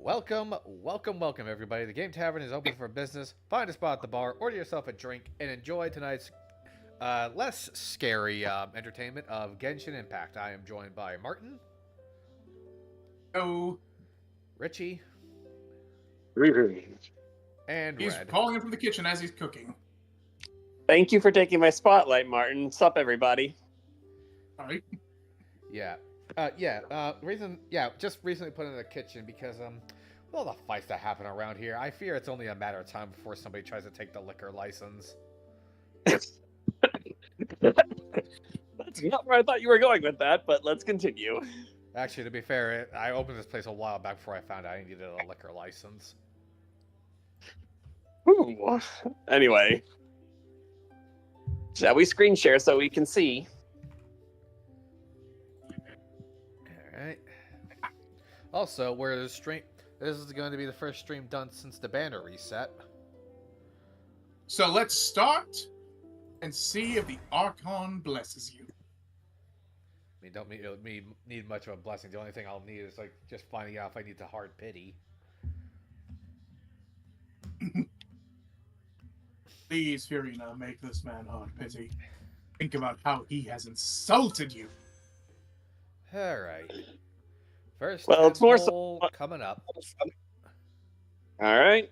Welcome, everybody. The Game Tavern is open for business. Find a spot at the bar, order yourself a drink, and enjoy tonight's less scary entertainment of Genshin Impact. I am joined by Martin, Oh, Richie, Greetings. and he's Red. calling him from the kitchen as he's cooking. Thank you for taking my spotlight, Martin. Sup, everybody? All right. Just recently put in the kitchen because with all the fights that happen around here, I fear it's only a matter of time before somebody tries to take the liquor license. That's not where I thought you were going with that, but let's continue. Actually, to be fair, I opened this place a while back before I found out I needed a liquor license. Ooh. Anyway, shall we screen share so we can see? Alright. Also, where the stream... This is going to be the first stream done since the banner reset. So let's start and see if the Archon blesses you. I mean, don't need much of a blessing. The only thing I'll need is, just finding out if I need the hard pity. Please, Furina, make this man hard pity. Think about how he has insulted you. Alright. First Well, it's more so coming up. All right.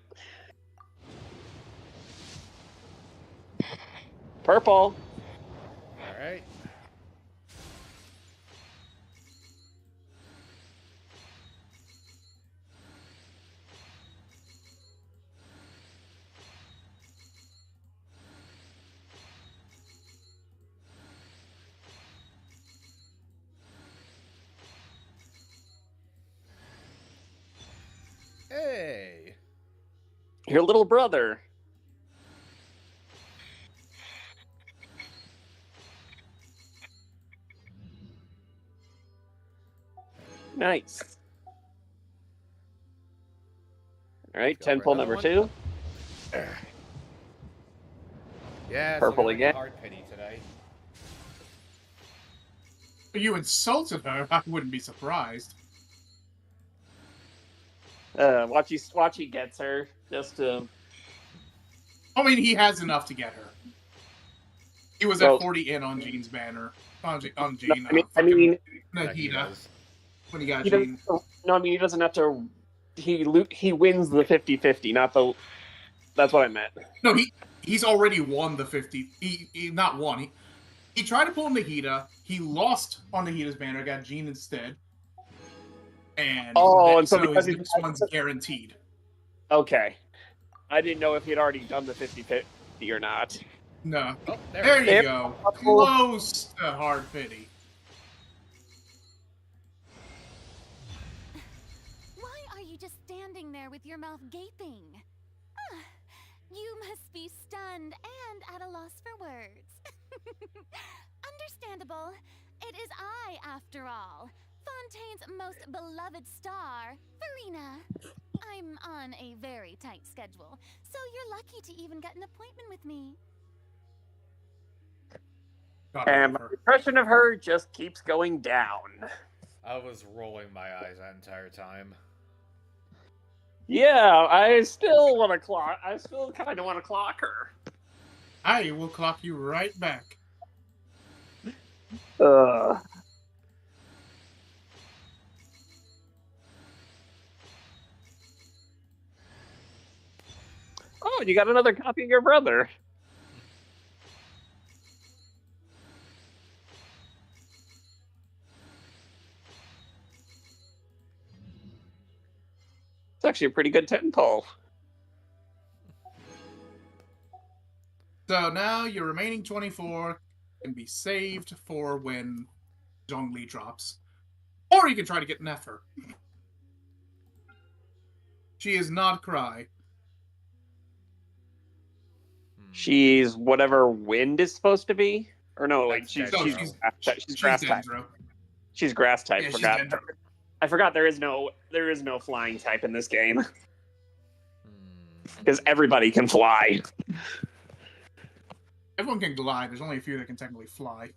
Purple. Alright. Hey! Your little brother. Nice. All right, Go 10 for pull another number one. 2. Yeah, Purple again. Hard pity today. You insulted her, I wouldn't be surprised. Watch he gets her. Just to... I mean, he has enough to get her. He was Well, at 40 in on Jean's banner. On Jean, I mean, Nahida, when he got he Jean. doesn't, no, I mean, he doesn't have to. He wins the 50-50, not the. That's what I meant. No, he's already won the 50. He not won. He tried to pull Nahida. He lost on Nahida's banner, got Jean instead. And and so his because next one's guaranteed. Okay, I didn't know if he'd already done the 50-50 or not. No. Oh, There we you go. go. Close to hard pity. Why are you just standing there with your mouth gaping? You must be stunned and at a loss for words. Understandable. It is I, after all. Fontaine's most beloved star, Farina. I'm on a very tight schedule, so you're lucky to even get an appointment with me. And my impression of her just keeps going down. I was rolling my eyes that entire time. Yeah, I still want to clock. I still kind of want to clock her. I will clock you right back. Oh, you got another copy of your brother. It's actually a pretty good 10 pull. So now your remaining 24 can be saved for when Zhongli drops. Or you can try to get Nefer. She is not Cry. She's whatever wind is supposed to be. Or no, like she's She's grass type. Dendro. She's grass type. Yeah, she's Forgot. Dendro. I forgot there is no flying type in this game because everybody can fly. Everyone can glide. There's only a few that can technically fly.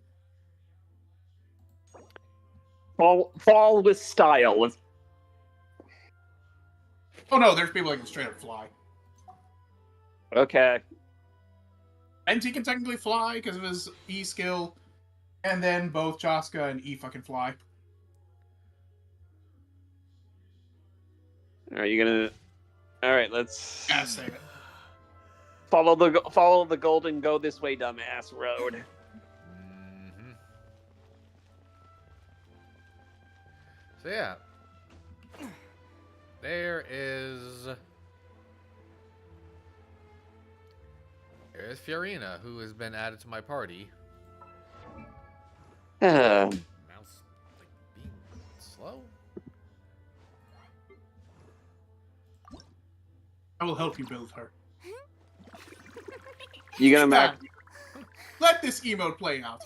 Fall with style. Oh no, there's people that can straight up fly. Okay. Venti can technically fly because of his E skill, and then both Chaska and Aoife can fly. Are you gonna? All right, let's Gotta save it. follow the golden go this way, dumbass road. Mm-hmm. So yeah, there's Fiorina, who has been added to my party. Mouse, like, being slow? I will help you build her. You gonna Mac? Let this emote play out.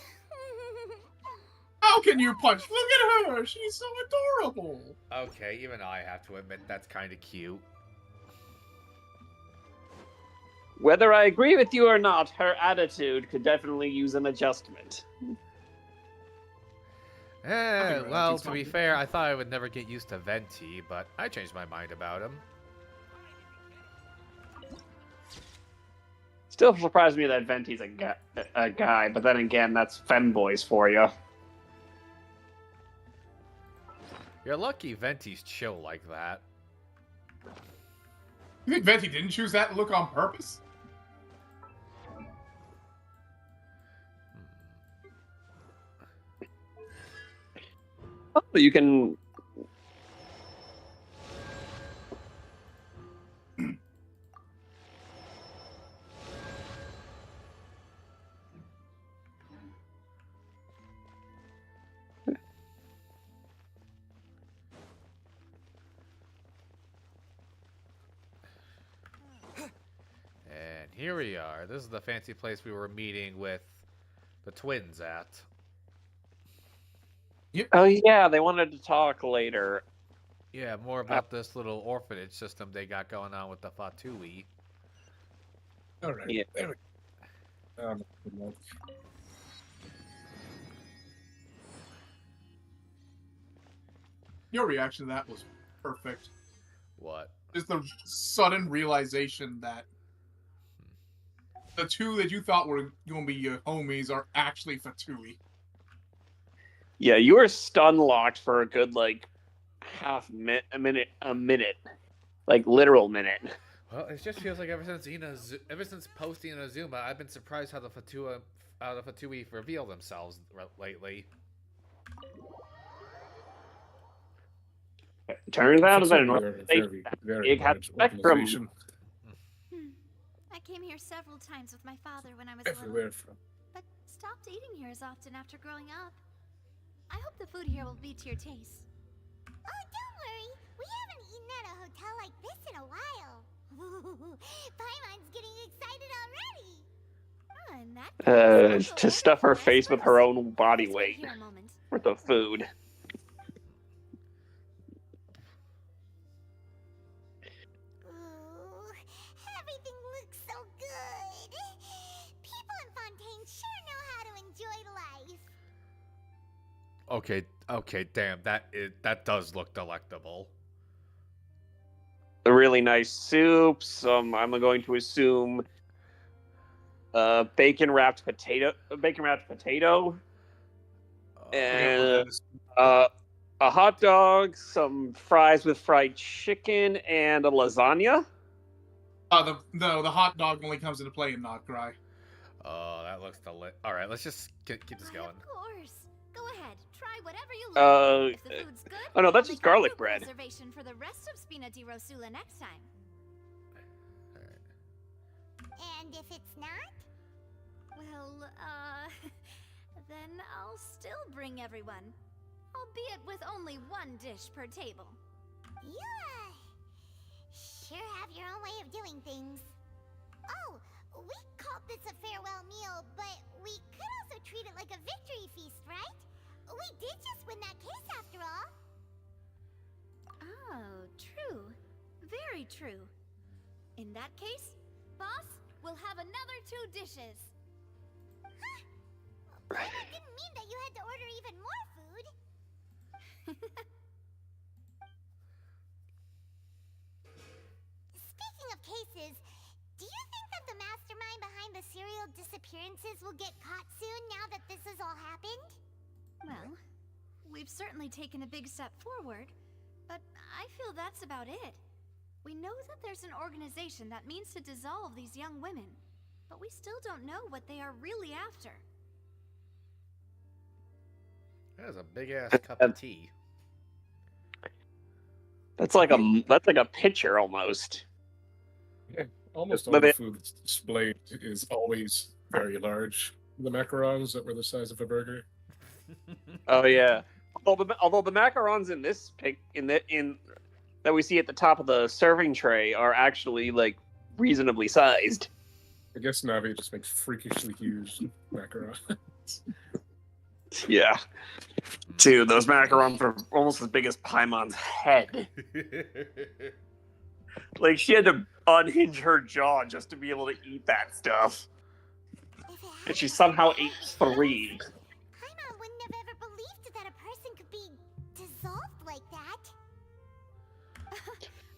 How can you punch? Look at her! She's so adorable! Okay, even I have to admit that's kind of cute. Whether I agree with you or not, her attitude could definitely use an adjustment. Well, to be fair, I thought I would never get used to Venti, but I changed my mind about him. Still surprised me that Venti's a guy, but then again, that's femboys for you. You're lucky Venti's chill like that. You think Venti didn't choose that look on purpose? Oh, you can. And here we are. This is the fancy place we were meeting with the twins at. Oh yeah, they wanted to talk later. Yeah, more about this little orphanage system they got going on with the Fatui. All right. Yeah. There we go. Your reaction to that was perfect. What? Just the sudden realization that the two that you thought were going to be your homies are actually Fatui. Yeah, you were stun locked for a good like a minute, like literal minute. Well, it just feels like ever since posting Azuma, I've been surprised how the Fatui reveal themselves lately. Turns out that very it had large spectrum. organization I came here several times with my father when I was everywhere little, from. but stopped eating here as often after growing up. I hope the food here will be to your taste. Oh, don't worry. We haven't eaten at a hotel like this in a while. Paimon's getting excited already. Oh, in that case, To stuff her face with her own body weight Here a moment. with the food. Ooh, everything looks so good. People in Fontaine sure know how to enjoy life. Okay, damn, that does look delectable. A really nice soup. I'm going to assume bacon wrapped potato, and a hot dog, some fries with fried chicken, and a lasagna. The hot dog only comes into play in Not Cry. Oh, that looks All right, let's just keep this going. Of course. Go ahead. Try whatever you like. If the food's good, oh no, that's I'll just make a garlic group bread. Reservation for the rest of Spina di Rosula next time. And if it's not? Well, then I'll still bring everyone. Albeit with only one dish per table. You, sure have your own way of doing things. Oh, we called this a farewell meal, but we could also treat it like a victory feast, right? We did just win that case after all. Oh, true. Very true. In that case, boss, we'll have another 2 dishes. Huh? But it didn't mean that you had to order even more food. find the serial disappearances will get caught soon now that this has all happened? Well, we've certainly taken a big step forward, but I feel that's about it. We know that there's an organization that means to dissolve these young women, but we still don't know what they are really after. That is a big ass cup of tea. That's like a pitcher almost. Yeah, almost all But the it- food that's displayed is always very large. The macarons that were the size of a burger. Oh yeah. Although the macarons in this pic in that we see at the top of the serving tray are actually like reasonably sized. I guess Navi just makes freakishly huge macarons. Yeah. Dude, those macarons are almost as big as Paimon's head. Like she had to unhinge her jaw just to be able to eat that stuff. If it And she hadn't somehow been ate for 3. Paimon wouldn't have ever believed that a person could be dissolved like that.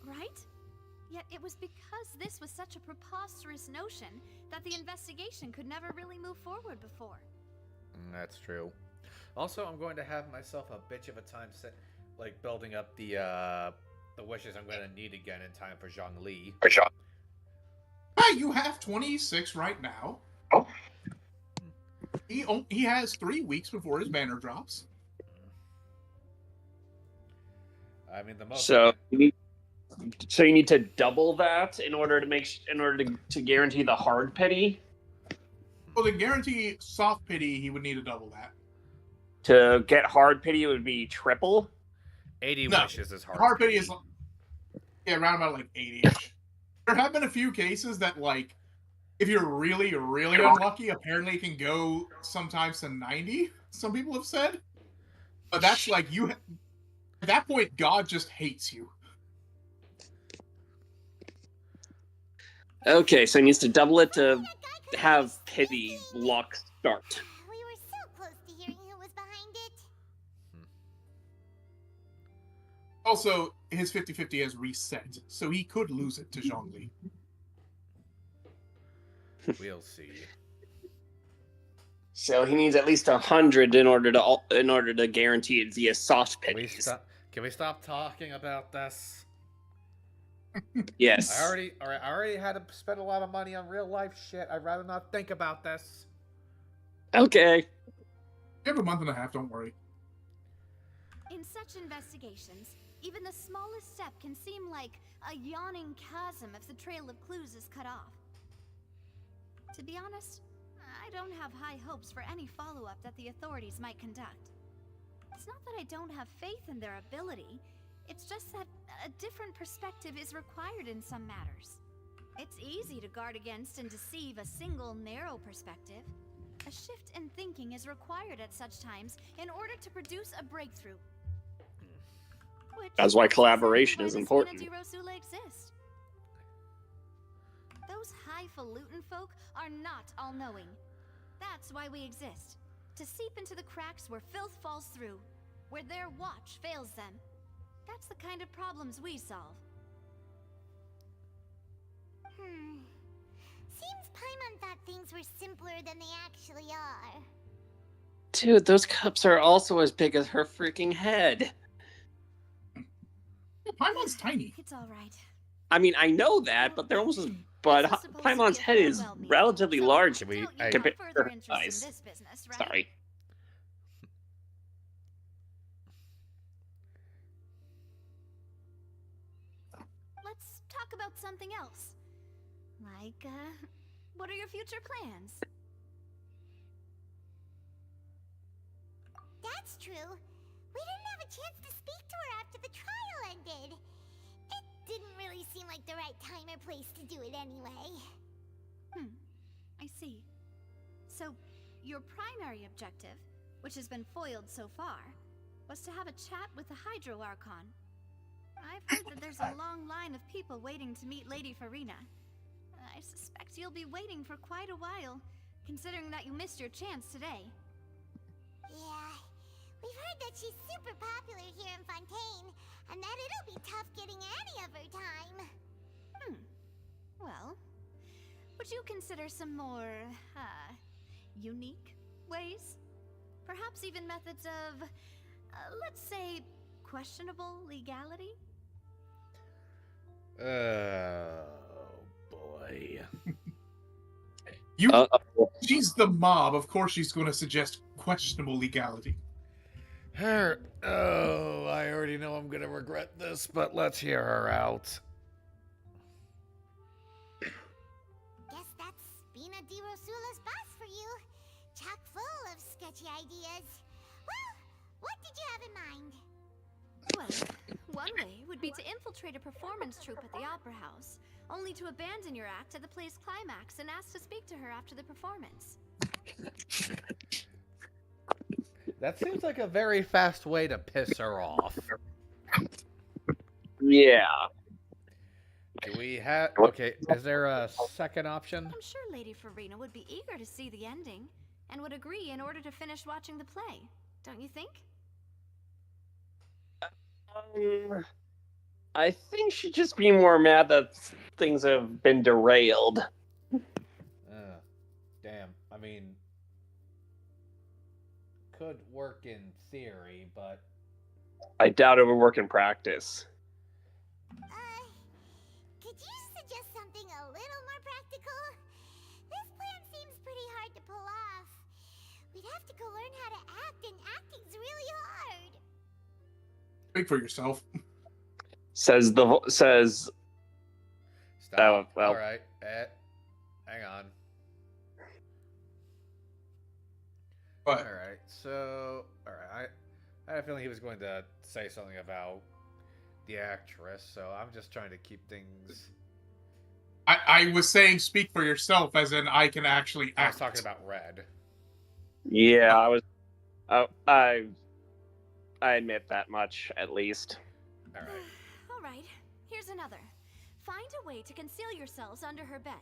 Right? Yet it was because this was such a preposterous notion that the investigation could never really move forward before. That's true. Also, I'm going to have myself a bitch of a time building up the wishes I'm going to need again in time for Zhongli. Hey, you have 26 right now. Oh. He has 3 weeks before his banner drops. I mean, the most. So you need to double that in order to guarantee the hard pity. Well, to guarantee soft pity, he would need to double that. To get hard pity, it would be triple. 80 No, wishes is hard. Hard pity is, around about like 80-ish. There have been a few cases that, like, if you're really, really unlucky, apparently it can go sometimes to 90, some people have said. But that's like, at that point, God just hates you. Okay, so he needs to double it to That guy could have be pity sneaking. luck start. We were so close to hearing who was behind it. Also, his 50-50 has reset, so he could lose it to Zhongli. We'll see. So he needs at least 100 in order to guarantee it via soft Can we pities. Can we stop talking about this? Yes. I already had to spend a lot of money on real life shit. I'd rather not think about this. Okay. You have a month and a half, don't worry. In such investigations, even the smallest step can seem like a yawning chasm if the trail of clues is cut off. To be honest, I don't have high hopes for any follow-up that the authorities might conduct. It's not that I don't have faith in their ability, it's just that a different perspective is required in some matters. It's easy to guard against and deceive a single narrow perspective. A shift in thinking is required at such times in order to produce a breakthrough. Which That's why is collaboration is why the important. Spina di Rosula exist. Those highfalutin folk are not all-knowing. That's why we exist. To seep into the cracks where filth falls through, where their watch fails them. That's the kind of problems we solve. Seems Paimon thought things were simpler than they actually are. Dude, those cups are also as big as her freaking head. Yeah, Paimon's tiny. It's all right. I mean, I know that, but they're almost as. But This is supposed to Paimon's be a head is farewell meeting, relatively so large. Can we- don't you I- have compared to further her interest in size. this business, right? Sorry. Let's talk about something else. Like, what are your future plans? That's true. We didn't have a chance to speak to her after the trial ended. It didn't really seem like the right time or place to do it anyway. I see. So, your primary objective, which has been foiled so far, was to have a chat with the Hydro Archon. I've heard that there's a long line of people waiting to meet Lady Farina. I suspect you'll be waiting for quite a while, considering that you missed your chance today. Yeah, we've heard that she's super popular here in Fontaine, and that it'll be tough getting any of her time. Well, would you consider some more, unique ways? Perhaps even methods of, let's say, questionable legality? Oh, boy. She's the mob. Of course she's going to suggest questionable legality. Oh, I already know I'm gonna regret this, but let's hear her out. Guess that's Spina di Rosula's boss for you. Chock full of sketchy ideas. Well, what did you have in mind? Well, one way would be to infiltrate a performance troupe at the Opera House, only to abandon your act at the play's climax and ask to speak to her after the performance. That seems like a very fast way to piss her off. Yeah. Do we have... Okay, is there a second option? I'm sure Lady Farina would be eager to see the ending, and would agree in order to finish watching the play. Don't you think? I think she'd just be more mad that things have been derailed. Damn. I mean... could work in theory, but... I doubt it would work in practice. Could you suggest something a little more practical? This plan seems pretty hard to pull off. We'd have to go learn how to act, and acting's really hard. Speak for yourself. Says. Stop. Oh, well. Alright. Hang on. But Alright, so... Alright, I had a feeling he was going to say something about the actress, so I'm just trying to keep things... I was saying speak for yourself, as in I can actually I was act. talking about Red. Yeah, I was. I admit that much, at least. Alright. Alright, here's another. Find a way to conceal yourselves under her bed.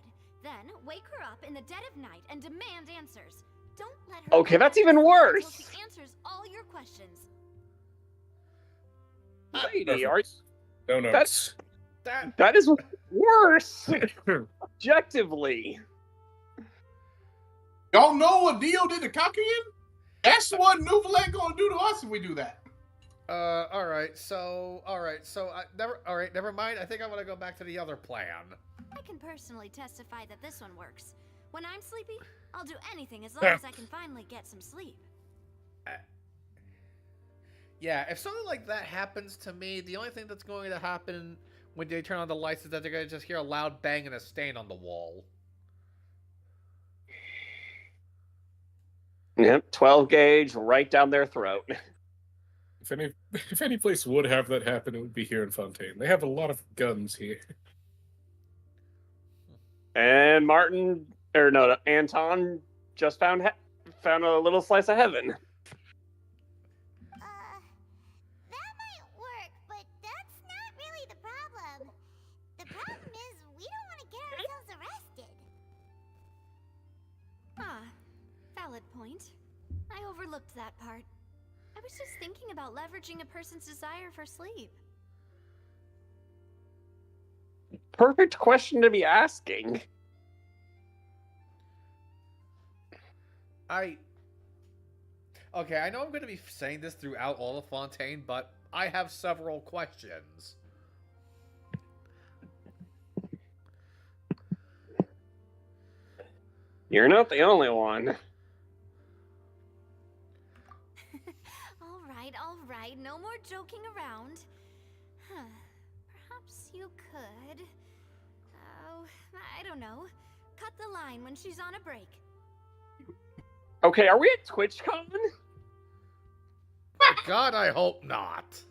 Then, wake her up in the dead of night and demand answers. Don't let her... Okay, that's even worse! Until she answers all your questions. Lady, are No notes. that is worse! Objectively. Y'all know what Dio did to Kakuyin? That's what Nouvelet gonna do to us if we do that. Alright, so never mind. I think I want to go back to the other plan. I can personally testify that this one works. When I'm sleepy, I'll do anything as long as I can finally get some sleep. Yeah, if something like that happens to me, the only thing that's going to happen when they turn on the lights is that they're going to just hear a loud bang and a stain on the wall. Yep, 12 gauge right down their throat. If any place would have that happen, it would be here in Fontaine. They have a lot of guns here. And Anton just found a little slice of heaven. That might work, but that's not really the problem. The problem is we don't want to get ourselves arrested. Valid point. I overlooked that part. I was just thinking about leveraging a person's desire for sleep. Perfect question to be asking. Okay, I know I'm going to be saying this throughout all of Fontaine, but I have several questions. You're not the only one. All right, no more joking around. Perhaps you could... Oh, I don't know. Cut the line when she's on a break. Okay, are we at TwitchCon? God, I hope not.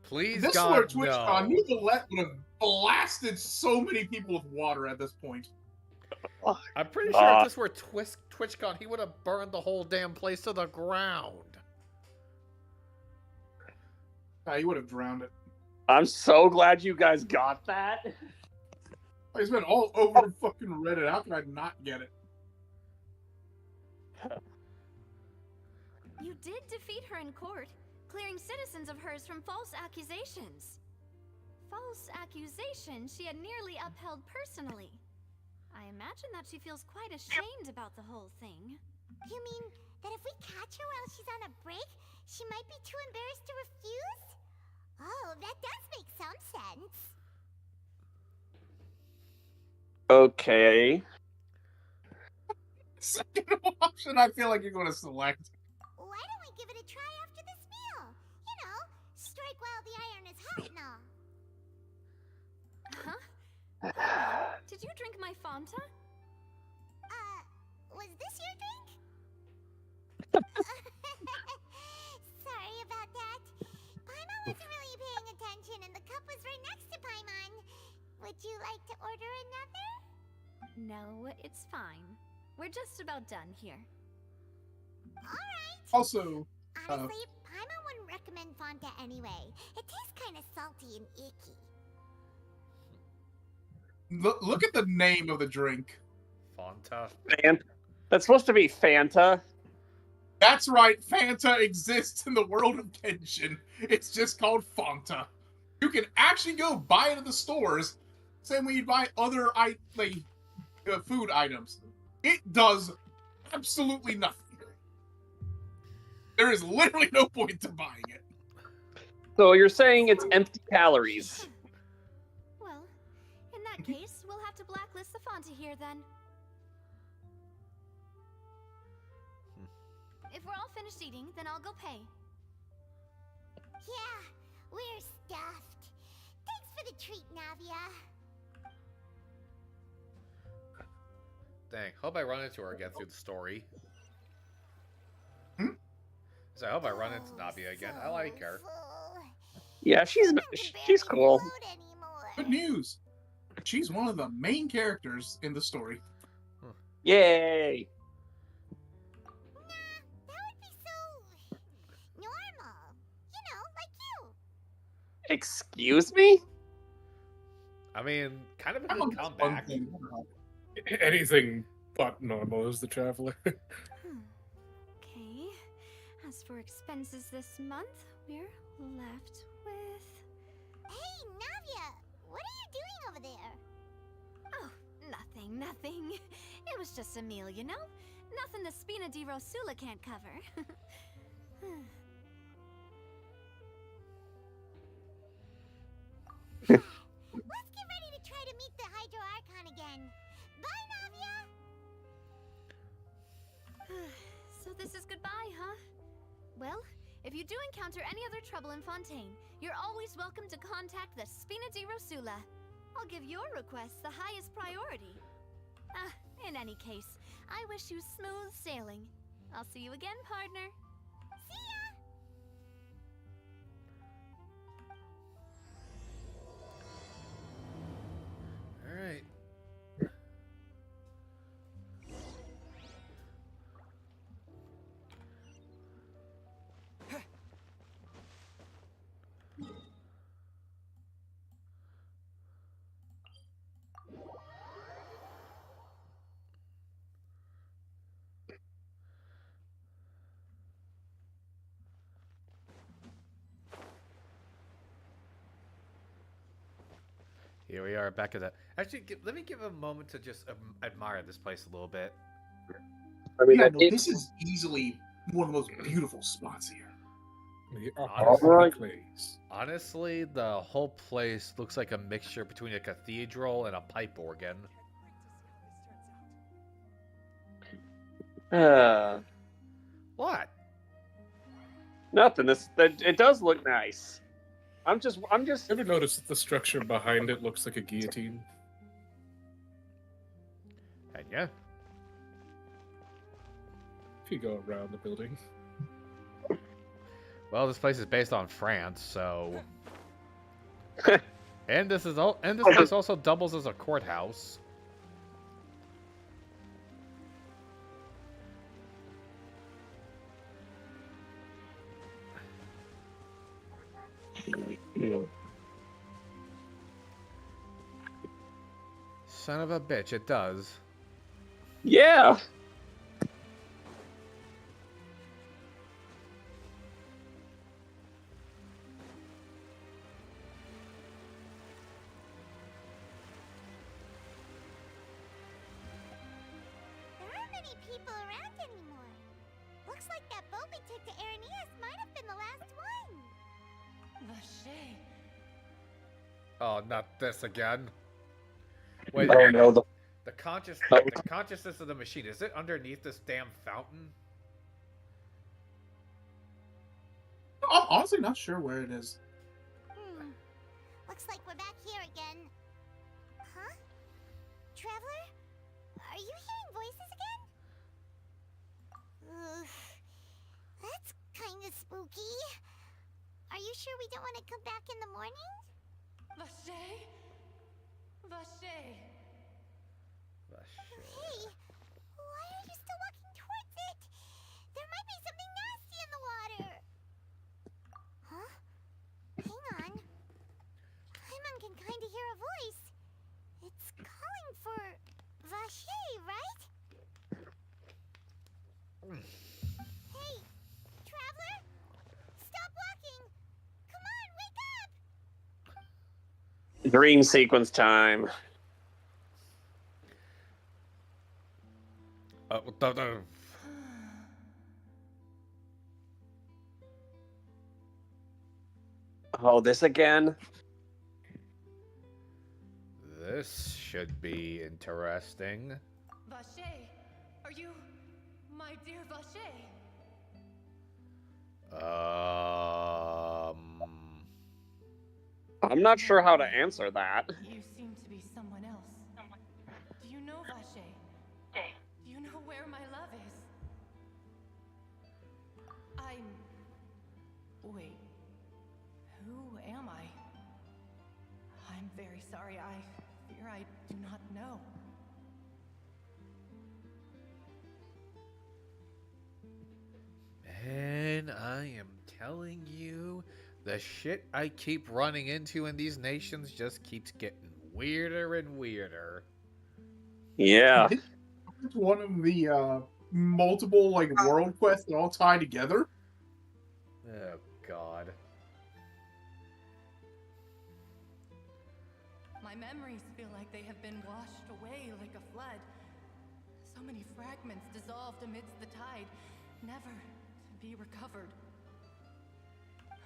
Please, This God, were TwitchCon. no. Nouvelet would have blasted so many people with water at this point. I'm pretty sure if this were TwitchCon, he would have burned the whole damn place to the ground. He would have drowned it. I'm so glad you guys got that. It's been all over fucking Reddit. How can I not get it? You did defeat her in court, clearing citizens of hers from false accusations. false accusation she had nearly upheld personally. I imagine that she feels quite ashamed about the whole thing. You mean that if we catch her while she's on a break, she might be too embarrassed to refuse? Oh, that does make some sense. Okay. Second option, I feel like you're going to select. Why don't we give it a try after this meal? You know, strike while the iron is hot and all. Huh? Did you drink my Fanta? Was this your drink? Sorry about that. Paimon wasn't really paying attention and the cup was right next to Paimon. Would you like to order another? No, it's fine. We're just about done here. Alright. Also, Honestly, Paimon wouldn't recommend Fanta anyway. It tastes kind of salty and icky. look at the name of the drink. Fanta. That's supposed to be Fanta. That's right, Fanta exists in the world of Genshin. It's just called Fanta. You can actually go buy it at the stores, same way you buy other food items. It does absolutely nothing. There is literally no point to buying it. So you're saying it's empty calories. Well, in that case, we'll have to blacklist the Fanta here then. If we're all finished eating, then I'll go pay. Yeah, we're stuffed. Thanks for the treat, Navia. Dang, hope I run into her again through the story. Hmm? So I hope I run into Navia again. I like her. Yeah, she's cool. Good news. She's one of the main characters in the story. Yay! That would be so normal. You know, like you. Excuse me? I mean, kind of a I'm good on this one comeback. thing. Anything but normal is the traveler. Okay. As for expenses this month, we're left with... Hey, Navia, what are you doing over there? Oh, nothing. It was just a meal, you know? Nothing the Spina di Rosula can't cover. Let's get ready to try to meet the Hydro Archon again. Bye, Navia! So this is goodbye, huh? Well, if you do encounter any other trouble in Fontaine, you're always welcome to contact the Spina di Rosula. I'll give your request the highest priority. In any case, I wish you smooth sailing. I'll see you again, partner. See ya! Alright. Here we are back at that. Actually, let me give a moment to just admire this place a little bit. I mean, Yeah, no, this is easily one of the most beautiful spots here. The Honestly- opera place. Honestly, the whole place looks like a mixture between a cathedral and a pipe organ. What? Nothing. It does look nice. I'm just. Ever notice that the structure behind it looks like a guillotine? And yeah. If you go around the building. Well, this place is based on France, so. And this place also doubles as a courthouse. Son of a bitch, it does. Yeah. people around anymore. Looks like that boat we took to Araneas might have been the last one. Vache. Oh, not this again. Wait, Oh no, the consciousness of the machine, is it underneath this damn fountain? I'm honestly not sure where it is. Looks like we're back here again. Huh? Traveler? Are you hearing voices again? Ugh. That's kind of spooky. Are you sure we don't want to come back in the morning? Vache? Vache. Hey, why are you still walking towards it? There might be something nasty in the water. Huh? Hang on. Paimon can kind of hear a voice. It's calling for Vache, right? Hey, Traveler? Stop walking! Come on, wake up! dream sequence time. Oh, this again? This should be interesting. Vache, are you my dear Vache? I'm not sure how to answer that. You seem to be someone else. Do you know Vache? Do you know where my love is? Wait. Who am I? I'm very sorry. I fear I do not know. Man, I am telling you, the shit I keep running into in these nations just keeps getting weirder and weirder. Yeah. It's one of the multiple like world quests that all tie together. Oh, God. My memories feel like they have been washed away like a flood. So many fragments dissolved amidst the tide, never to be recovered.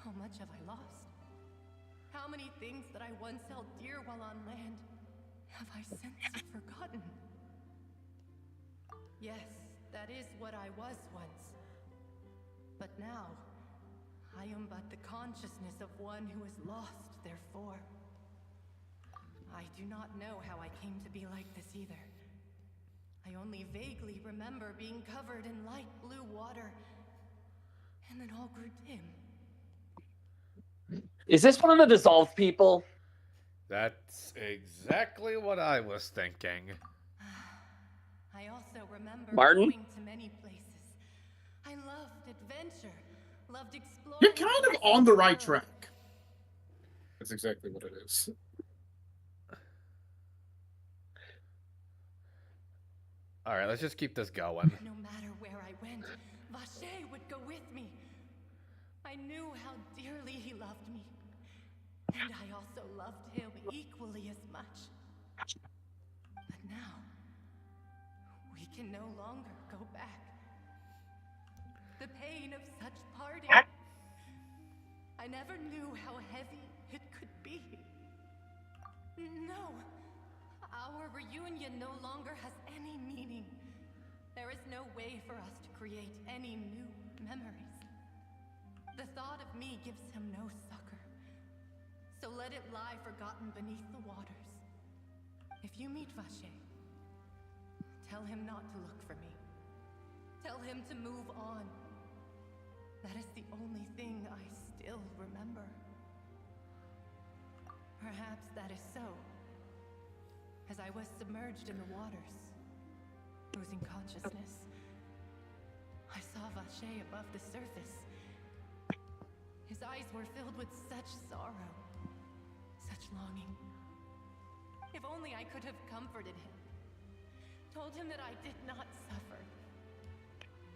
How much have I lost? How many things that I once held dear while on land have I since forgotten? Yes, that is what I was once. But now, I am but the consciousness of one who is lost, therefore. I do not know how I came to be like this either. I only vaguely remember being covered in light blue water, and then all grew dim. Is this one of the dissolved people? That's exactly what I was thinking. I also remember Martin? going to many places. I loved adventure, loved exploring. You're kind of on the right world. track. That's exactly what it is. All right, let's just keep this going. No matter where I went, Vache would go with me. I knew how dearly he loved me. And I also loved him equally as much. But now, we can no longer go back. The pain of such parting. I never knew how heavy it could be. No, our reunion no longer has any meaning. There is no way for us to create any new memories. The thought of me gives him no succor. So let it lie forgotten beneath the waters. If you meet Vache, tell him not to look for me. Tell him to move on. That is the only thing I still remember. Perhaps that is so. As I was submerged in the waters, losing consciousness, I saw Vache above the surface. His eyes were filled with such sorrow, such longing. If only I could have comforted him, told him that I did not suffer.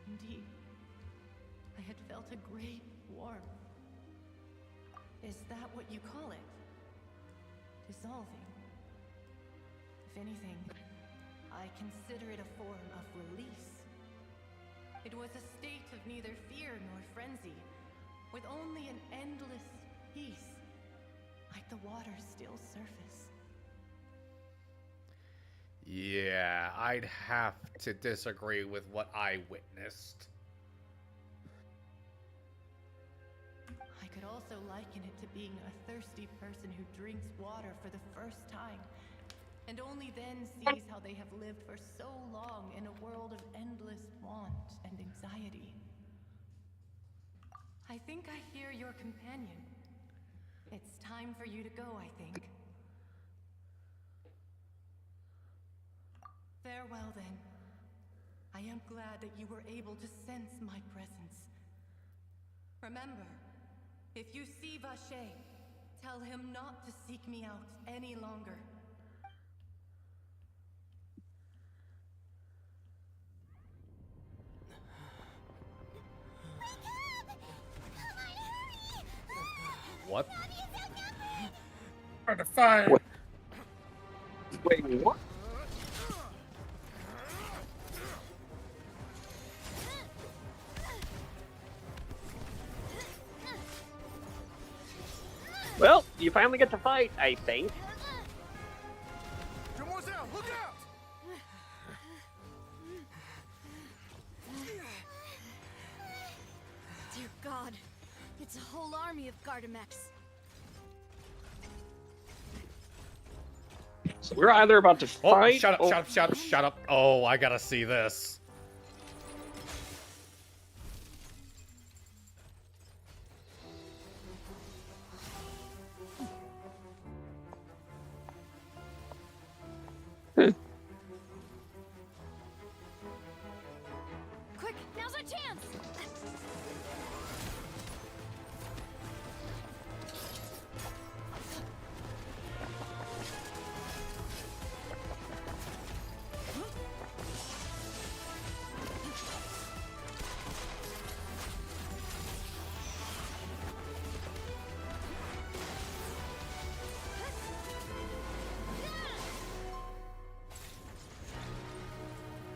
Indeed, I had felt a great warmth. Is that what you call it? Dissolving? If anything, I consider it a form of release. It was a state of neither fear nor frenzy, with only an endless peace, like the water's still surface. Yeah, I'd have to disagree with what I witnessed. I could also liken it to being a thirsty person who drinks water for the first time, and only then sees how they have lived for so long in a world of endless want and anxiety. I think I hear your companion. It's time for you to go, I think. Farewell, then. I am glad that you were able to sense my presence. Remember, if you see Vacher, tell him not to seek me out any longer. What? Trying to find. What? Wait, what? Well, you finally get to fight, I think. Look out! Dear God, it's a whole army of Gardamex. So we're either about to Oh, fight. shut up, or... shut up, shut up, shut up. Oh, I gotta see this. Quick, now's our chance!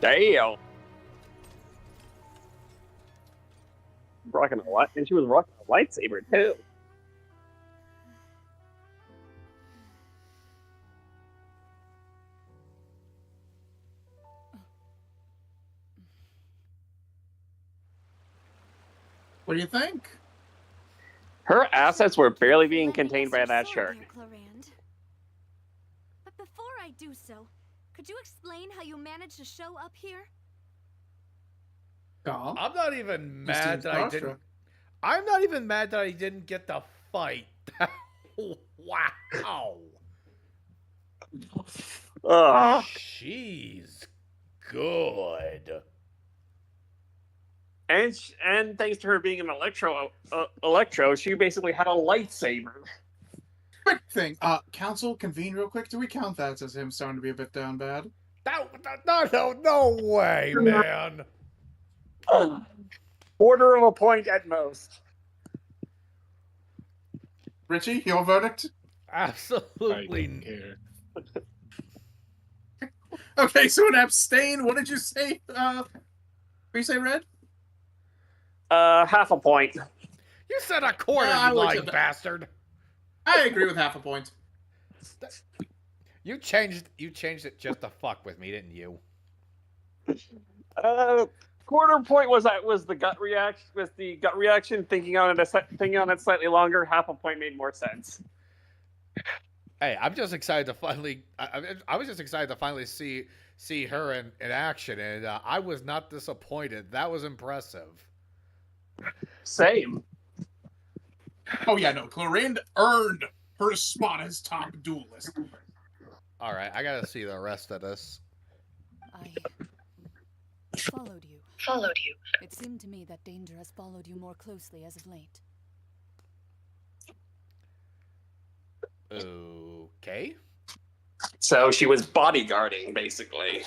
Damn. Rocking a light, and she was rocking a lightsaber too. What do you think? Her assets were barely being Let me contained guess by your that sword, shirt. dear Clarand. But before I do so, could you explain how you managed to show up here? Carl? I'm not even mad seems that I didn't. starstruck. I'm not even mad that I didn't get the fight. Wow. Ugh. She's good. And thanks to her being an electro, she basically had a lightsaber. Quick thing. Council, convene real quick. Do we count that as him starting to be a bit down bad? No way, man. Quarter of a point at most. Richie, your verdict? I Absolutely. don't care. Okay, so an abstain. What did you say? What you say, Red? Half a point. You said a quarter, Yeah, I you would lying say that. bastard. I agree with half a point. You changed it just to fuck with me, didn't you? Quarter point was the gut reaction. Was the gut reaction thinking on it slightly longer? Half a point made more sense. Hey, I'm just excited to finally. I was just excited to finally see her in action, and I was not disappointed. That was impressive. Same. Oh yeah, no. Clarinde earned her spot as top duelist. All right, I gotta see the rest of this. I followed you. It seemed to me that danger has followed you more closely as of late. Okay. So she was bodyguarding, basically.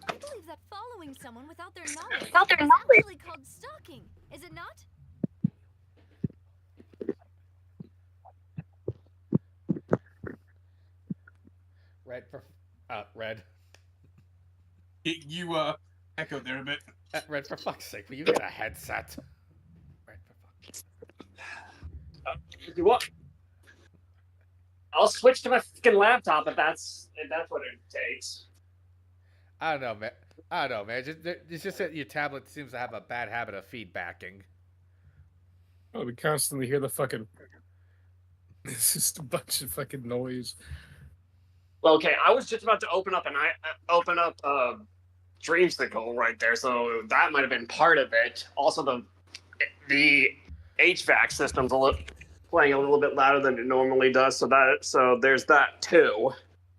I believe that following someone without their knowledge is actually called stalking, is it not? Red. You Echoed there a bit. Red, for fuck's sake, will you get a headset? Red, for fuck's You what? I'll switch to my fucking laptop if that's what it takes. I don't know, man. It's just that your tablet seems to have a bad habit of feedbacking. Oh, we constantly hear the fucking. It's just a bunch of fucking noise. Well, okay, I was just about to open up Dreamsicle right there, so that might have been part of it. Also, the HVAC system's playing a little bit louder than it normally does, so there's that too.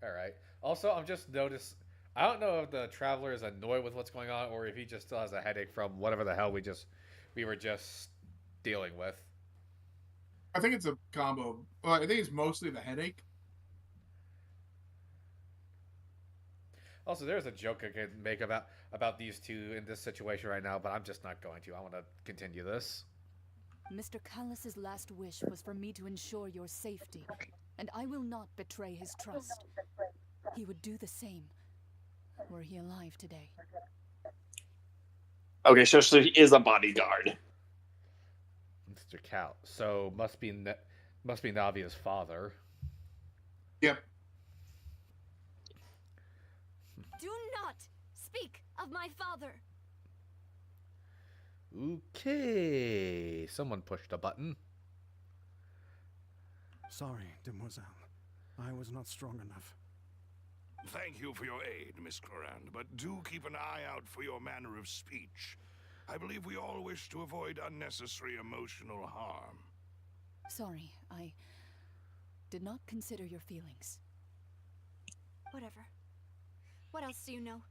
All right. Also, I'm just noticed. I don't know if the traveler is annoyed with what's going on, or if he just still has a headache from whatever the hell we were just dealing with. I think it's a combo. Well, I think it's mostly the headache. Also, there's a joke I could make about these two in this situation right now, but I'm just not going to. I want to continue this. Mr. Callus's last wish was for me to ensure your safety, and I will not betray his trust. He would do the same, were he alive today. Okay, so he is a bodyguard. Mr. Cal. So must be Navia's father. Yep. Do not speak of my father. Okay. Someone pushed a button. Sorry, demoiselle. I was not strong enough. Thank you for your aid, Miss Clorand, but do keep an eye out for your manner of speech. I believe we all wish to avoid unnecessary emotional harm. Sorry, I did not consider your feelings. Whatever. What else do you know?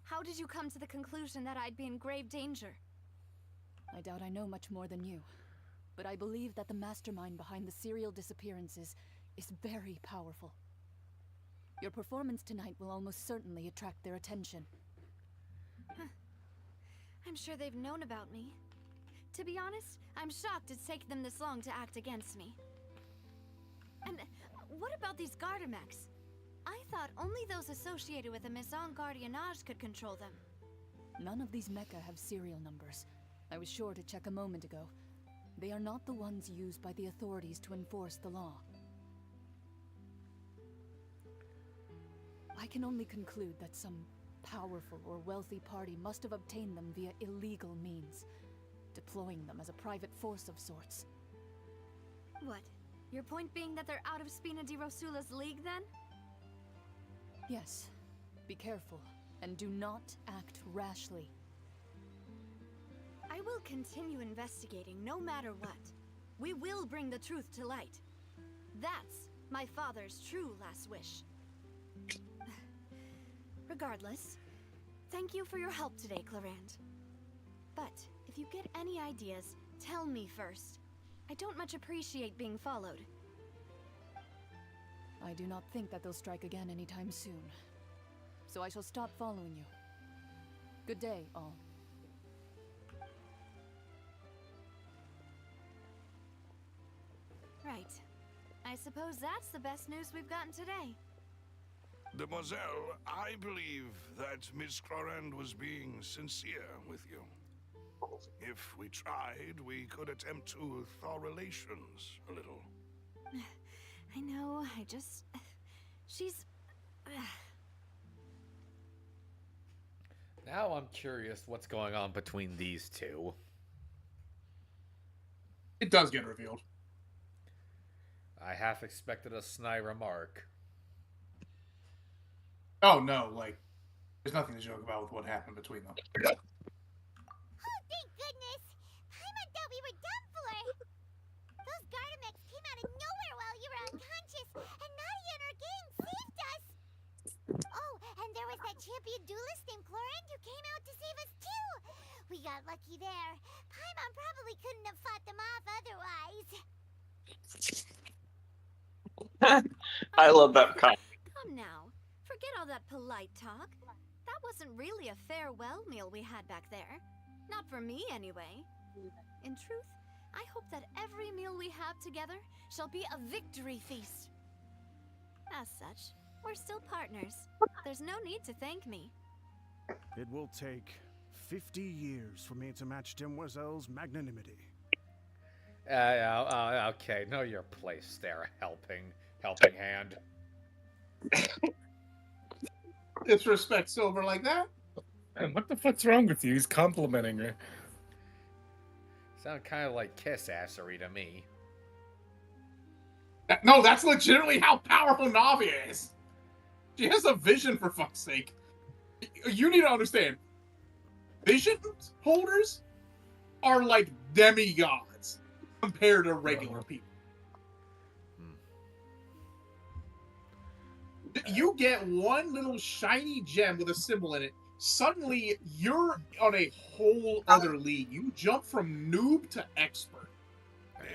How did you come to the conclusion that I'd be in grave danger? I doubt I know much more than you, but I believe that the mastermind behind the serial disappearances is very powerful. Your performance tonight will almost certainly attract their attention. Huh. I'm sure they've known about me. To be honest, I'm shocked it's taken them this long to act against me. And what about these Gardamex? I thought only those associated with the Maison Gardiennage could control them. None of these mecha have serial numbers. I was sure to check a moment ago. They are not the ones used by the authorities to enforce the law. I can only conclude that some powerful or wealthy party must have obtained them via illegal means, deploying them as a private force of sorts. What? Your point being that they're out of Spina di Rosula's league, then? Yes. Be careful, and do not act rashly. I will continue investigating no matter what. We will bring the truth to light. That's my father's true last wish. Regardless, thank you for your help today, Clorand. But if you get any ideas, tell me first. I don't much appreciate being followed. I do not think that they'll strike again anytime soon. So I shall stop following you. Good day, all. Right. I suppose that's the best news we've gotten today. Demoiselle, I believe that Miss Clorand was being sincere with you. If we tried, we could attempt to thaw relations a little. I know, she's... Now I'm curious what's going on between these two. It does get revealed. I half expected a snide remark. Oh no, like, there's nothing to joke about with what happened between them. Oh, thank goodness! Paimon thought we were done for! Those Gardamex came out of nowhere while you were unconscious, and Nadia and her gang saved us! Oh, and there was that champion duelist named Clorand who came out to save us too! We got lucky there. Paimon probably couldn't have fought them off otherwise. I love that comment. Come now. Forget all that polite talk. That wasn't really a farewell meal we had back there. Not for me, anyway. In truth, I hope that every meal we have together shall be a victory feast. As such, we're still partners. There's no need to thank me. It will take 50 years for me to match Demoiselle's magnanimity. Okay, know your place there, helping hand. Disrespect Silver like that? Man, what the fuck's wrong with you? He's complimenting her. Sound kind of like kiss assery to me. No, that's legitimately how powerful Navia is. She has a vision, for fuck's sake. You need to understand. Vision holders are like demigods compared to regular people. You get one little shiny gem with a symbol in it, suddenly you're on a whole other league. You jump from noob to expert.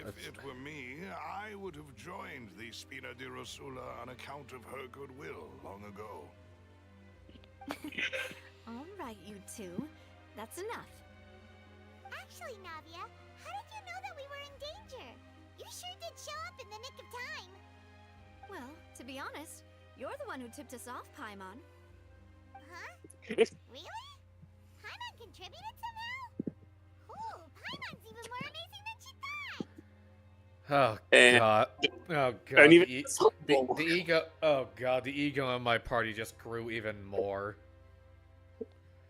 If it were me, I would have joined the Spina di Rosula on account of her goodwill long ago. All right, you two. That's enough. Actually, Navia, how did you know that we were in danger? You sure did show up in the nick of time. Well, to be honest, you're the one who tipped us off, Paimon. Huh? Really? Paimon contributed somehow? Ooh, Paimon's even more amazing than she thought. Oh And- god. Oh god. And even The ego. Oh god, the ego in my party just grew even more.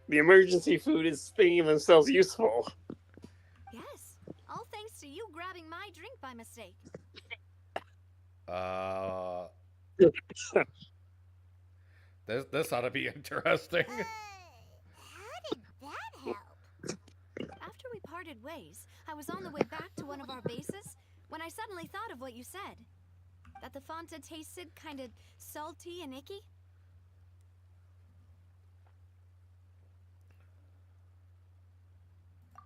the emergency food is thinking themselves useful. Yes, all thanks to you grabbing my drink by mistake. This ought to be interesting. How did that help? After we parted ways, I was on the way back to one of our bases when I suddenly thought of what you said. That the Fanta tasted kind of salty and icky.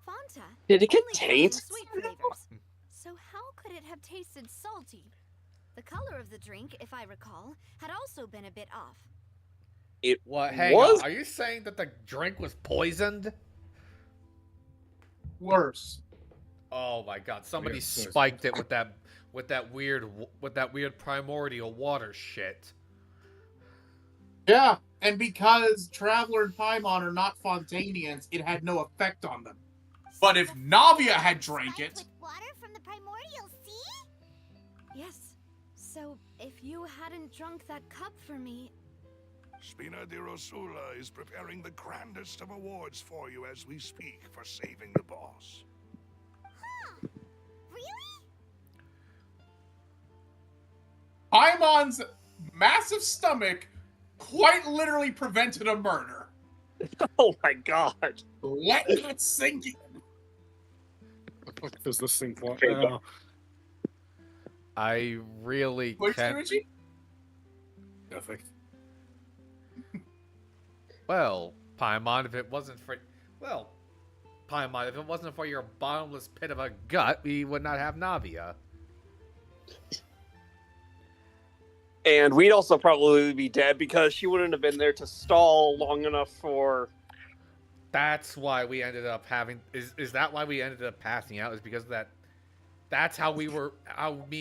Fanta Did it get only comes in taint? sweet flavors. So how could it have tasted salty? The color of the drink, if I recall, had also been a bit off. It What? Hang was? on. Are you saying that the drink was poisoned? Worse. Oh my god! Somebody Yes, yes. spiked it with that weird primordial water shit. Yeah, and because Traveler and Paimon are not Fontanians, it had no effect on them. But if Navia had drank Spiked it, with water from the primordial sea? Yes. So if you hadn't drunk that cup for me, Spina di Rosula is preparing the grandest of awards for you as we speak for saving the boss. Huh. Really? Paimon's massive stomach quite literally prevented a murder. Oh my god. Let that sink in. What does this thing want Okay, now? I really What's can't. Richie? Nothing. Well, Paimon, if it wasn't for your bottomless pit of a gut, we would not have Navia. And we'd also probably be dead because she wouldn't have been there to stall long enough for. That's why we ended up having. Is that why we ended up passing out? Is because of that. That's how me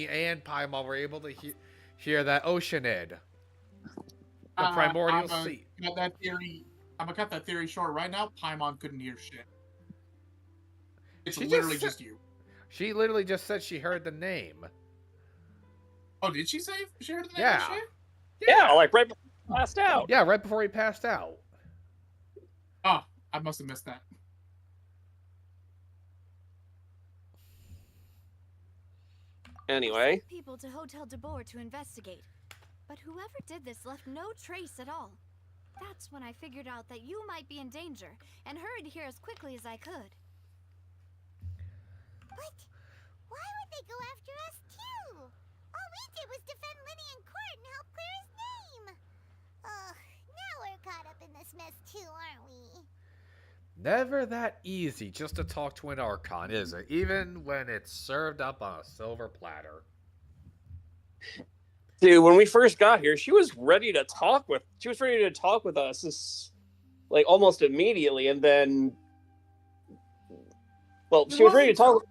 and Paimon were able to hear that Oceanid. The primordial sea. I'm gonna cut that theory short right now. Paimon couldn't hear shit. It's She literally just just you. She literally just said she heard the name. Oh, did she say she heard the name Yeah. of shit? Yeah, like right before we passed out. Yeah, right before he passed out. Oh, I must have missed that. Anyway, sent people to Hotel de Boer to investigate. But whoever did this left no trace at all. That's when I figured out that you might be in danger and hurried here as quickly as I could. But why would they go after us too? All we did was defend Linny in court and help clear his name. Ugh, now we're caught up in this mess too, aren't we? Never that easy just to talk to an Archon, is it? Even when it's served up on a silver platter. dude, when we first got here, she was ready to talk with us, like almost immediately, and then, well, she was ready to talk.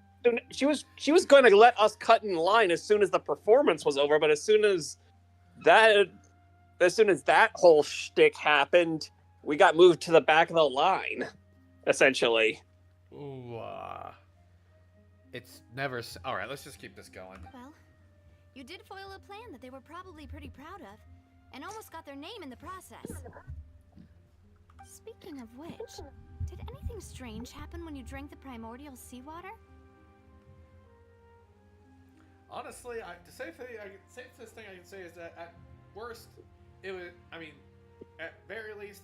She was going to let us cut in line as soon as the performance was over, but as soon as that whole shtick happened, we got moved to the back of the line, essentially. Ooh, it's never. All right, let's just keep this going. Well, you did foil a plan that they were probably pretty proud of, and almost got their name in the process. Speaking of which, did anything strange happen when you drank the primordial seawater? Honestly, the safest thing I can say is that at worst, it was. I mean, at very least,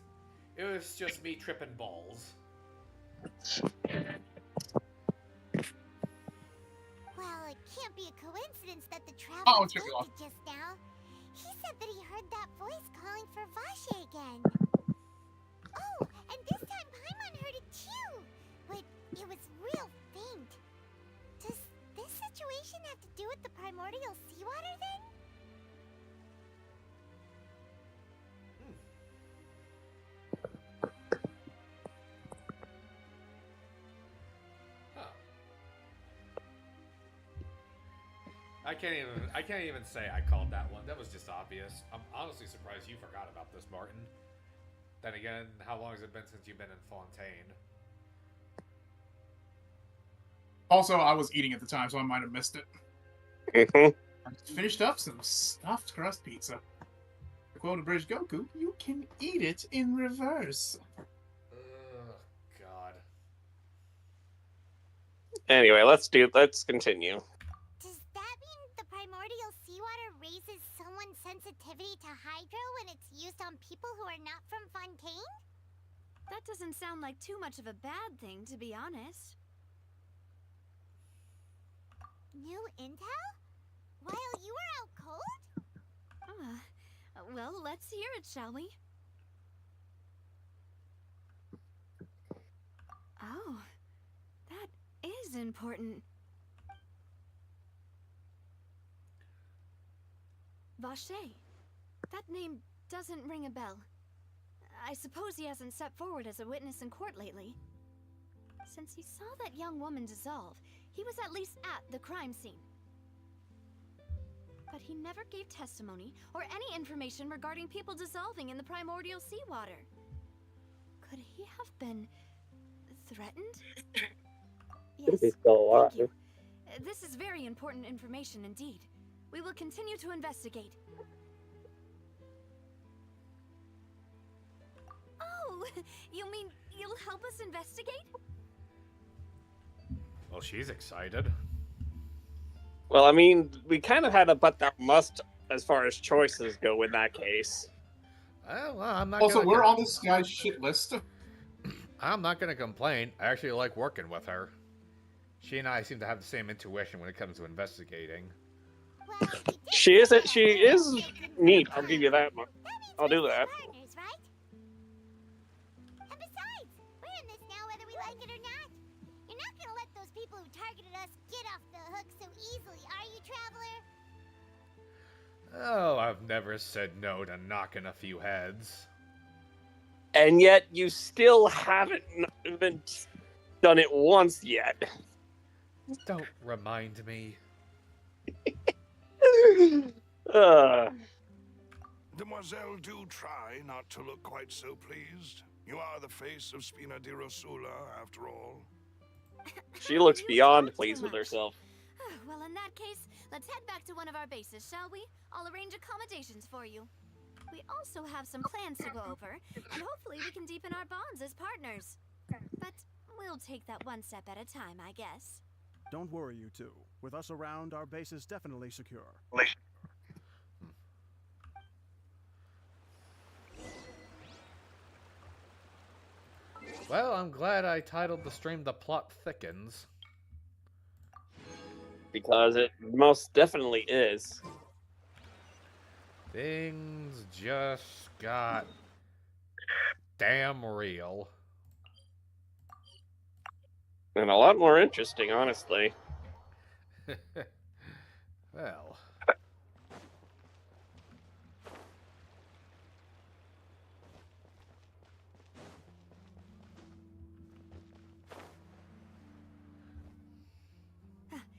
it was just me tripping balls. Well, it can't be a coincidence that the Oh, traveler it should be told off. you just now. He said that he heard that voice calling for Vache again. Oh, and this time Paimon heard it too, but it was real faint. Does this situation have to do with the primordial seawater then? Huh. I can't even say I called that one. That was just obvious. I'm honestly surprised you forgot about this, Martin. Then again, how long has it been since you've been in Fontaine? Also, I was eating at the time, so I might have missed it. Mhm. I just finished up some stuffed crust pizza. To quote Bridge Goku, you can eat it in reverse. Ugh, God. Anyway, let's continue. Does that mean the primordial seawater raises someone's sensitivity to hydro when it's used on people who are not from Fontaine? That doesn't sound like too much of a bad thing, to be honest. New intel? While you were out cold? Well, let's hear it, shall we? Oh, that is important. Vache. That name doesn't ring a bell. I suppose he hasn't stepped forward as a witness in court lately. Since he saw that young woman dissolve, he was at least at the crime scene. But he never gave testimony or any information regarding people dissolving in the primordial seawater. Could he have been threatened? Yes, He's still alive. thank you. This is very important information indeed. We will continue to investigate. Oh, you mean you'll help us investigate? Well, she's excited. Well, I mean, we kind of had a but that must as far as choices go in that case. Well, I'm not. Also, gonna we're on this guy's shit list. I'm not gonna complain. I actually like working with her. She and I seem to have the same intuition when it comes to investigating. Well, you did She is say she is they couldn't neat. find I'll give you that much. That means I'll do we're that. partners, right? And besides, we're in this now whether we like it or not. You're not gonna let those people who targeted us get off the hook so easily, are you, Traveler? Oh, I've never said no to knocking a few heads. And yet you still haven't even done it once yet. Don't remind me. Demoiselle, do try not to look quite so pleased. You are the face of Spina di Rosula, after all. She looks You beyond talk too pleased with much. herself. Well, in that case, let's head back to one of our bases, shall we? I'll arrange accommodations for you. We also have some plans to go over, and hopefully we can deepen our bonds as partners. But we'll take that one step at a time, I guess. Don't worry, you two. With us around, our base is definitely secure. Well, I'm glad I titled the stream "The Plot Thickens." Because it most definitely is. Things just got damn real. And a lot more interesting, honestly. Well.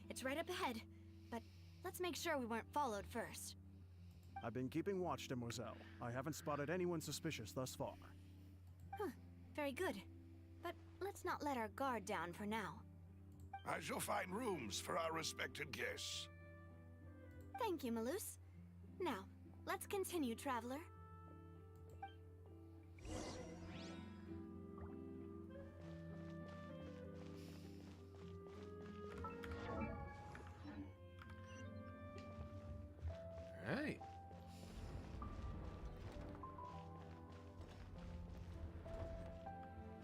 It's right up ahead, but let's make sure we weren't followed first. I've been keeping watch, Demoiselle. I haven't spotted anyone suspicious thus far. Very good. But let's not let our guard down for now. I shall find rooms for our respected guests. Thank you, Malus. Now, let's continue, traveler. Alright.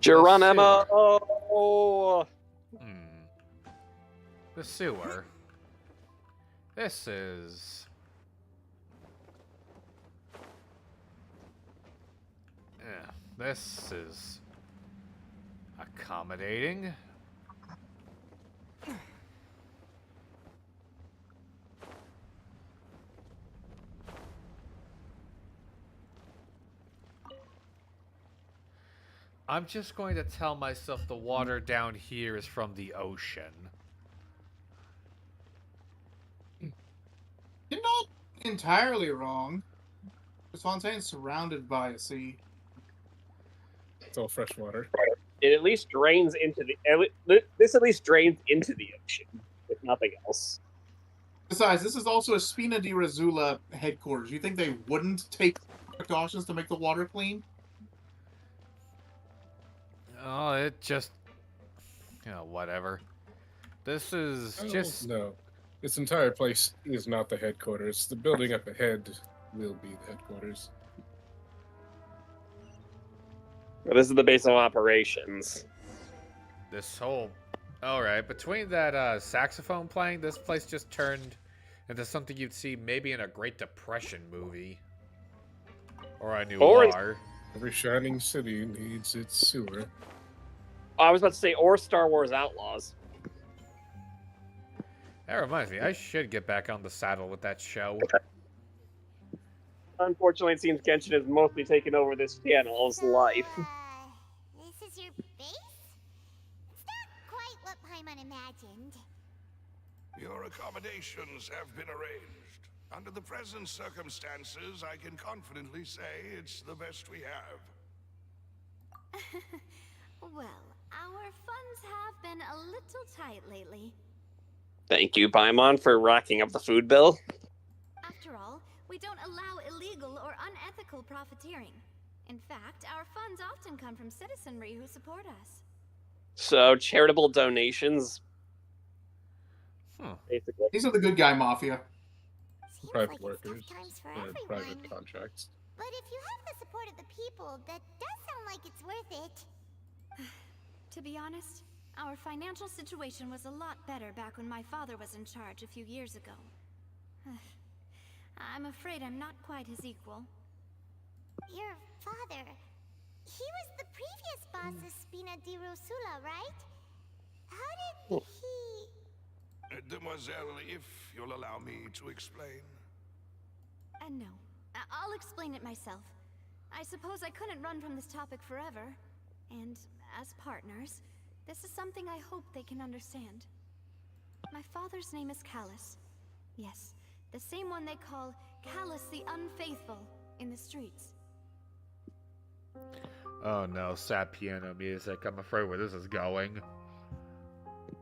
Geronimo! Oh. The sewer. This is... Yeah, this is... accommodating. I'm just going to tell myself the water down here is from the ocean. You're not entirely wrong. This fontaine's surrounded by a sea. It's all fresh water. It at least drains into this at least drains into the ocean, if nothing else. Besides, this is also a Spina di Razula headquarters. You think they wouldn't take precautions to make the water clean? Oh, it just... You know, whatever. This is just... No. This entire place is not the headquarters. The building up ahead will be the headquarters. Well, this is the base of operations. This whole... Alright, between that saxophone playing, this place just turned into something you'd see maybe in a Great Depression movie. Or a noir. Every shining city needs its sewer. I was about to say, or Star Wars Outlaws. That reminds me, I should get back on the saddle with that show. Unfortunately, it seems Genshin has mostly taken over this channel's life. This is your base? It's not quite what Paimon imagined. Your accommodations have been arranged. Under the present circumstances, I can confidently say it's the best we have. Well, our funds have been a little tight lately. Thank you, Paimon, for racking up the food bill. After all, we don't allow illegal or unethical profiteering. In fact, our funds often come from citizenry who support us. So, charitable donations. Basically. These are the good guy mafia. Seems Private like workers it's tough times for and everyone. private contracts. But if you have the support of the people, that does sound like it's worth it. To be honest, our financial situation was a lot better back when my father was in charge a few years ago. I'm afraid I'm not quite his equal. Your father, he was the previous boss of Spina di Rosula, right? How did he... Demoiselle, if you'll allow me to explain. No, I'll explain it myself. I suppose I couldn't run from this topic forever. And as partners, this is something I hope they can understand. My father's name is Callus. Yes, the same one they call Callus the Unfaithful in the streets. Oh no, sad piano music. I'm afraid where this is going.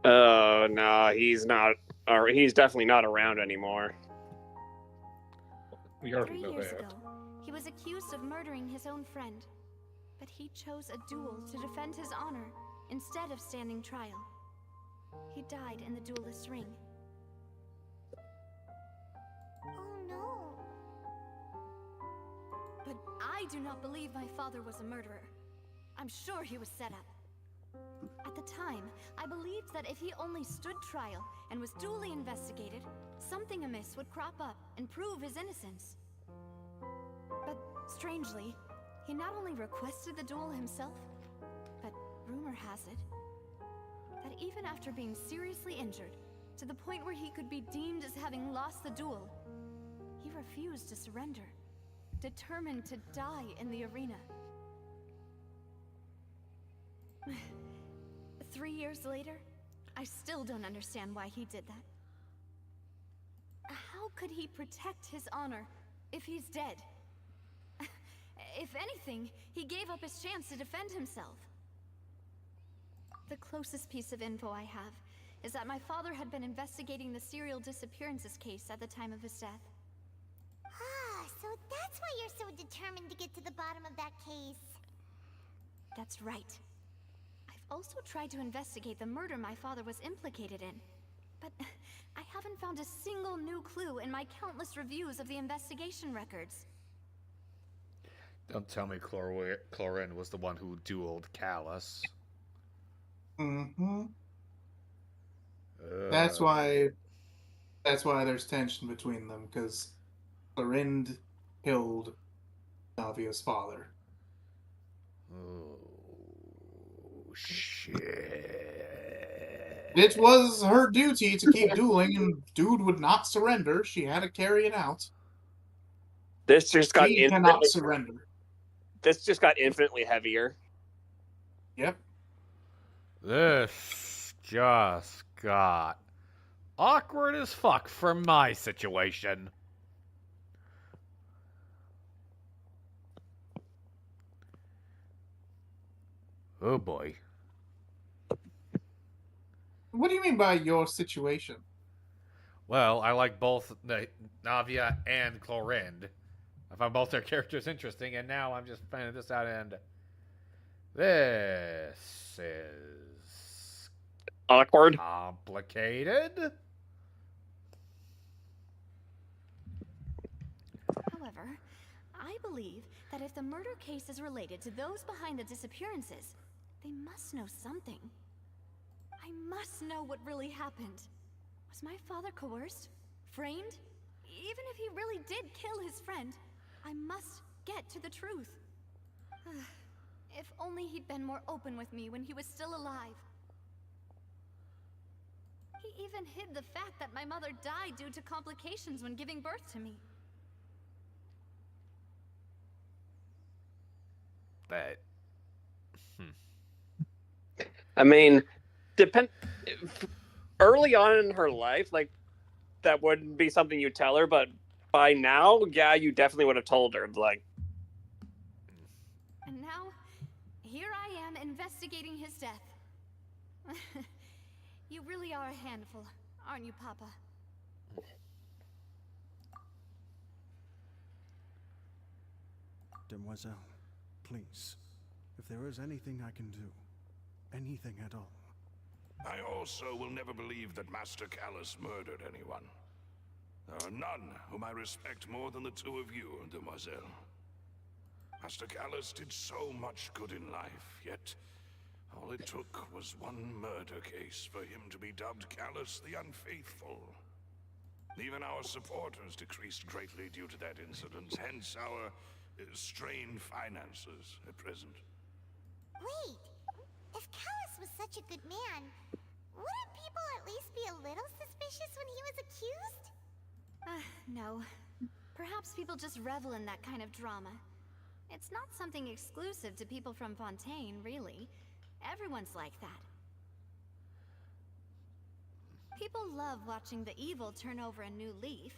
Oh, no, he's not. Or he's definitely not around anymore. We already 3 know years that. ago, he was accused of murdering his own friend. But he chose a duel to defend his honor instead of standing trial. He died in the duelist's ring. Oh no. But I do not believe my father was a murderer. I'm sure he was set up. At the time, I believed that if he only stood trial and was duly investigated, something amiss would crop up and prove his innocence. But strangely, he not only requested the duel himself, but rumor has it that even after being seriously injured, to the point where he could be deemed as having lost the duel, he refused to surrender, determined to die in the arena. 3 years later, I still don't understand why he did that. How could he protect his honor if he's dead? If anything, he gave up his chance to defend himself. The closest piece of info I have is that my father had been investigating the serial disappearances case at the time of his death. Ah, so that's why you're so determined to get to the bottom of that case. That's right. I've also tried to investigate the murder my father was implicated in, but I haven't found a single new clue in my countless reviews of the investigation records. Don't tell me Chlorine was the one who dueled Callus. Mm-hmm. That's why there's tension between them, because Clorind killed Navia's father. Oh, shit. It was her duty to keep dueling, and dude would not surrender. She had to carry it out. This just got She cannot surrender. This just got infinitely heavier. Yep. This just got awkward as fuck for my situation. Oh boy. What do you mean by your situation? Well, I like both Navia and Chlorind. I found both their characters interesting, and now I'm just finding this out, and this is awkward, complicated. However, I believe that if the murder case is related to those behind the disappearances, they must know something. I must know what really happened. Was my father coerced? Framed? Even if he really did kill his friend, I must get to the truth. If only he'd been more open with me when he was still alive. He even hid the fact that my mother died due to complications when giving birth to me. That. I mean, early on in her life, like, that wouldn't be something you tell her, but by now, yeah, you definitely would have told her, like. And now, here I am investigating his death. You really are a handful, aren't you, Papa? Demoiselle, please, if there is anything I can do, anything at all. I also will never believe that Master Callus murdered anyone. There are none whom I respect more than the two of you, Demoiselle. Master Callus did so much good in life, yet all it took was one murder case for him to be dubbed Callus the Unfaithful. Even our supporters decreased greatly due to that incident, hence our strained finances at present. Wait, if Callus was such a good man, wouldn't people at least be a little suspicious when he was accused? No. Perhaps people just revel in that kind of drama. It's not something exclusive to people from Fontaine, really. Everyone's like that. People love watching the evil turn over a new leaf,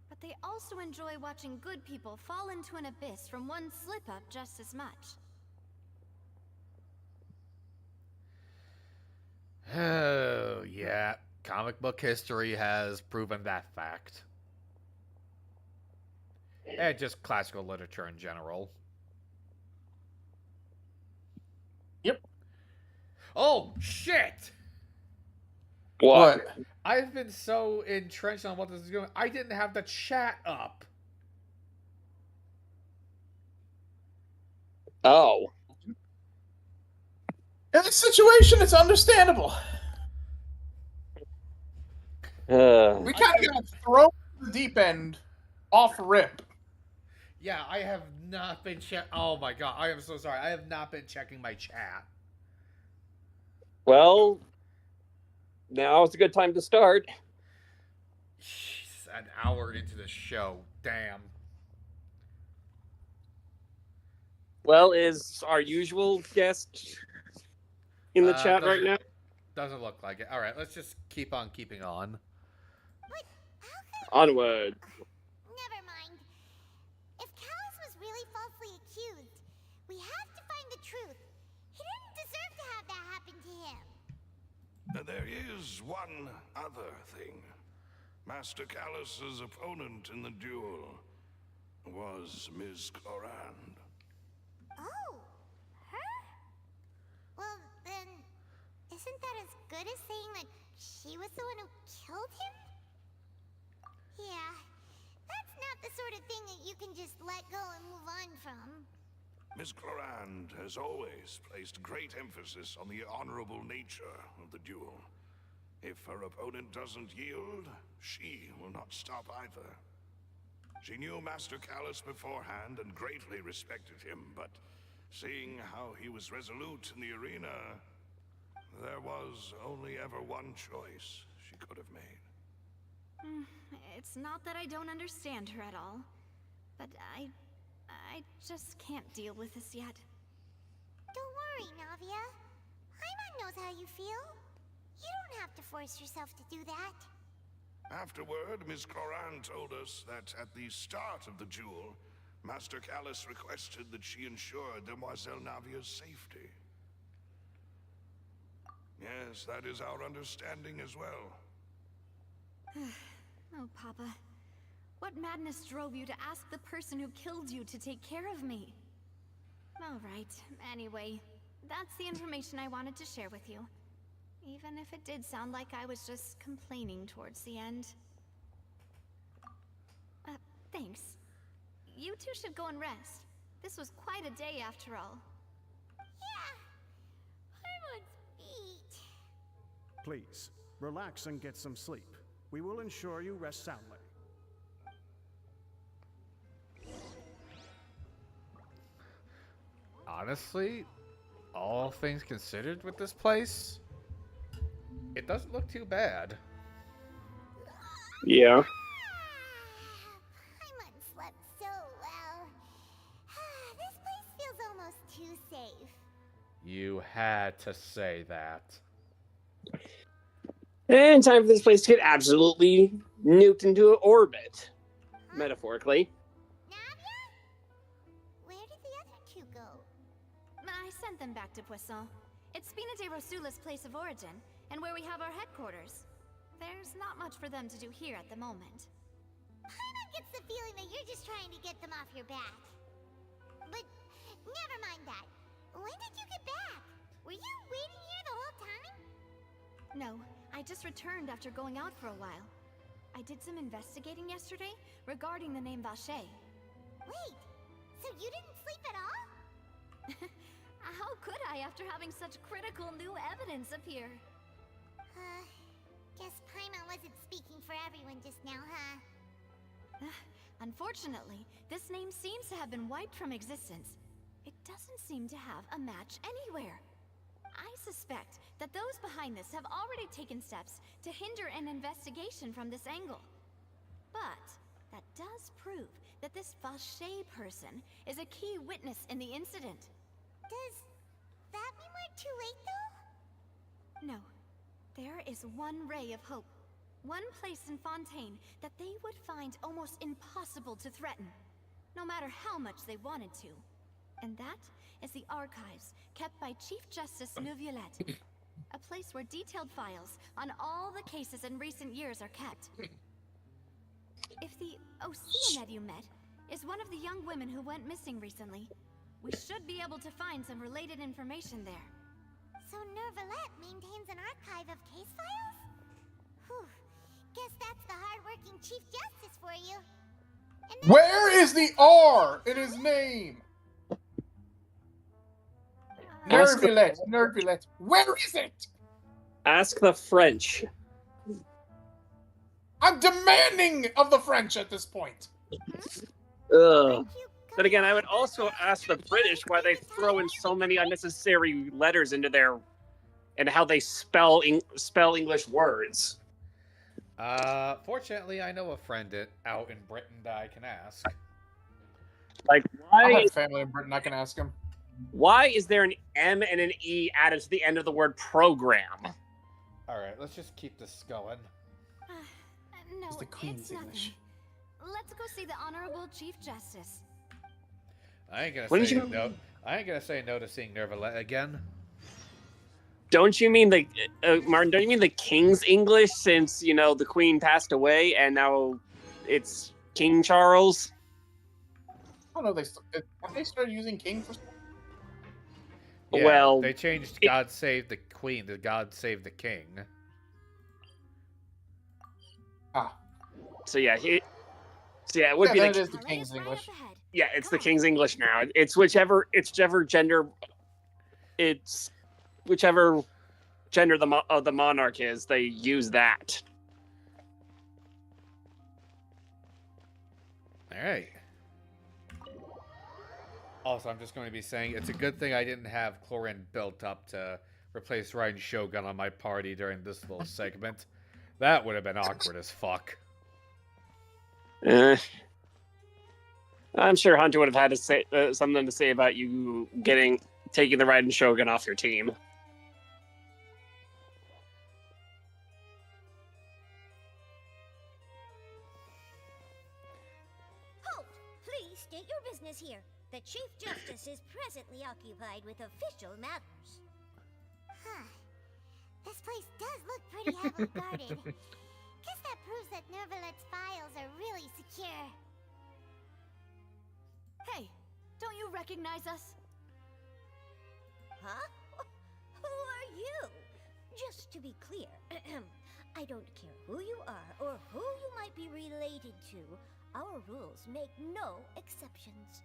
but they also enjoy watching good people fall into an abyss from one slip-up just as much. Oh, yeah. Comic book history has proven that fact. And just classical literature in general. Yep. Oh, shit! What? I've been so entrenched on what this is doing. I didn't have the chat up. Oh. In this situation, it's understandable. We kind of got thrown to the deep end off rip. Yeah, I have not been Oh my god, I am so sorry. I have not been checking my chat. Well, now's a good time to start. Jeez, an hour into the show. Damn. Well, is our usual guest in the chat right now? Doesn't look like it. All right, let's just keep on keeping on. Onward. Never mind. If Callus was really falsely accused, There is one other thing. Master Callus's opponent in the duel was Ms. Clorand. Oh, her? Well, then, isn't that as good as saying that she was the one who killed him? Yeah, that's not the sort of thing that you can just let go and move on from. Ms. Clorand has always placed great emphasis on the honorable nature of the duel. If her opponent doesn't yield, she will not stop either. She knew Master Callus beforehand and greatly respected him, but seeing how he was resolute in the arena, there was only ever one choice she could have made. It's not that I don't understand her at all, but I just can't deal with this yet. Don't worry, Navia. Paimon knows how you feel. You don't have to force yourself to do that. Afterward, Ms. Clorand told us that at the start of the duel, Master Callus requested that she ensure Demoiselle Navia's safety. Yes, that is our understanding as well. Oh, Papa. What madness drove you to ask the person who killed you to take care of me? All right, anyway, that's the information I wanted to share with you. Even if it did sound like I was just complaining towards the end. Thanks. You two should go and rest. This was quite a day after all. Yeah, Paimon's beat. Please, relax and get some sleep. We will ensure you rest soundly. Honestly, all things considered with this place, it doesn't look too bad. Yeah. Paimon slept so well. This place feels almost too safe. You had to say that. And time for this place to get absolutely nuked into an orbit. Metaphorically. Navia? Where did the other two go? I sent them back to Poisson. It's Spina de Rosula's place of origin, and where we have our headquarters. There's not much for them to do here at the moment. Paimon gets the feeling that you're just trying to get them off your back. But never mind that. When did you get back? Were you waiting here the whole time? No, I just returned after going out for a while. I did some investigating yesterday regarding the name Vache. Wait, so you didn't sleep at all? How could I after having such critical new evidence appear? Guess Paimon wasn't speaking for everyone just now, huh? Unfortunately, this name seems to have been wiped from existence. It doesn't seem to have a match anywhere. I suspect that those behind this have already taken steps to hinder an investigation from this angle. But that does prove that this Vache person is a key witness in the incident. Does that mean we're too late, though? No. There is one ray of hope. One place in Fontaine that they would find almost impossible to threaten, no matter how much they wanted to. And that is the archives kept by Chief Justice Neuvillette. A place where detailed files on all the cases in recent years are kept. If the Oceanid you met is one of the young women who went missing recently, we should be able to find some related information there. So Neuvillette maintains an archive of case files? Whew. Guess that's the hard-working Chief Justice for you. And Where is the R in his name? Neuvillette, Neuvillette. Where is it? Ask the French. I'm demanding of the French at this point. Ugh. But again, I would also ask the British why they throw in so many unnecessary letters into their, and how they spell English words. Fortunately, I know a friend out in Britain that I can ask. Like, I why? have family in Britain. I can ask him. Why is there an M and an E added to the end of the word program? All right, let's just keep this going. No, It's the Queen's it's nothing. English. Let's go see the Honorable Chief Justice. I ain't gonna When say did you- no. I ain't gonna say no to seeing Neuvillette again. Don't you mean the Martin? Don't you mean the King's English? Since the Queen passed away, and now it's King Charles. I don't know. Have they started using king for? Yeah, Well, they changed God Save the Queen to God Save the King. Ah. So yeah, it would be then the it is the king's English. yeah, it's the King's English now. It's whichever gender. It's whichever gender the monarch is. They use that. All right. Also, I'm just going to be saying it's a good thing I didn't have Chlorine built up to replace Ryan Shogun on my party during this little segment. That would have been awkward as fuck. I'm sure Hunter would have had to say something to say about you taking the Raiden Shogun off your team. Halt! Please state your business here. The Chief Justice is presently occupied with official matters. Huh. This place does look pretty heavily guarded. Guess that proves that Nervalet's files are really secure. Hey, don't you recognize us? Huh? Who are you? Just to be clear, I don't care who you are or who you might be related to. Our rules make no exceptions.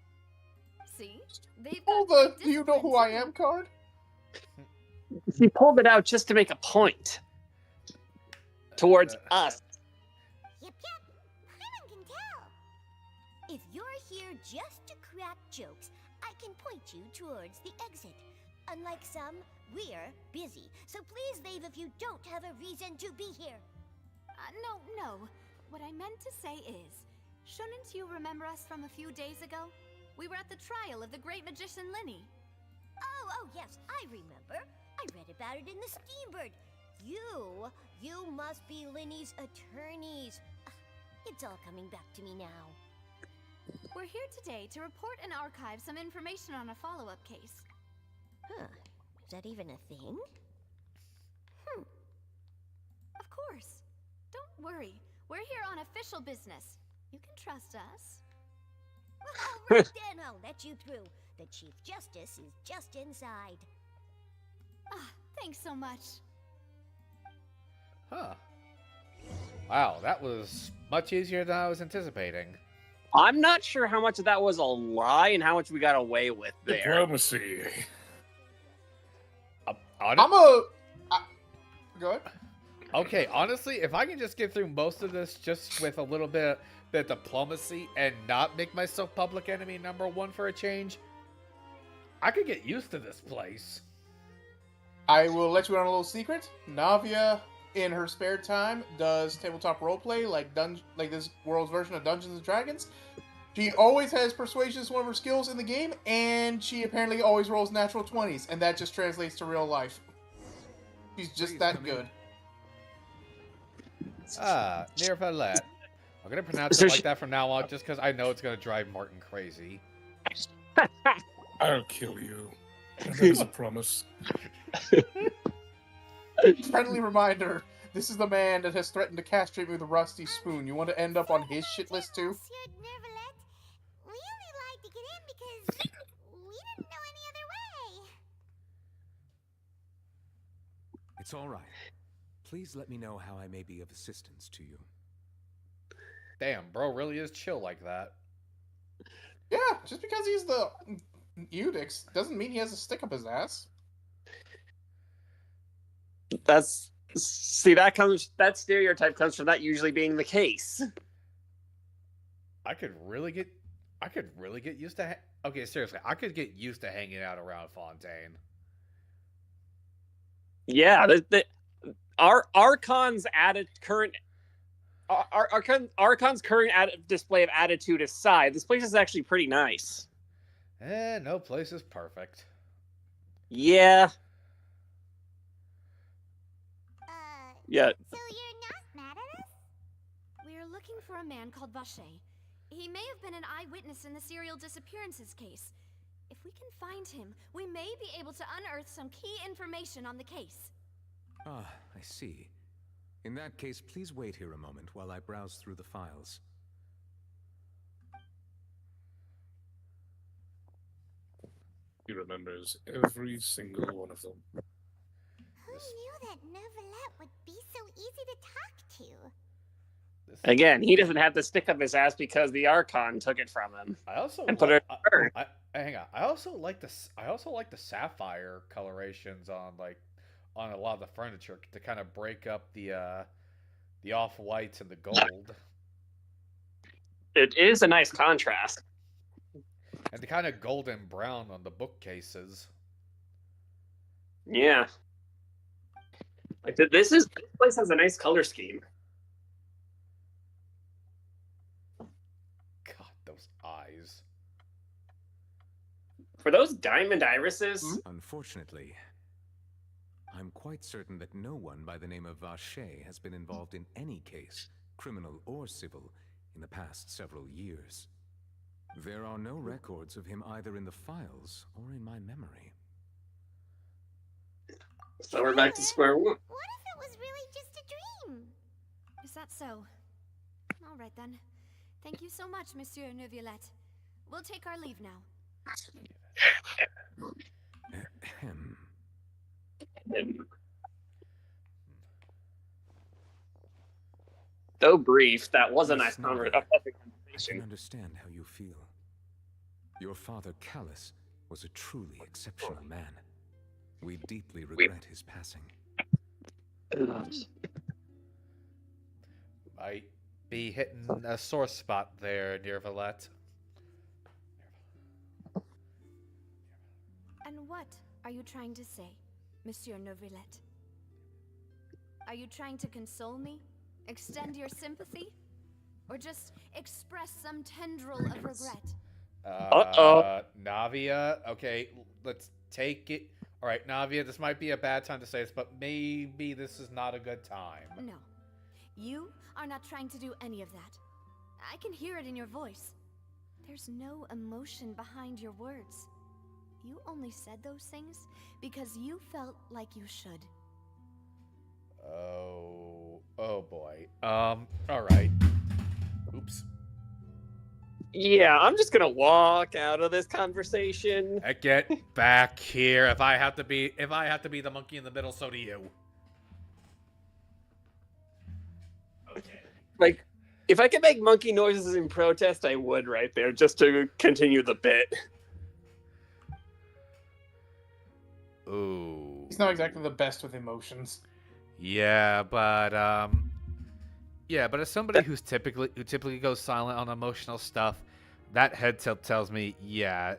See? They've Oh, got the "Do you know who I am" card? He pulled it out just to make a point towards us. Yep. Paimon can tell. If you're here just to crack jokes, I can point you towards the exit. Unlike some, we're busy, so please leave if you don't have a reason to be here. No. What I meant to say is, shouldn't you remember us from a few days ago? We were at the trial of the great magician Linny. Oh, yes, I remember. I read about it in the Steambird. You must be Linny's attorneys. It's all coming back to me now. We're here today to report and archive some information on a follow-up case. Huh. Is that even a thing? Of course. Don't worry. We're here on official business. You can trust us. Well, right then, I'll let you through. The Chief Justice is just inside. Thanks so much. Huh. Wow, that was much easier than I was anticipating. I'm not sure how much of that was a lie and how much we got away with there. Diplomacy. Go ahead. Okay, honestly, if I can just get through most of this just with a little bit of diplomacy and not make myself public enemy #1 for a change, I could get used to this place. I will let you in on a little secret. Navia, in her spare time, does tabletop roleplay like this world's version of Dungeons and Dragons. She always has persuasion as one of her skills in the game, and she apparently always rolls natural 20s, and that just translates to real life. She's just that good. Near Valette. I'm gonna pronounce it like that from now on, just because I know it's gonna drive Martin crazy. I'll kill you. That is a promise. Friendly reminder, this is the man that has threatened to castrate me with a rusty spoon. You want to end up on his shit list too? Monsieur Nervalet, we only lied to get in because we didn't know any other way. It's all right. Please let me know how I may be of assistance to you. Damn, bro really is chill like that. Yeah, just because he's the Eudix doesn't mean he has a stick up his ass. That stereotype comes from that usually being the case. I could really get used to. Okay, seriously, I could get used to hanging out around Fontaine. Yeah, Archon's current display of attitude aside, this place is actually pretty nice. No place is perfect. Yeah. Yeah. So you're not mad at us? We're looking for a man called Vacher. He may have been an eyewitness in the serial disappearances case. If we can find him, we may be able to unearth some key information on the case. Ah, I see. In that case, please wait here a moment while I browse through the files. He remembers every single one of them. Who knew that Neuvillette would be so easy to talk to? Again, he doesn't have to stick up his ass because the Archon took it from him. I also and put it in her. hang on. I also like the sapphire colorations on a lot of the furniture to kind of break up the off whites and the gold. It is a nice contrast. And the kind of golden brown on the bookcases. Yeah. Like this place has a nice color scheme. God, those eyes. For those diamond irises? Unfortunately, I'm quite certain that no one by the name of Vache has been involved in any case, criminal or civil, in the past several years. There are no records of him either in the files or in my memory. So we're back to square one. What if it was really just a dream? Is that so? All right then. Thank you so much, Monsieur Neuvillette. We'll take our leave now. Ahem. Though brief, that was a nice Miss Nova, conversation. I can understand how you feel. Your father, Callus, was a truly exceptional man. We deeply regret his passing. Might be hitting a sore spot there, Neuvillette. And what are you trying to say, Monsieur Neuvillette? Are you trying to console me? Extend your sympathy? Or just express some tendril of regret? Navia, okay, let's take it. All right, Navia, this might be a bad time to say this, but maybe this is not a good time. No. You are not trying to do any of that. I can hear it in your voice. There's no emotion behind your words. You only said those things because you felt like you should. Oh boy. All right. Oops. Yeah, I'm just gonna walk out of this conversation. Get back here. If I have to be the monkey in the middle, so do you. Okay. Like, if I could make monkey noises in protest, I would right there, just to continue the bit. Ooh. He's not exactly the best with emotions. Yeah, but as somebody who typically goes silent on emotional stuff, that head tilt tells me, yeah,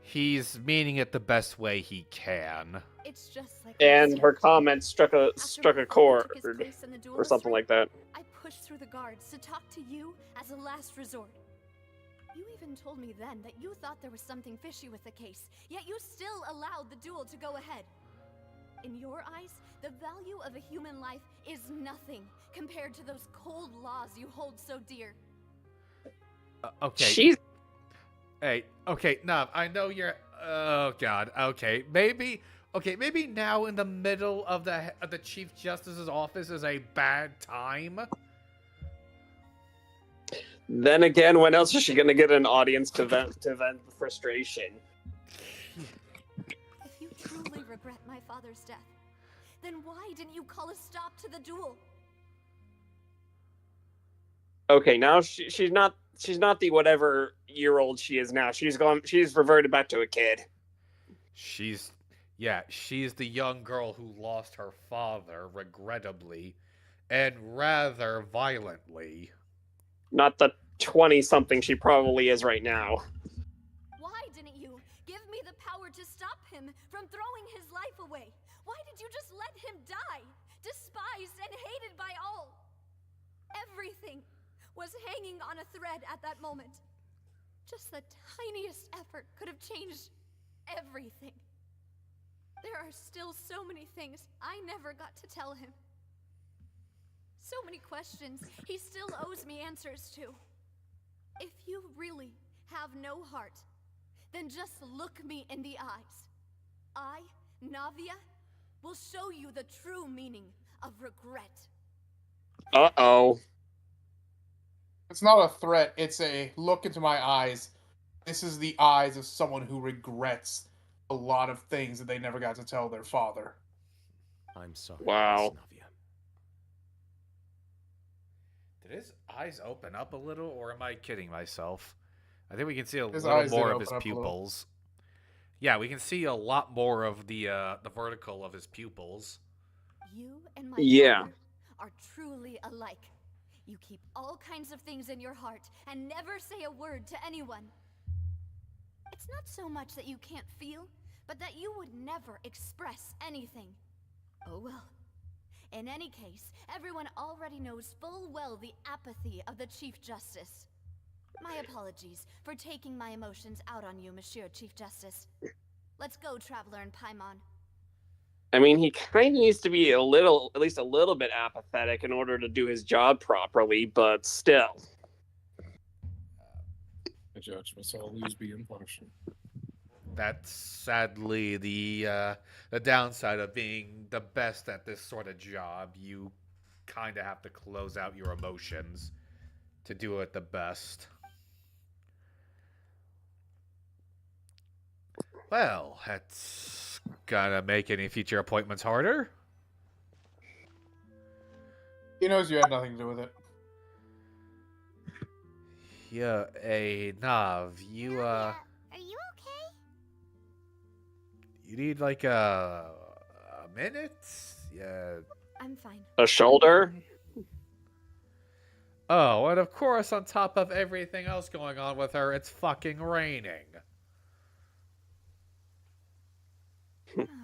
he's meaning it the best way he can. It's just like And her comment struck a chord or something like that. I pushed through the guards to talk to you as a last resort. You even told me then that you thought there was something fishy with the case, yet you still allowed the duel to go ahead. In your eyes, the value of a human life is nothing compared to those cold laws you hold so dear. Okay. Hey, okay, Nav, I know you're. Oh God. Okay, maybe now in the middle of the Chief Justice's office is a bad time. Then again, when else is she gonna get an audience to vent the frustration? If you truly regret my father's death, then why didn't you call a stop to the duel? Okay, now she's not the whatever year old she is now. She's reverted back to a kid. She's the young girl who lost her father, regrettably, and rather violently. Not the 20-something she probably is right now. Why didn't you give me the power to stop him from throwing his life away? Why did you just let him die, despised and hated by all? Everything was hanging on a thread at that moment. Just the tiniest effort could have changed everything. There are still so many things I never got to tell him. So many questions he still owes me answers to. If you really have no heart, then just look me in the eyes. I, Navia, will show you the true meaning of regret. Uh-oh. It's not a threat. It's a look into my eyes. This is the eyes of someone who regrets a lot of things that they never got to tell their father. I'm sorry, Wow. Miss Navia. Did his eyes open up a little, or am I kidding myself? I think we can see a His little eyes did more of open his up a little. pupils. Yeah, we can see a lot more of the vertical of his pupils. You and my Yeah. father are truly alike. You keep all kinds of things in your heart and never say a word to anyone. It's not so much that you can't feel, but that you would never express anything. Oh well. In any case, everyone already knows full well the apathy of the Chief Justice. My apologies for taking my emotions out on you, Monsieur Chief Justice. Let's go, Traveler and Paimon. I mean, he kind of needs to be at least a little bit apathetic in order to do his job properly, but still. My judgments always be impartial. That's sadly the downside of being the best at this sort of job. You kind of have to close out your emotions to do it the best. Well, that's gonna make any future appointments harder. He knows you had nothing to do with it. Yeah, hey, Nav, you Are you okay? you need like a minute? Yeah. I'm fine. A shoulder? Oh, and of course, on top of everything else going on with her, it's fucking raining.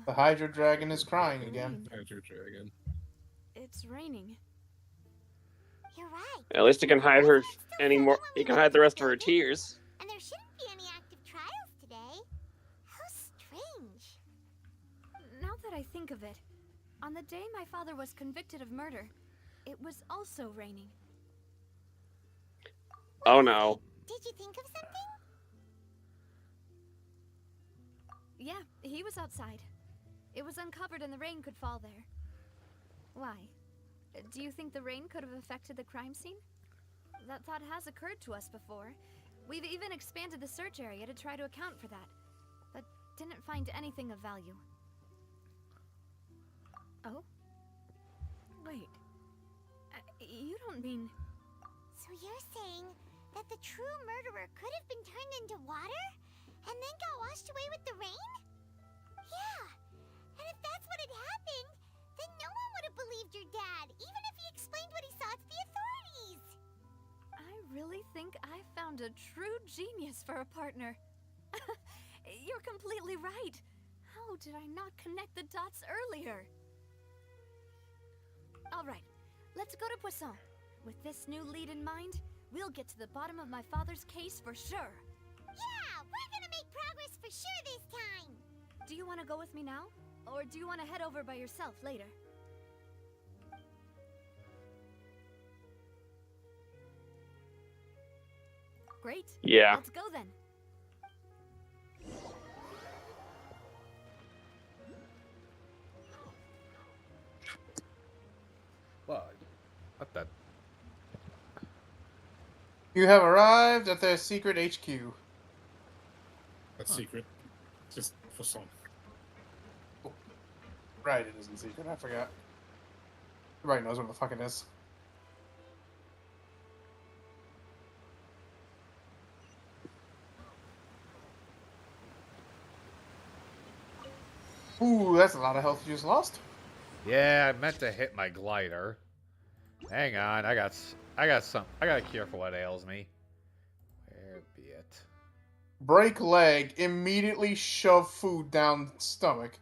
The Hydra Dragon is crying again. Hydra Dragon. It's raining. You're right. At least he can hide her anymore. He can hide the rest of her tears. And there shouldn't be any active trials today. How strange. Now that I think of it, on the day my father was convicted of murder, it was also raining. Oh no. Did you think of something? Yeah, he was outside. It was uncovered and the rain could fall there. Why? Do you think the rain could have affected the crime scene? That thought has occurred to us before. We've even expanded the search area to try to account for that, but didn't find anything of value. Oh? Wait. You don't mean... So you're saying that the true murderer could have been turned into water? And then got washed away with the rain? Yeah. And if that's what had happened, then no one would have believed your dad, even if he explained what he saw to the authorities. I really think I found a true genius for a partner. You're completely right. How did I not connect the dots earlier? All right, let's go to Poisson. With this new lead in mind, we'll get to the bottom of my father's case for sure. Yeah, we're gonna make progress for sure this time. Do you want to go with me now? Or do you want to head over by yourself later? Great. Yeah. Let's go then. What the? You have arrived at their secret HQ. That's secret. Just for some. Right, it isn't secret. I forgot. Everybody knows what the fuck it is. Ooh, that's a lot of health you just lost. Yeah, I meant to hit my glider. Hang on, I got a cure for what ails me. Where be it? Break leg. Immediately shove food down stomach.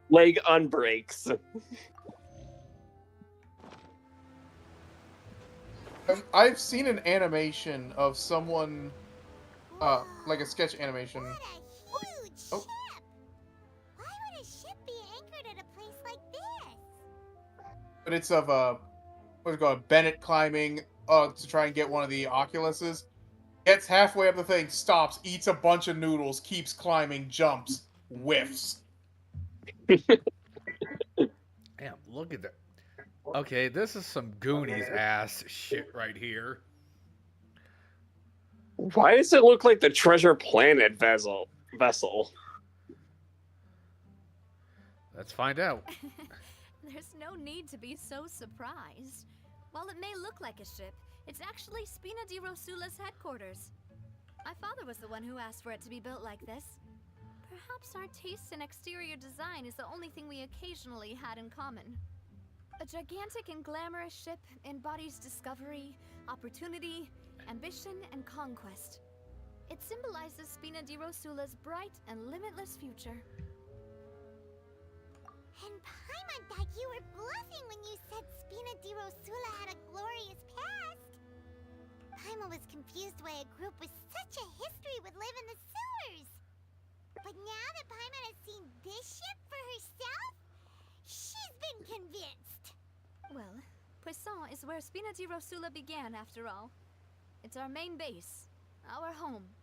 Leg unbreaks. I've seen an animation of someone, like a sketch animation. What a huge Oh. ship! Why would a ship be anchored at a place like this? But it's of what's it called, Bennett climbing to try and get one of the Oculuses, Gets halfway up the thing, stops, eats a bunch of noodles, keeps climbing, jumps, whiffs. Damn, look at that. Okay, this is some Goonies ass shit right here. Why does it look like the Treasure Planet vessel? Let's find out. There's no need to be so surprised. While it may look like a ship, it's actually Spina di Rosula's headquarters. My father was the one who asked for it to be built like this. Perhaps our taste in exterior design is the only thing we occasionally had in common. A gigantic and glamorous ship embodies discovery, opportunity, ambition, and conquest. It symbolizes Spina di Rosula's bright and limitless future. And Paimon thought you were bluffing when you said Spina di Rosula had a glorious past. Paimon was confused why a group with such a history would live in the sewers. But now that Paimon has seen this ship for herself, she's been convinced. Well, Poisson is where Spina di Rosula began, after all. It's our main base, our home.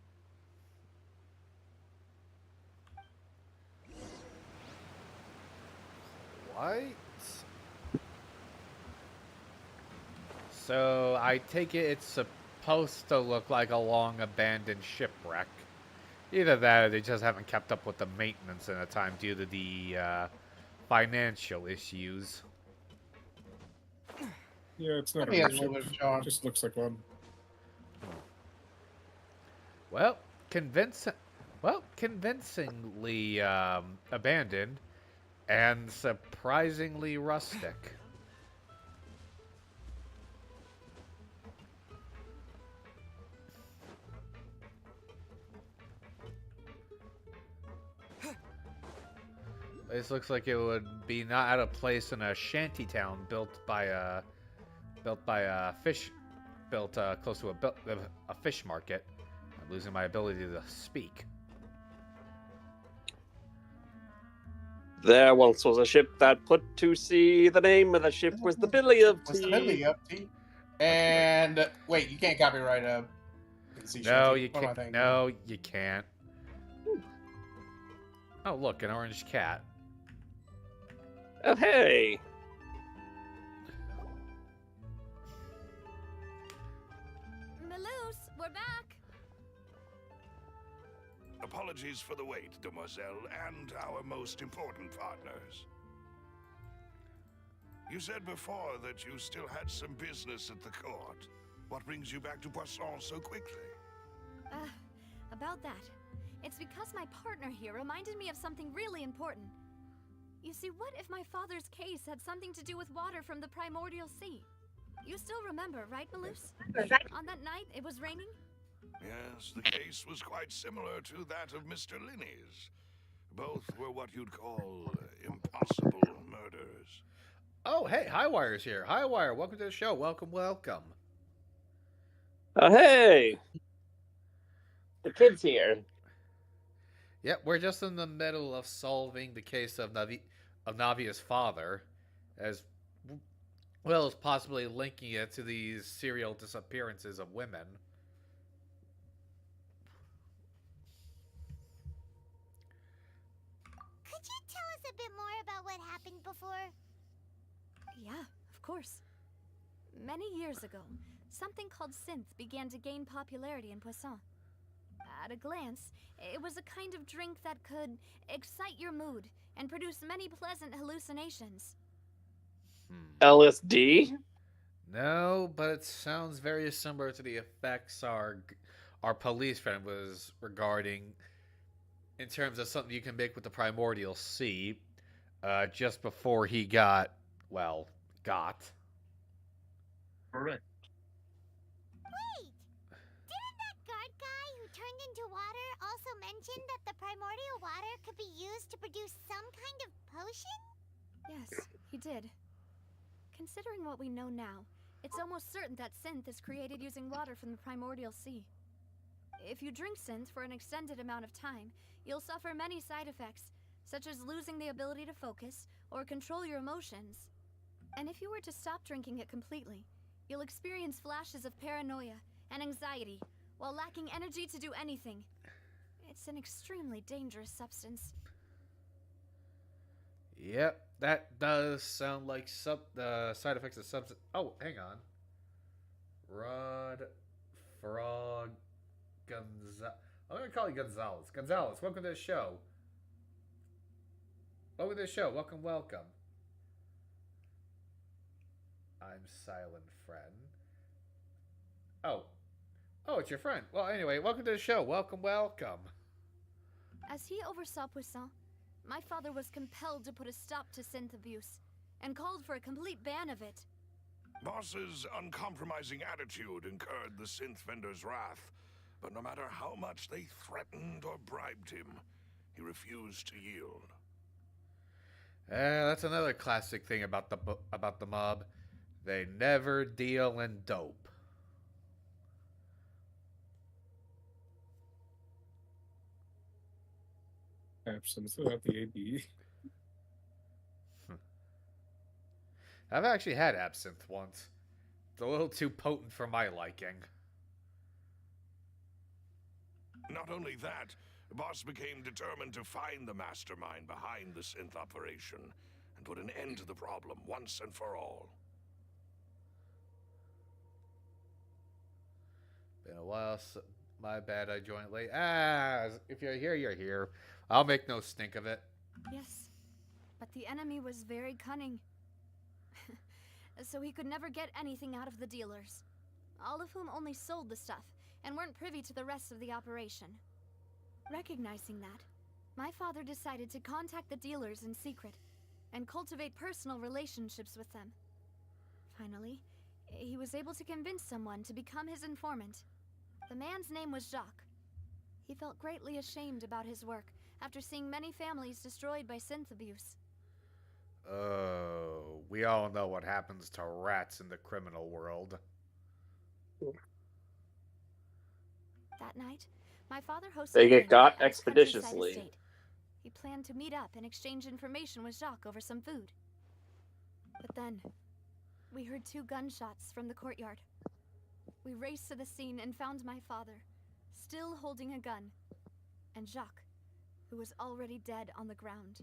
What? So I take it it's supposed to look like a long abandoned shipwreck. Either that or they just haven't kept up with the maintenance in a time due to the financial issues. Yeah, it's not I think a that's a little bit of charm. It just looks like one. Well, convincingly abandoned and surprisingly rustic. This looks like it would be not out of place in a shanty town built close to a fish market. I'm losing my ability to speak. There once was a ship that put to sea. The name of the ship was the Billy of What's the Tea. Billy of Tea? And wait, you can't copyright a. No, you can't. No, you can't. Oh, look, an orange cat. Oh, hey. Maloose, we're back. Apologies for the wait, demoiselle, and our most important partners. You said before that you still had some business at the court. What brings you back to Poisson so quickly? About that. It's because my partner here reminded me of something really important. You see, what if my father's case had something to do with water from the primordial sea? You still remember, right, Maloose? On that night, it was raining? Yes, the case was quite similar to that of Mr. Linney's. Both were what you'd call impossible murders. Oh, hey, Highwire's here. Highwire, welcome to the show. Welcome, welcome. Oh, hey. The kid's here. Yep, we're just in the middle of solving the case of Navia's father, as well as possibly linking it to these serial disappearances of women. Could you tell us a bit more about what happened before? Yeah, of course. Many years ago, something called synth began to gain popularity in Poisson. At a glance, it was a kind of drink that could excite your mood and produce many pleasant hallucinations. LSD? No, but it sounds very similar to the effects our police friend was regarding in terms of something you can make with the primordial sea, just before he got. Correct. Wait! Didn't that guard guy who turned into water also mention that the primordial water could be used to produce some kind of potion? Yes, he did. Considering what we know now, it's almost certain that synth is created using water from the primordial sea. If you drink synth for an extended amount of time, you'll suffer many side effects, such as losing the ability to focus or control your emotions. And if you were to stop drinking it completely, you'll experience flashes of paranoia and anxiety, while lacking energy to do anything. It's an extremely dangerous substance. Yep, that does sound like the side effects of substance. Oh, hang on. Rod Frog Gonzalez. I'm gonna call you Gonzalez. Gonzalez, welcome to the show. Welcome to the show. Welcome, welcome. I'm Silent Friend. Oh. Oh, it's your friend. Well, anyway, welcome to the show. Welcome, welcome. As he oversaw Poisson, my father was compelled to put a stop to synth abuse and called for a complete ban of it. Boss's uncompromising attitude incurred the synth vendor's wrath, but no matter how much they threatened or bribed him, he refused to yield. That's another classic thing about the mob. They never deal in dope. Absence without the AD. I've actually had absinthe once. It's a little too potent for my liking. Not only that, Boss became determined to find the mastermind behind the synth operation and put an end to the problem once and for all. Been a while. My bad, I joined late. If you're here, you're here. I'll make no stink of it. Yes, but the enemy was very cunning. So he could never get anything out of the dealers, all of whom only sold the stuff and weren't privy to the rest of the operation. Recognizing that, my father decided to contact the dealers in secret and cultivate personal relationships with them. Finally, he was able to convince someone to become his informant. The man's name was Jacques. He felt greatly ashamed about his work after seeing many families destroyed by synth abuse. Oh, we all know what happens to rats in the criminal world. That night, my father hosted They a get banquet got at his countryside expeditiously. estate. He planned to meet up and exchange information with Jacques over some food. But then, we heard 2 gunshots from the courtyard. We raced to the scene and found my father, still holding a gun, and Jacques, who was already dead on the ground.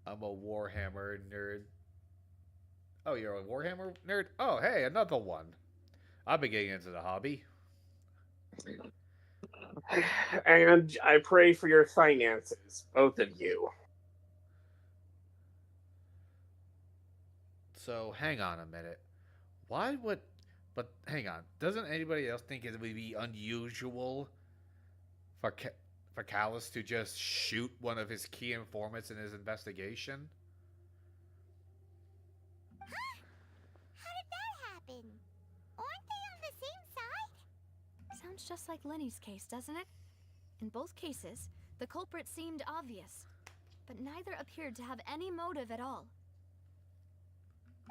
I'm a Warhammer nerd. Oh, you're a Warhammer nerd? Oh, hey, another one. I've been getting into the hobby. And I pray for your finances, both of you. So, hang on a minute. Why would... But, hang on. Doesn't anybody else think it would be unusual for Callus to just shoot one of his key informants in his investigation? Huh? How did that happen? Aren't they on the same side? Sounds just like Lenny's case, doesn't it? In both cases, the culprit seemed obvious, but neither appeared to have any motive at all.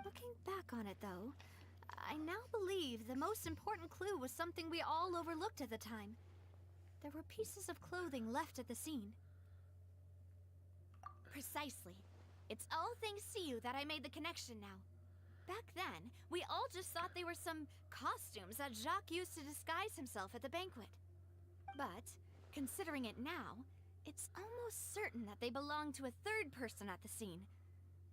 Looking back on it, though, I now believe the most important clue was something we all overlooked at the time. There were pieces of clothing left at the scene. Precisely. It's all thanks to you that I made the connection now. Back then, we all just thought they were some costumes that Jacques used to disguise himself at the banquet. But, considering it now, it's almost certain that they belong to a third person at the scene.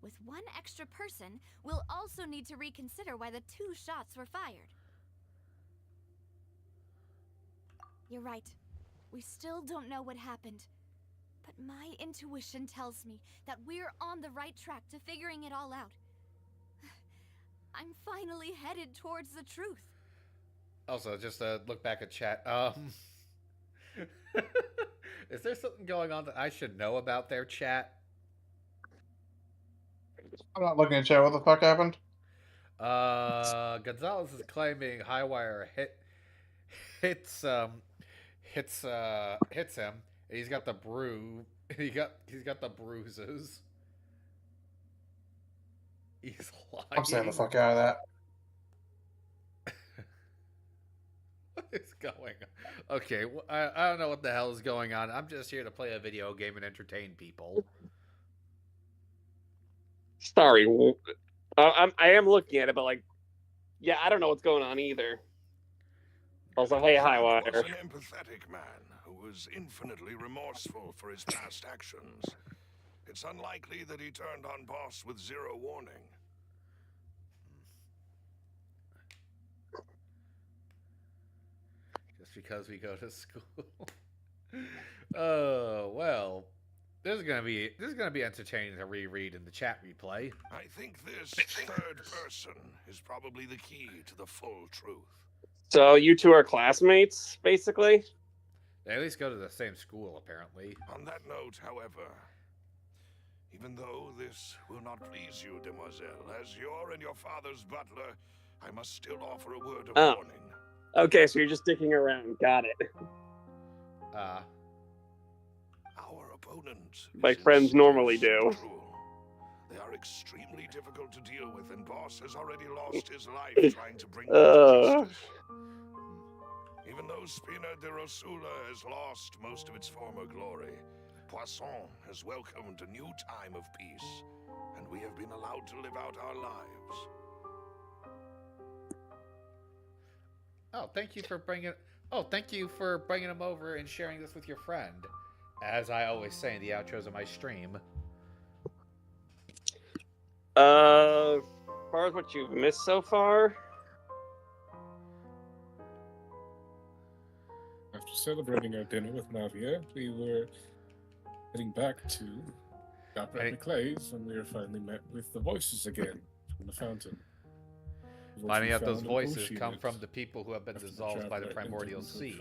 With one extra person, we'll also need to reconsider why the 2 shots were fired. You're right. We still don't know what happened. But my intuition tells me that we're on the right track to figuring it all out. I'm finally headed towards the truth. Also, just look back at chat. Is there something going on that I should know about their chat? I'm not looking at chat. What the fuck happened? Gonzalez is claiming Highwire hits him. And he's got the he's got the bruises. He's lying. I'm staying the fuck out of that. What is going on? Okay, I don't know what the hell is going on. I'm just here to play a video game and entertain people. Sorry, I am looking at it, but like, Yeah, I don't know what's going on either. Also, hey, That was Highwire. an empathetic man who was infinitely remorseful for his past actions. It's unlikely that he turned on Boss with zero warning. Just because we go to school. Oh well. This is gonna be entertaining to reread in the chat replay. I think this third person is probably the key to the full truth. So you two are classmates, basically? They at least go to the same school, apparently. On that note, however, even though this will not please you, demoiselle, as your and your father's butler, I must still offer a word of warning. Okay, so you're just sticking around. Got it. Our opponent, Like friends normally do. cruel. They are extremely difficult to deal with, and Boss has already lost his life trying to bring them to justice. Even though Spina de Rosula has lost most of its former glory, Poisson has welcomed a new time of peace, and we have been allowed to live out our lives. Oh, thank you for bringing him over and sharing this with your friend. As I always say in the outros of my stream. As far as what you've missed so far, After celebrating our dinner with Navia, we were heading back to Opera Clay's, and we were finally met with the voices again from the fountain. Finding out those voices come from the people who have been dissolved by the primordial sea.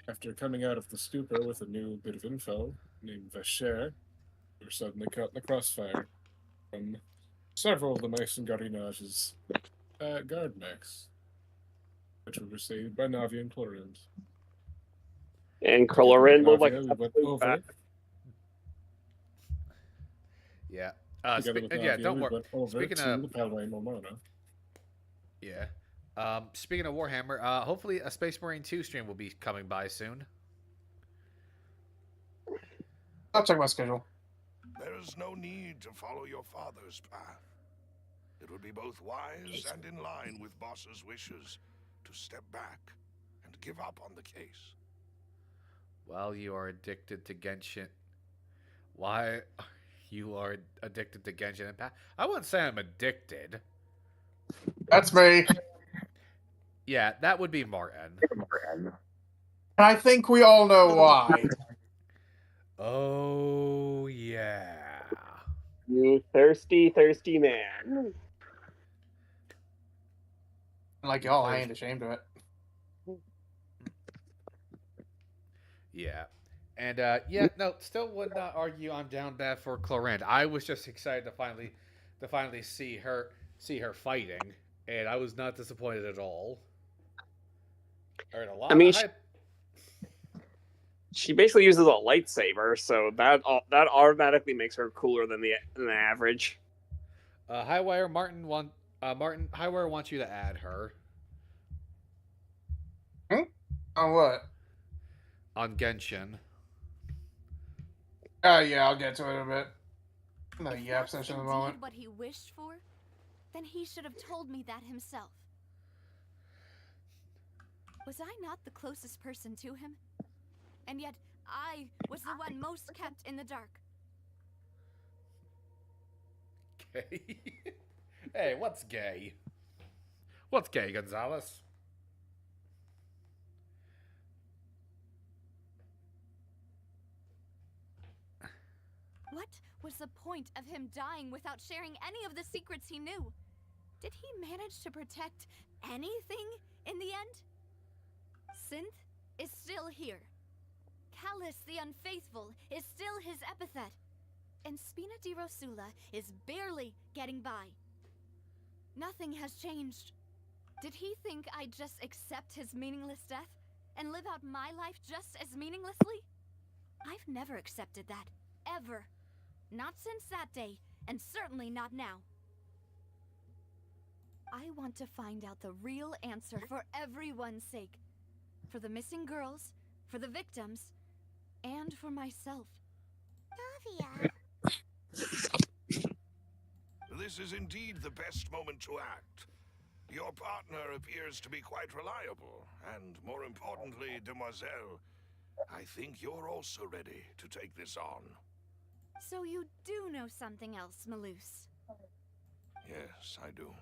After coming out of the stupor with a new bit of info named Vacher, we were suddenly caught in the crossfire from several of the mice and Garinage's guard mechs, which were saved by Navi and Chlorinde. And Chlorinde looked like we went over. Yeah. Navi, don't worry. Went over Speaking to of the Palway Momona. Yeah. Speaking of Warhammer, hopefully a Space Marine 2 stream will be coming by soon. I'll check my schedule. There is no need to follow your father's path. It would be both wise and in line with Boss's wishes to step back and give up on the case. While you are addicted to Genshin. Why you are addicted to Genshin Impact? I wouldn't say I'm addicted. That's me. Yeah, that would be Martin. I think we all know why. Oh, yeah. You thirsty, thirsty man. Like y'all, I ain't ashamed of it. Yeah. And, still would not argue I'm down bad for Chlorinde. I was just excited to finally see her fighting, and I was not disappointed at all. Heard a lot of hype. She basically uses a lightsaber, so that automatically makes her cooler than the average. Highwire Highwire wants you to add her. On what? On Genshin. Yeah, I'll get to it in a bit. I'm in a yap session at the moment. What he wished for, then he should have told me that himself. Was I not the closest person to him? And yet, I was the one most kept in the dark. Gay? Hey, what's gay? What's gay, Gonzalez? What was the point of him dying without sharing any of the secrets he knew? Did he manage to protect anything in the end? Synth is still here. Callus the Unfaithful is still his epithet. And Spina di Rosula is barely getting by. Nothing has changed. Did he think I'd just accept his meaningless death and live out my life just as meaninglessly? I've never accepted that. Ever. Not since that day, and certainly not now. I want to find out the real answer for everyone's sake. For the missing girls, for the victims, and for myself. Navia. this is indeed the best moment to act. Your partner appears to be quite reliable, and more importantly, Demoiselle, I think you're also ready to take this on. So you do know something else, Malus. Yes, I do.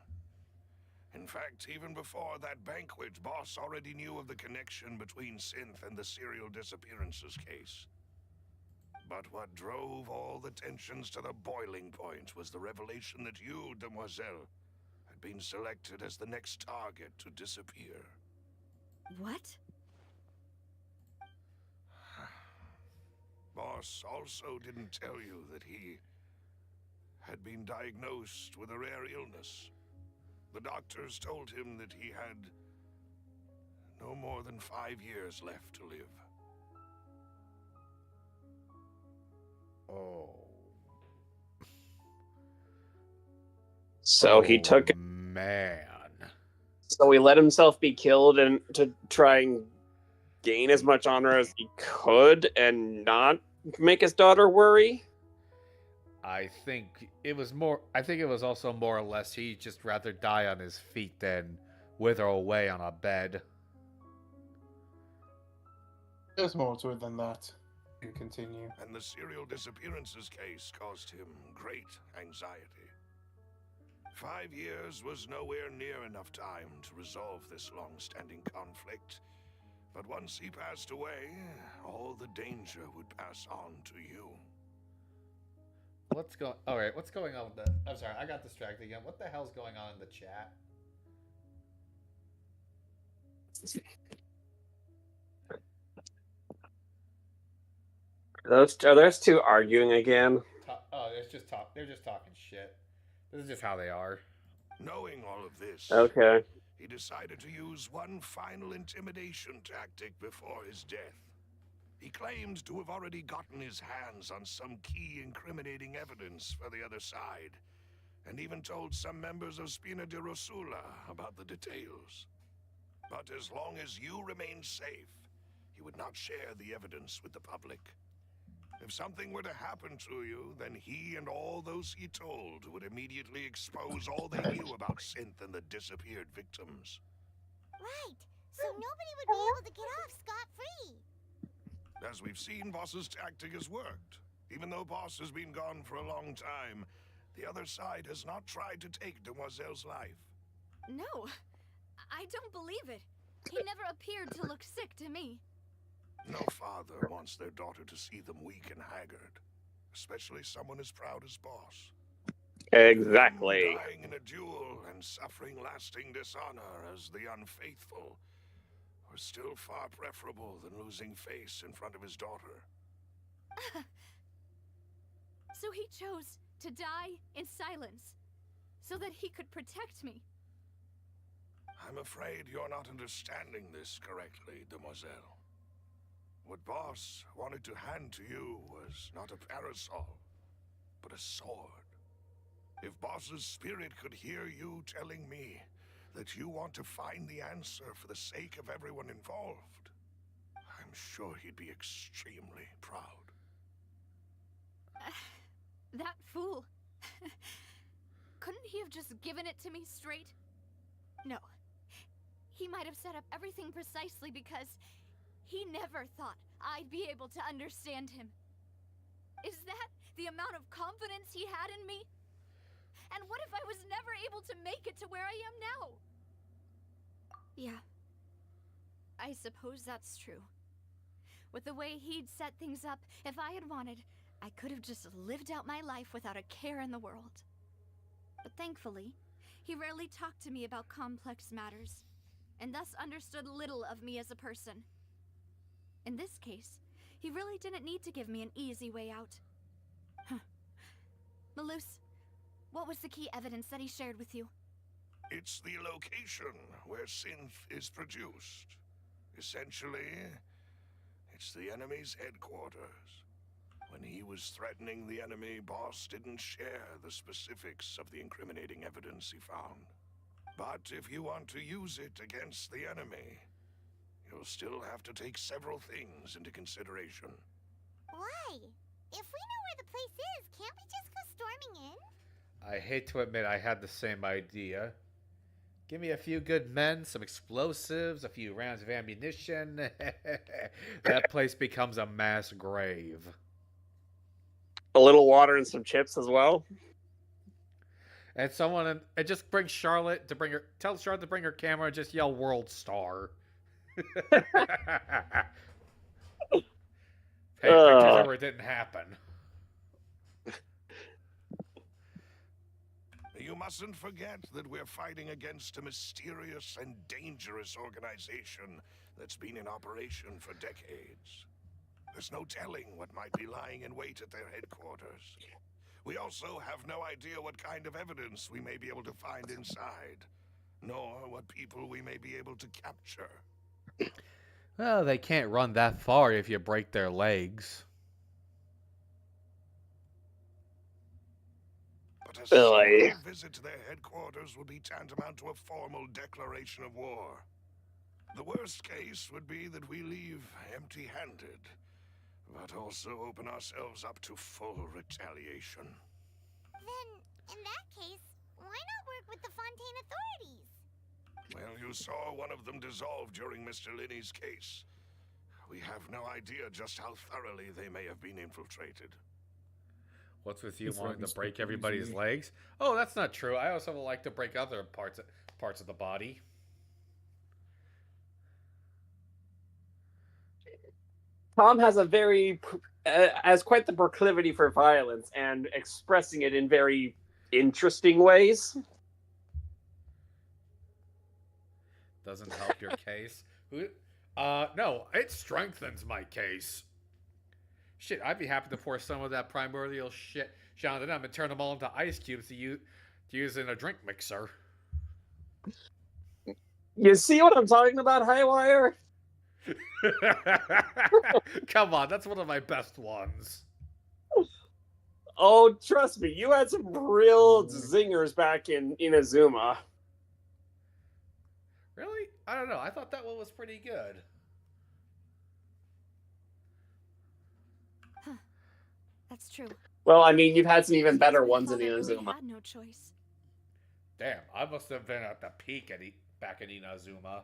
In fact, even before that banquet, Boss already knew of the connection between Synth and the serial disappearances case. But what drove all the tensions to the boiling point was the revelation that you, Demoiselle, had been selected as the next target to disappear. What? Boss also didn't tell you that he had been diagnosed with a rare illness. The doctors told him that he had no more than 5 years left to live. Oh. So he took it. Man. So he let himself be killed and to try and gain as much honor as he could and not make his daughter worry. I think it was also more or less he'd just rather die on his feet than wither away on a bed. There's more to it than that. You continue. And the serial disappearances case caused him great anxiety. 5 years was nowhere near enough time to resolve this long-standing conflict. But once he passed away, all the danger would pass on to you. What's going on with the... I'm sorry, I got distracted again. What the hell's going on in the chat? Are those two arguing again? They're just talking shit. This is just how they are. Knowing all of this, Okay. he decided to use one final intimidation tactic before his death. He claimed to have already gotten his hands on some key incriminating evidence for the other side, and even told some members of Spina di Rosula about the details. But as long as you remained safe, he would not share the evidence with the public. If something were to happen to you, then he and all those he told would immediately expose all they knew about Synth and the disappeared victims. Right. So nobody would be able to get off scot-free. As we've seen, Boss's tactic has worked. Even though Boss has been gone for a long time, the other side has not tried to take Demoiselle's life. No, I don't believe it. He never appeared to look sick to me. No father wants their daughter to see them weak and haggard, especially someone as proud as Boss. Exactly. Dying in a duel and suffering lasting dishonor as the unfaithful was still far preferable than losing face in front of his daughter. So he chose to die in silence, so that he could protect me. I'm afraid you're not understanding this correctly, Demoiselle. What Boss wanted to hand to you was not a parasol, but a sword. If Boss's spirit could hear you telling me that you want to find the answer for the sake of everyone involved, I'm sure he'd be extremely proud. That fool. Couldn't he have just given it to me straight? No. He might have set up everything precisely because he never thought I'd be able to understand him. Is that the amount of confidence he had in me? And what if I was never able to make it to where I am now? Yeah. I suppose that's true. With the way he'd set things up, if I had wanted, I could have just lived out my life without a care in the world. But thankfully, he rarely talked to me about complex matters, and thus understood little of me as a person. In this case, he really didn't need to give me an easy way out. Malus, what was the key evidence that he shared with you? It's the location where Synth is produced. Essentially, it's the enemy's headquarters. When he was threatening the enemy, Boss didn't share the specifics of the incriminating evidence he found. But if you want to use it against the enemy, you'll still have to take several things into consideration. Why? If we know where the place is, can't we just go storming in? I hate to admit I had the same idea. Give me a few good men, some explosives, a few rounds of ammunition. That place becomes a mass grave. A little water and some chips as well. And just bring Charlotte to bring her. Tell Charlotte to bring her camera and just yell "World Star." Hey, pictures of her didn't happen. You mustn't forget that we're fighting against a mysterious and dangerous organization that's been in operation for decades. There's no telling what might be lying in wait at their headquarters. We also have no idea what kind of evidence we may be able to find inside, nor what people we may be able to capture. Well, they can't run that far if you break their legs. But a single visit to their headquarters would be tantamount to a formal declaration of war. The worst case would be that we leave empty-handed, but also open ourselves up to full retaliation. Then, in that case, why not work with the Fontaine authorities? Well, you saw one of them dissolve during Mr. Linney's case. We have no idea just how thoroughly they may have been infiltrated. What's with you wanting to break everybody's legs? Oh, that's not true. I also like to break other parts of the body. Tom has has quite the proclivity for violence and expressing it in very interesting ways. Doesn't help your case. No, it strengthens my case. Shit, I'd be happy to pour some of that primordial shit down to them and turn them all into ice cubes to use in a drink mixer. You see what I'm talking about, Highwire? Come on, that's one of my best ones. Oh, trust me, you had some real zingers back in Inazuma. Really? I don't know. I thought that one was pretty good. Huh. That's true. Well, I mean, you've had some even better ones in Really Inazuma. had no choice. Damn, I must have been at the peak back in Inazuma.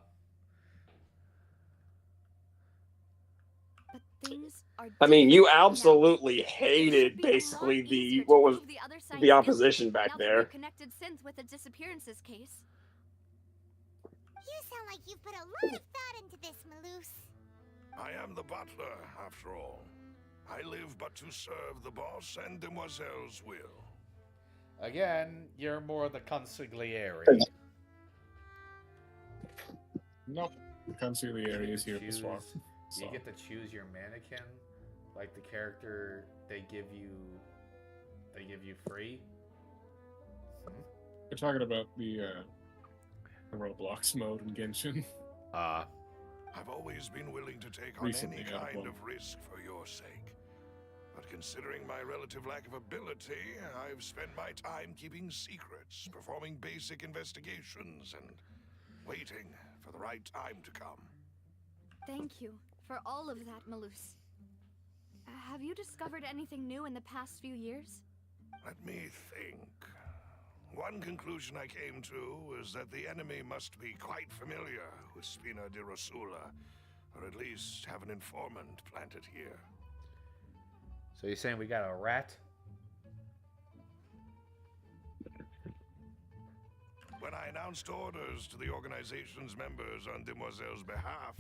But things are I mean, you different now. absolutely hated basically the opposition back there. Connected synth with the disappearances case. You sound like you've put a lot of thought into this, Maloose. I am the butler, after all. I live but to serve the boss and Demoiselle's will. Again, you're more the consigliere. Nope. Consigliere is here at the swamp. You get to choose your mannequin, like the character they give you free. We're talking about the Roblox mode in Genshin. I've always been willing to take on Recently, any yeah, kind well. of risk for your sake. But considering my relative lack of ability, I've spent my time keeping secrets, performing basic investigations, and waiting for the right time to come. Thank you for all of that, Maloose. Have you discovered anything new in the past few years? Let me think. One conclusion I came to was that the enemy must be quite familiar with Spina di Rosula, or at least have an informant planted here. So you're saying we got a rat? When I announced orders to the organization's members on Demoiselle's behalf,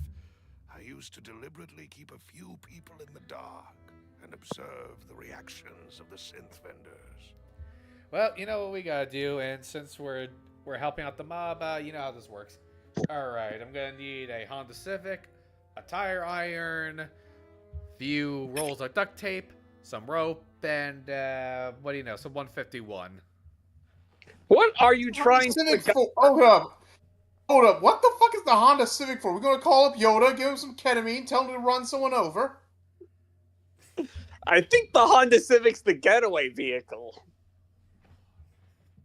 I used to deliberately keep a few people in the dark and observe the reactions of the synth vendors. Well, you know what we gotta do, and since we're helping out the mob, you know how this works. Alright, I'm gonna need a Honda Civic, a tire iron, few rolls of duct tape, some rope, and what do you know, some 151. What are you trying Civic to... for? Hold up. Hold up. What the fuck is the Honda Civic for? We're gonna call up Yoda, give him some ketamine, tell him to run someone over? I think the Honda Civic's the getaway vehicle.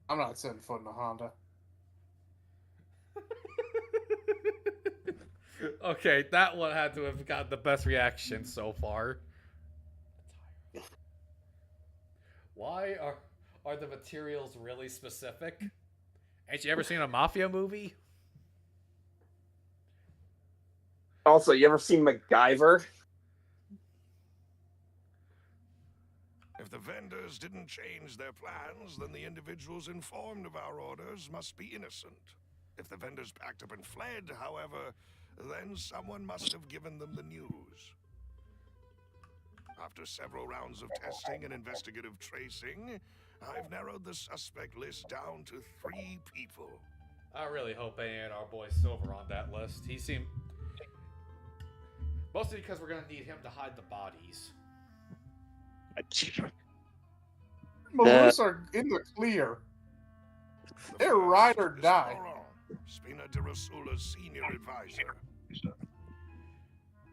I'm not setting foot in a Honda. Okay, that one had to have got the best reaction so far. Why are... are the materials really specific? Ain't you ever seen a mafia movie? Also, you ever seen MacGyver? If the vendors didn't change their plans, then the individuals informed of our orders must be innocent. If the vendors packed up and fled, however, then someone must have given them the news. After several rounds of testing and investigative tracing, I've narrowed the suspect list down to 3 people. I really hope they ain't our boy Silver on that list. He seemed... Mostly because we're going to need him to hide the bodies. Malus are in the clear. They're ride or die. Spina de Rosula's senior advisor.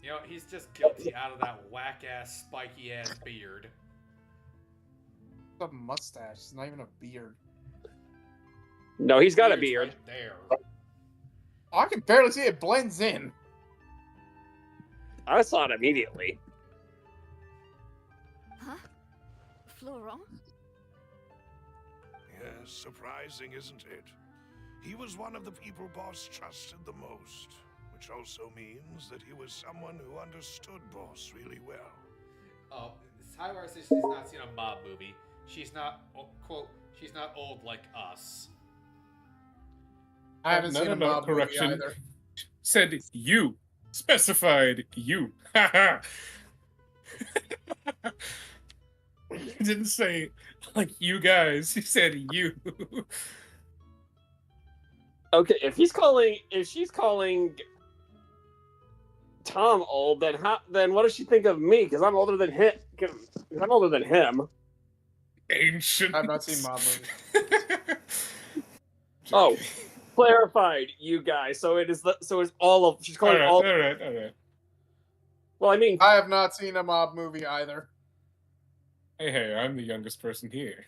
You know, he's just guilty out of that whack-ass, spiky-ass beard. It's a mustache. It's not even a beard. No, he's got a Beard's beard. right there. Oh, I can barely see it. Blends in. I saw it immediately. Huh? Florent? Yes, surprising, isn't it? He was one of the people Boss trusted the most, which also means that he was someone who understood Boss really well. Oh, Highwire says she's not seen a mob movie. She's not, quote, she's not old like us. I haven't seen a mob movie either. Said you. Specified you. Haha. He didn't say, like, you guys. He said you. Okay, if she's calling Tom old, then what does she think of me? Because I'm older than him. 'Cause I'm older than him. Ancient. I've not seen mob movies. Oh, clarified, you guys. So it's all of. She's calling all. All right. Well, I mean, I have not seen a mob movie either. Hey, I'm the youngest person here.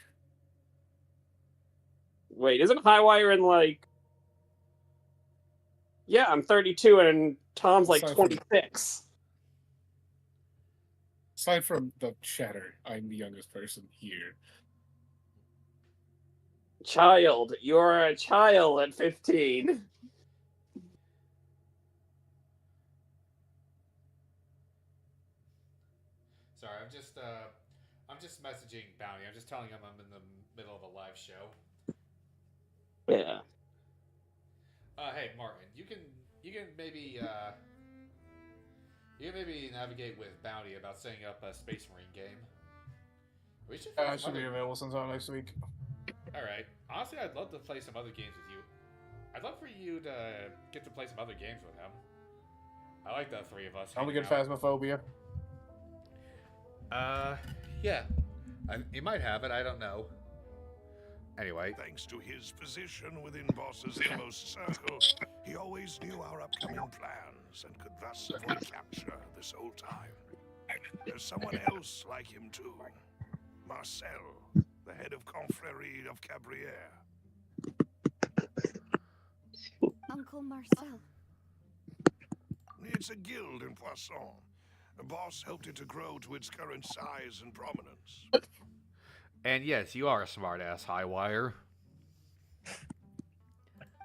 wait, isn't Highwire in like? Yeah, I'm 32 and Tom's like 26. Aside from the chatter, I'm the youngest person here. Child, you're a child at 15. Sorry, I'm just messaging Bounty. I'm just telling him I'm in the middle of a live show. Yeah. Hey Martin, you can maybe navigate with Bounty about setting up a Space Marine game. We should. I should be available sometime next week. All right. Honestly, I'd love to play some other games with you. I'd love for you to get to play some other games with him. I like the 3 of us. I'm hanging good out. Phasmophobia. Yeah. You might have it. I don't know. Anyway. Thanks to his position within Boss's innermost circle, he always knew our upcoming plans and could thus avoid capture this whole time. There's someone else like him too. Marcel, the head of Confrérie of Cabriere. Uncle Marcel. It's a guild in Poisson. The boss helped it to grow to its current size and prominence. And yes, you are a smart-ass, Highwire.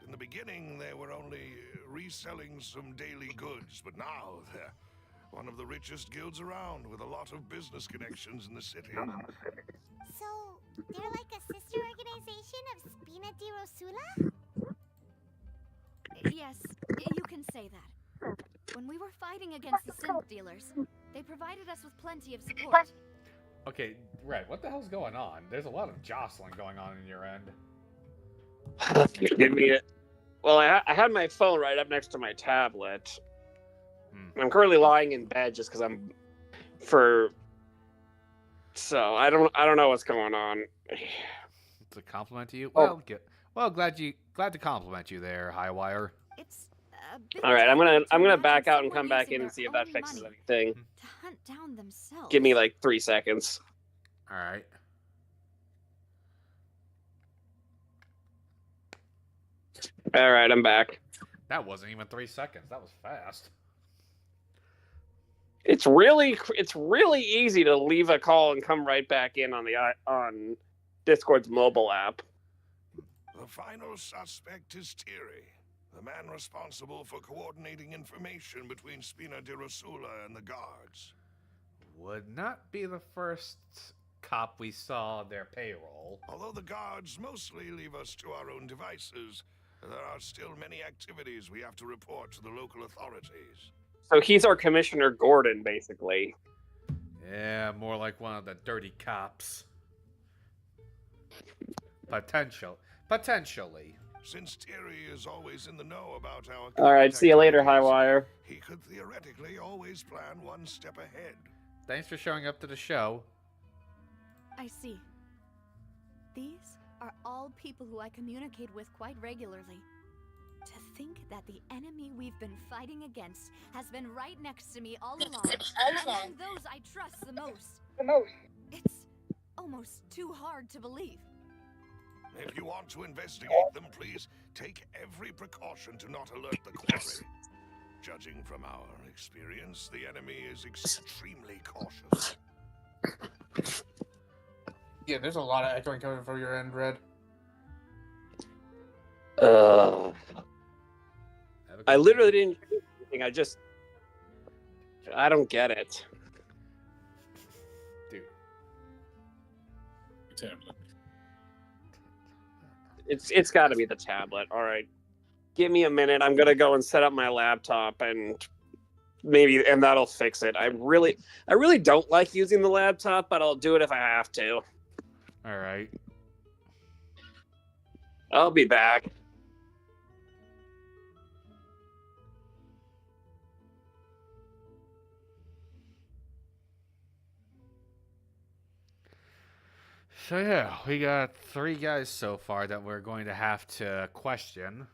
In the beginning, they were only reselling some daily goods, but now they're one of the richest guilds around, with a lot of business connections in the city. So, they're like a sister organization of Spina di Rosula? Yes, you can say that. When we were fighting against the synth dealers, they provided us with plenty of support. Okay, Red, what the hell's going on? There's a lot of jostling going on in your end. Give me it. Well, I had my phone right up next to my tablet. I'm currently lying in bed just because So I don't know what's going on. To compliment you? Oh. Well, good. Well, glad to compliment you there, Highwire. It's a bit All right, I'm gonna imagine back out and someone come back using in and their see if that own fixes money anything. to hunt down themselves. Give me like 3 seconds. All right. All right, I'm back. That wasn't even 3 seconds. That was fast. It's really easy to leave a call and come right back in on Discord's mobile app. The final suspect is Thierry, the man responsible for coordinating information between Spina di Rosula and the guards. Would not be the first cop we saw on their payroll. Although the guards mostly leave us to our own devices, there are still many activities we have to report to the local authorities. So he's our Commissioner Gordon, basically. Yeah, more like one of the dirty cops. Potentially. Since Thierry is always in the know about our... All right, see you later, Highwire. He could theoretically always plan one step ahead. Thanks for showing up to the show. I see. These are all people who I communicate with quite regularly. To think that the enemy we've been fighting against has been right next to me all along, among those I trust the most. It's almost too hard to believe. If you want to investigate them, please take every precaution to not alert the quarry. Judging from our experience, the enemy is extremely cautious. Yeah, there's a lot of echoing coming from your end, Red. I literally didn't do anything. I don't get it. Dude. Tablet. It's got to be the tablet. All right, give me a minute. I'm gonna go and set up my laptop, and that'll fix it. I really don't like using the laptop, but I'll do it if I have to. All right. I'll be back. So yeah, we got 3 guys so far that we're going to have to question.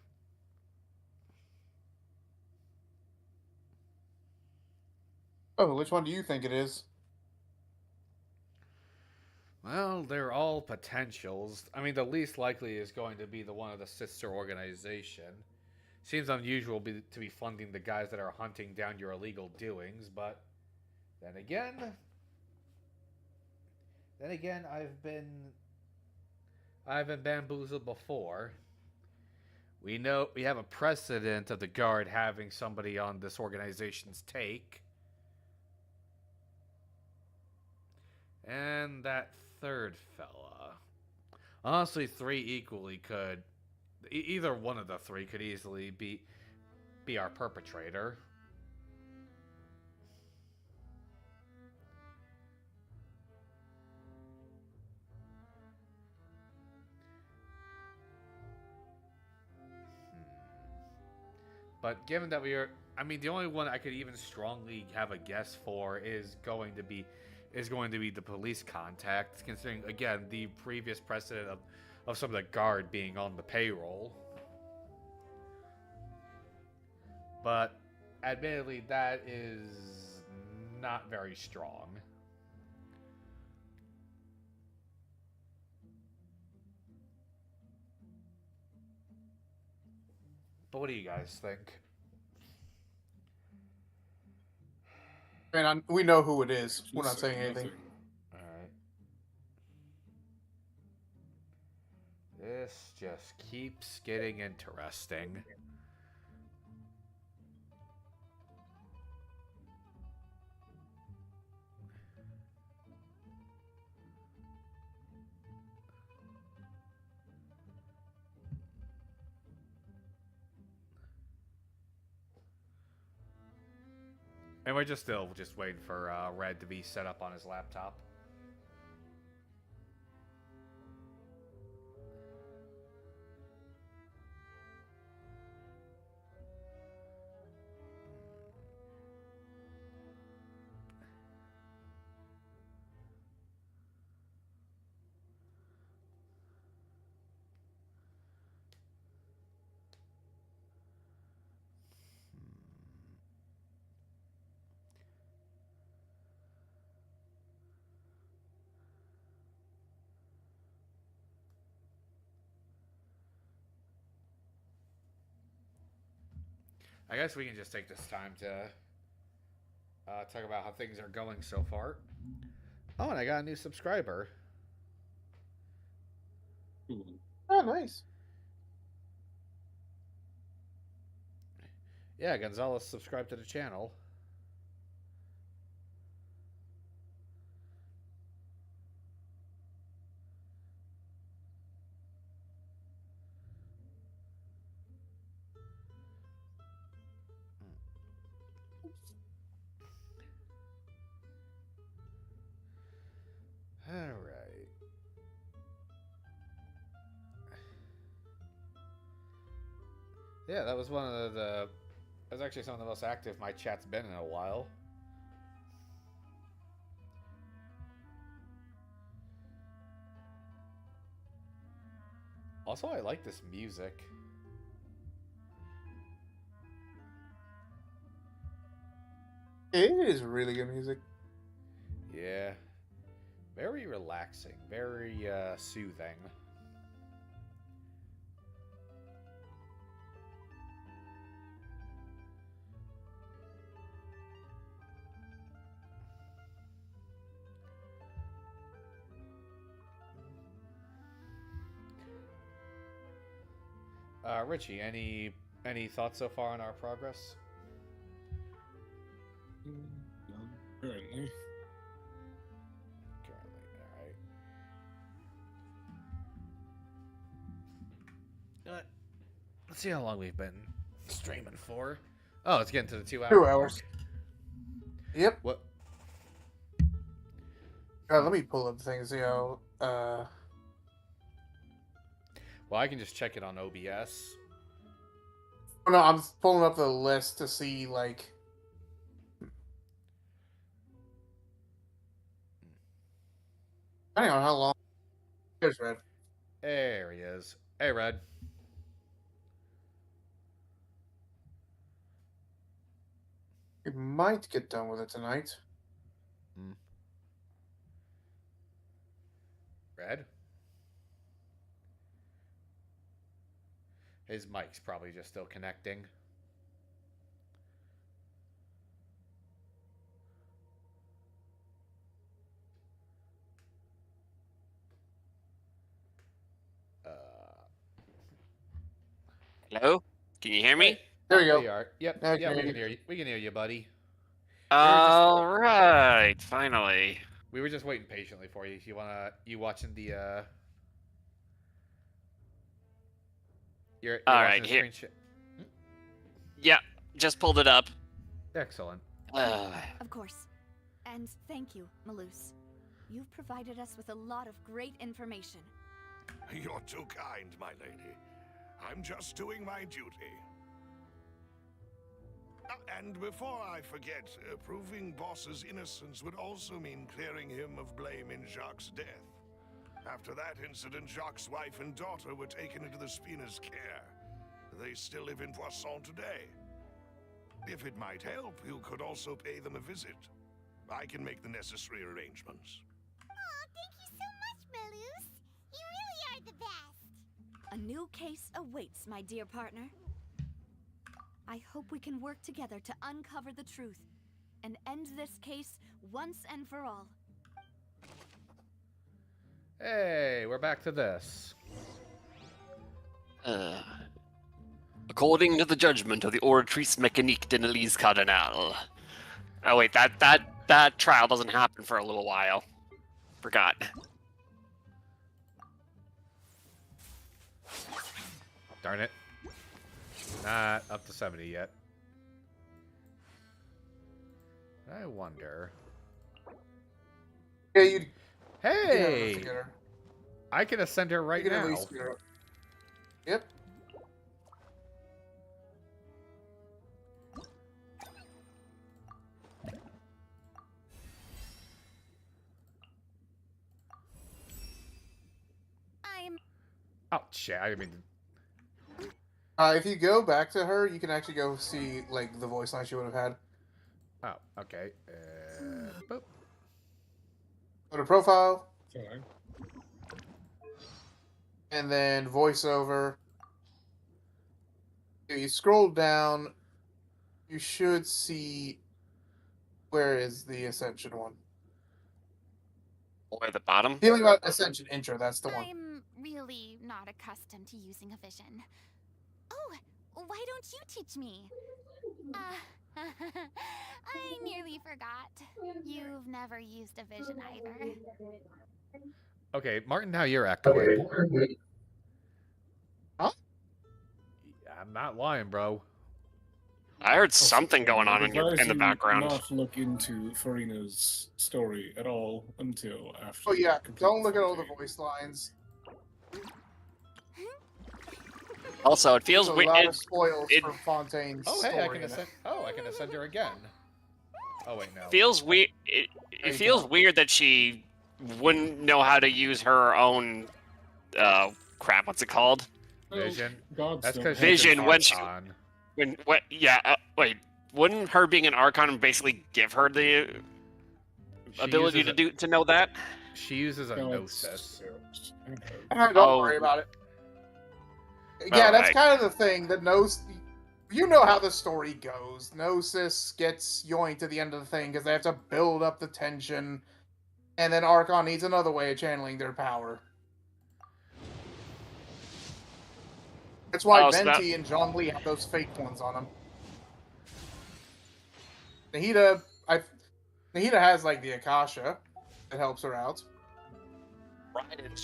Oh, which one do you think it is? Well, they're all potentials. I mean, the least likely is going to be the one of the sister organization. Seems unusual to be funding the guys that are hunting down your illegal doings, but then again, I've been bamboozled before. We have a precedent of the guard having somebody on this organization's take. And that third fella. Honestly, 3 equally could... Either one of the 3 could easily be our perpetrator. But given that the only one I could even strongly have a guess for is going to be the police contact, considering, again, the previous precedent of some of the guard being on the payroll. But admittedly, that is not very strong. But what do you guys think? Man, we know who it is. We're not saying anything. Alright. This just keeps getting interesting. And we're still waiting for Red to be set up on his laptop. I guess we can just take this time to talk about how things are going so far. Oh, and I got a new subscriber. nice. Yeah, Gonzalez subscribed to the channel. All right. Yeah, that was one of the. That was actually some of the most active my chat's been in a while. Also, I like this music. It is really good music. Yeah. Very relaxing. Very soothing. Richie, any thoughts so far on our progress? None currently. Alright. Let's see how long we've been streaming for. Oh, it's getting to the 2 hour 2 hours. mark. Yep. What? Let me pull up things, Well, I can just check it on OBS. Oh, no, I'm pulling up the list to see, like... Depending on how long... There's Red. There he is. Hey, Red. We might get done with it tonight. Red? His mic's probably just still connecting. Hello? Can you hear me? There we go. We are. Yep. Now I Yeah, can we hear can hear you. We can hear you, buddy. All right, finally. We were just waiting patiently for you. You watching the You're All watching right, the here. screen share? Yeah, just pulled it up. Excellent. Of course. And thank you, Malus. You've provided us with a lot of great information. You're too kind, my lady. I'm just doing my duty. And before I forget, proving Boss's innocence would also mean clearing him of blame in Jacques' death. After that incident, Jacques' wife and daughter were taken into the Spina's care. They still live in Poisson today. If it might help, you could also pay them a visit. I can make the necessary arrangements. Oh, thank you so much, Malus. You really are the best. A new case awaits, my dear partner. I hope we can work together to uncover the truth and end this case once and for all. Hey, we're back to this. According to the judgment of the Oratrice Mécanique d'Annelise Cardinal. Oh wait, that trial doesn't happen for a little while. Forgot. Darn it. Not up to 70 yet. I wonder. Yeah, you. Hey! I can ascend her right You can now. at least get her. Yep. Oh, shit. I didn't mean to... If you go back to her, you can actually go see like the voice line she would have had. Oh, okay. Boop. Go to profile. Fine. And then voiceover. If you scroll down, you should see where is the Ascension one. Or at the bottom? Feeling about Ascension intro, that's the one. I'm really not accustomed to using a vision. Oh, why don't you teach me? I nearly forgot. You've never used a vision either. Okay, Martin, how you're echoing. Huh? I'm not lying, bro. I heard Also, something going I'd on in advise the you background. Not look into Farina's story at all until after. Oh you yeah, complete don't look at all the Fontaine. voice lines. Also, it feels There's a lot weird. of spoils it- from Fontaine's Oh, hey, I story. can in it. ascend. Oh, I can ascend her again. Oh wait, no. Feels weird. you It feels cannot. weird that she wouldn't know how to use her own. Crap. What's it called? Vision. Gods That's don't because have she's Vision, an when she- Archon. When what? Yeah. Wait. Wouldn't her being an Archon basically give her the She ability uses to know that? She uses a gods. Gnosis. Don't Oh. worry about it. Yeah, that's Alright. kind of the thing. The Gnosis, you know how the story goes. Gnosis gets yoinked at the end of the thing because they have to build up the tension, and then Archon needs another way of channeling their power. That's why Oh, so Venti and Zhongli have those fake ones on them. Nahida has like the Akasha that helps her out,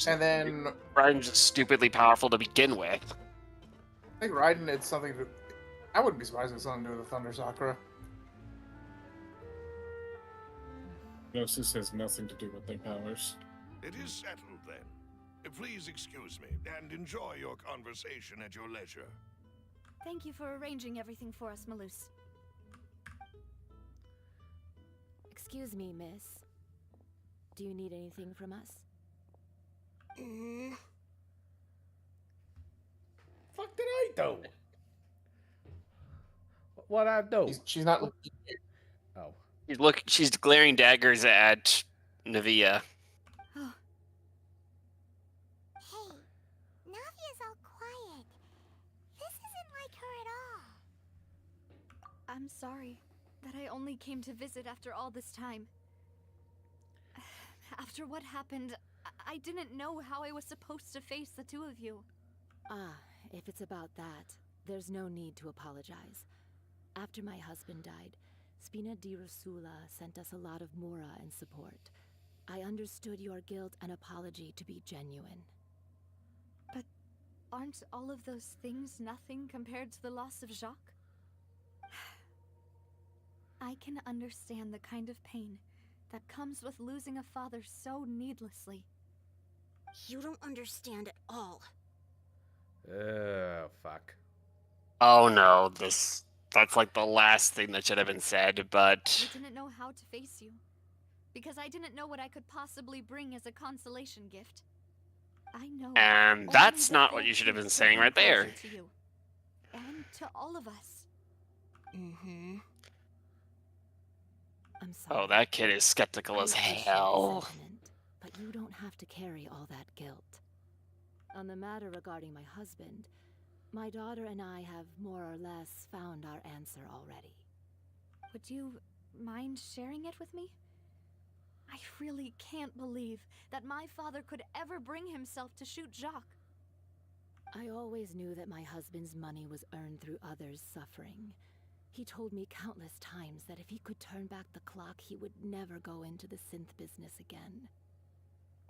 and then Ryan's just stupidly powerful to begin with. I think Raiden it's something to. I wouldn't be surprised if it's something to do with the Thunder Sakura. Gnosis has nothing to do with their powers. It is settled then. Please excuse me and enjoy your conversation at your leisure. Thank you for arranging everything for us, Malus. Excuse me, miss. Do you need anything from us? Fuck did I do? What I do? She's not looking. Oh. She's glaring daggers at Navia. Hey, Navia's all quiet. This isn't like her at all. I'm sorry that I only came to visit after all this time. After what happened, I didn't know how I was supposed to face the two of you. Ah, if it's about that, there's no need to apologize. After my husband died, Spina di Rosula sent us a lot of mura and support. I understood your guilt and apology to be genuine. But aren't all of those things nothing compared to the loss of Jacques? I can understand the kind of pain that comes with losing a father so needlessly. You don't understand at all. Oh, fuck. Oh no, that's like the last thing that should have been said, but I didn't know how to face you, because I didn't know what I could possibly bring as a consolation gift. I know. and only that's the not what full you should have been truth saying will right bring there. closer to you, and to all of us. I'm sorry. Oh, that kid is skeptical I as appreciate the hell. sentiment, but you don't have to carry all that guilt. On the matter regarding my husband, my daughter and I have more or less found our answer already. Would you mind sharing it with me? I really can't believe that my father could ever bring himself to shoot Jacques. I always knew that my husband's money was earned through others' suffering. He told me countless times that if he could turn back the clock, he would never go into the synth business again.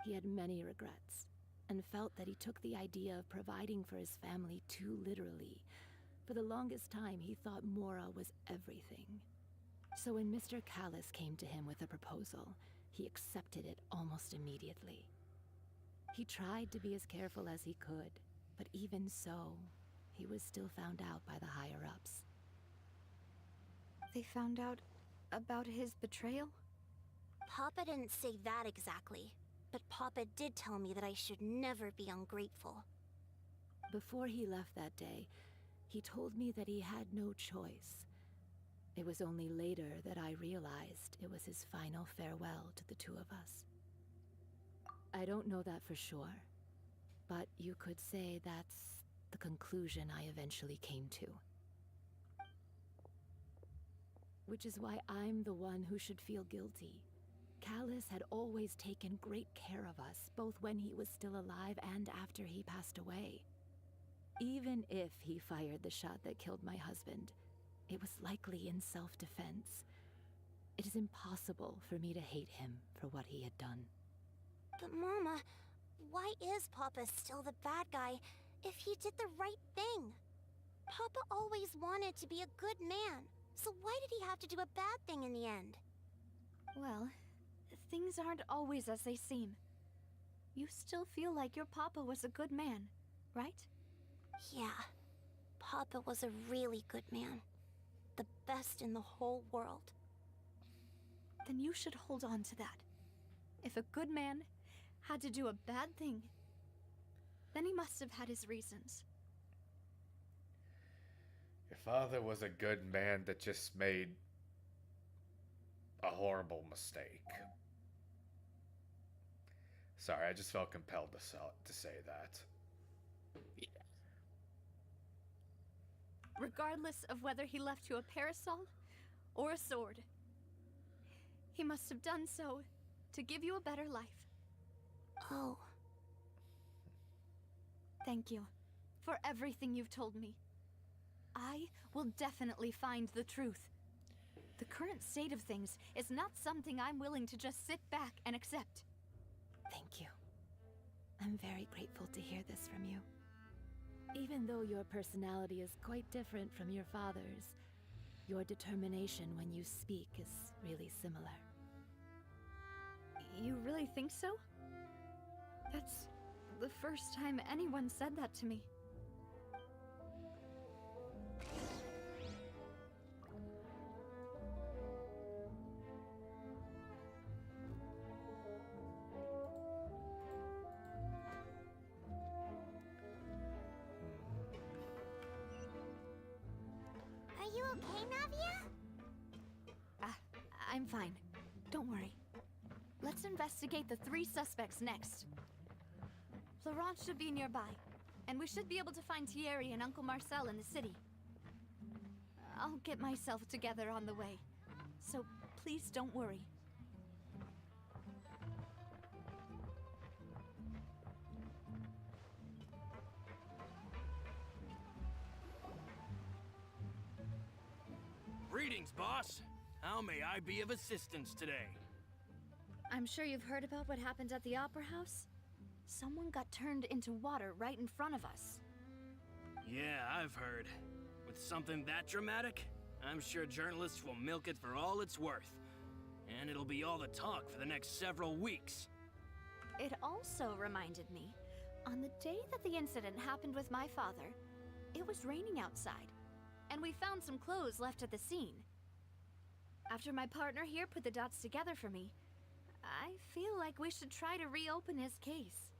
He had many regrets, and felt that he took the idea of providing for his family too literally. For the longest time, he thought Mora was everything. So when Mr. Callis came to him with a proposal, he accepted it almost immediately. He tried to be as careful as he could, but even so, he was still found out by the higher-ups. They found out about his betrayal? Papa didn't say that exactly, but Papa did tell me that I should never be ungrateful. Before he left that day, he told me that he had no choice. It was only later that I realized it was his final farewell to the two of us. I don't know that for sure, but you could say that's the conclusion I eventually came to. Which is why I'm the one who should feel guilty. Callus had always taken great care of us, both when he was still alive and after he passed away. Even if he fired the shot that killed my husband, it was likely in self-defense. It is impossible for me to hate him for what he had done. But Mama, why is Papa still the bad guy if he did the right thing? Papa always wanted to be a good man, so why did he have to do a bad thing in the end? Well, things aren't always as they seem. You still feel like your papa was a good man, right? Yeah, Papa was a really good man. The best in the whole world. Then you should hold on to that. If a good man had to do a bad thing, then he must have had his reasons. Your father was a good man that just made a horrible mistake. Sorry, I just felt compelled to say that. Regardless of whether he left you a parasol or a sword, he must have done so to give you a better life. Oh. Thank you for everything you've told me. I will definitely find the truth. The current state of things is not something I'm willing to just sit back and accept. Thank you. I'm very grateful to hear this from you. Even though your personality is quite different from your father's, your determination when you speak is really similar. You really think so? That's the first time anyone said that to me. Are you okay, Navia? I'm fine. Don't worry. Let's investigate the 3 suspects next. Florence should be nearby, and we should be able to find Thierry and Uncle Marcel in the city. I'll get myself together on the way, so please don't worry. Greetings, boss. How may I be of assistance today? I'm sure you've heard about what happened at the Opera House. Someone got turned into water right in front of us. Yeah, I've heard. With something that dramatic, I'm sure journalists will milk it for all it's worth. And it'll be all the talk for the next several weeks. It also reminded me, on the day that the incident happened with my father, it was raining outside, and we found some clothes left at the scene. After my partner here put the dots together for me, I feel like we should try to reopen his case.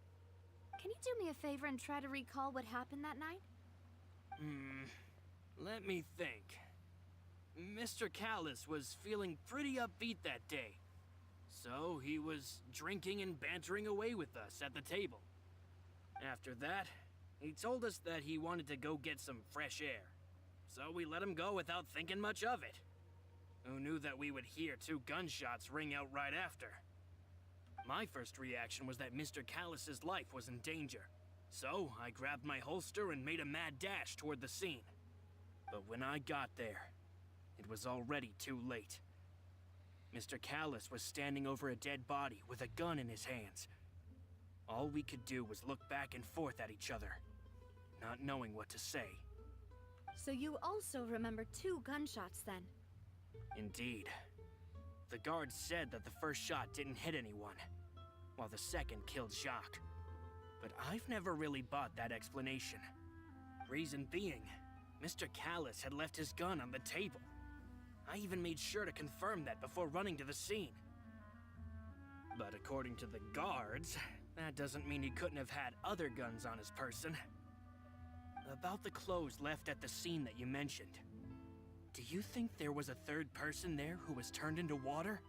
Can you do me a favor and try to recall what happened that night? Let me think. Mr. Callus was feeling pretty upbeat that day. So he was drinking and bantering away with us at the table. After that, he told us that he wanted to go get some fresh air. So we let him go without thinking much of it. Who knew that we would hear 2 gunshots ring out right after? My first reaction was that Mr. Callus's life was in danger. So I grabbed my holster and made a mad dash toward the scene. But when I got there, it was already too late. Mr. Callus was standing over a dead body with a gun in his hands. All we could do was look back and forth at each other, not knowing what to say. So you also remember 2 gunshots then? Indeed. The guard said that the first shot didn't hit anyone, while the second killed Jacques. But I've never really bought that explanation. Reason being, Mr. Callus had left his gun on the table. I even made sure to confirm that before running to the scene. But according to the guards, that doesn't mean he couldn't have had other guns on his person. About the clothes left at the scene that you mentioned, do you think there was a third person there who was turned into water?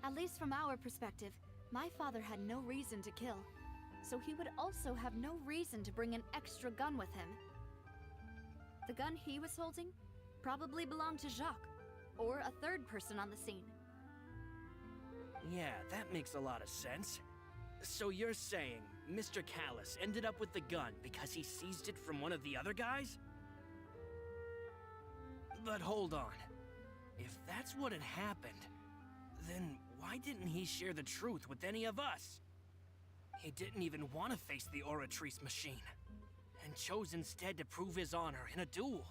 At least from our perspective, my father had no reason to kill. So he would also have no reason to bring an extra gun with him. The gun he was holding probably belonged to Jacques, or a third person on the scene. Yeah, that makes a lot of sense. So you're saying Mr. Callus ended up with the gun because he seized it from one of the other guys? But hold on. If that's what had happened, then why didn't he share the truth with any of us? He didn't even want to face the Oratrice machine, and chose instead to prove his honor in a duel.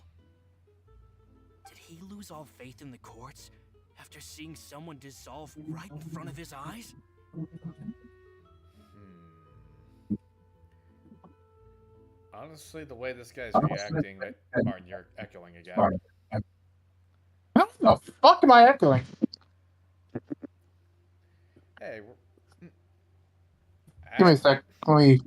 Did he lose all faith in the courts after seeing someone dissolve right in front of his eyes? Honestly, the way this guy's reacting, Martin, you're echoing again. How the fuck am I echoing? Hey, Give me a sec. Let me.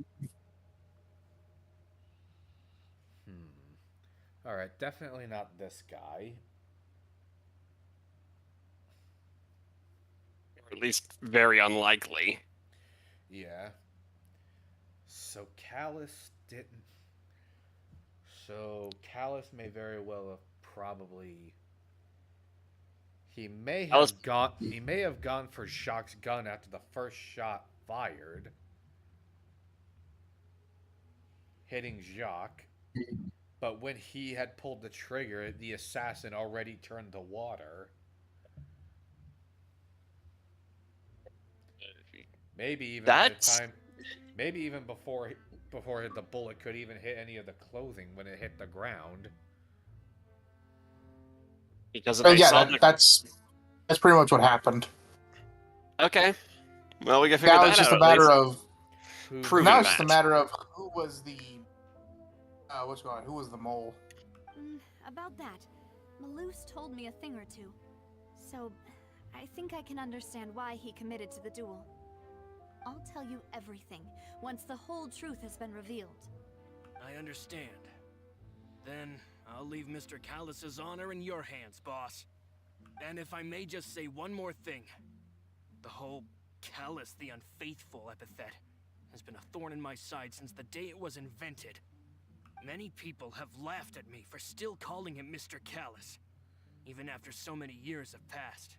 All right, definitely not this guy. Or at least very unlikely. Yeah. So Callus didn't. So Callus may very well have probably. He may have gone. He may have gone for Jacques' gun after the first shot fired, hitting Jacques. But when he had pulled the trigger, the assassin already turned to water. Maybe even at the time. Maybe even before the bullet could even hit any of the clothing when it hit the ground. Because that's pretty much what happened. Okay. Well, we can figure that out. Now it's just a matter of proving now that. it's just a matter of who was the who was the mole. About that, Malus told me a thing or two. So, I think I can understand why he committed to the duel. I'll tell you everything once the whole truth has been revealed. I understand. Then I'll leave Mr. Callus's honor in your hands, boss. And if I may just say one more thing. The whole Callus the Unfaithful epithet has been a thorn in my side since the day it was invented. Many people have laughed at me for still calling him Mr. Callus, even after so many years have passed.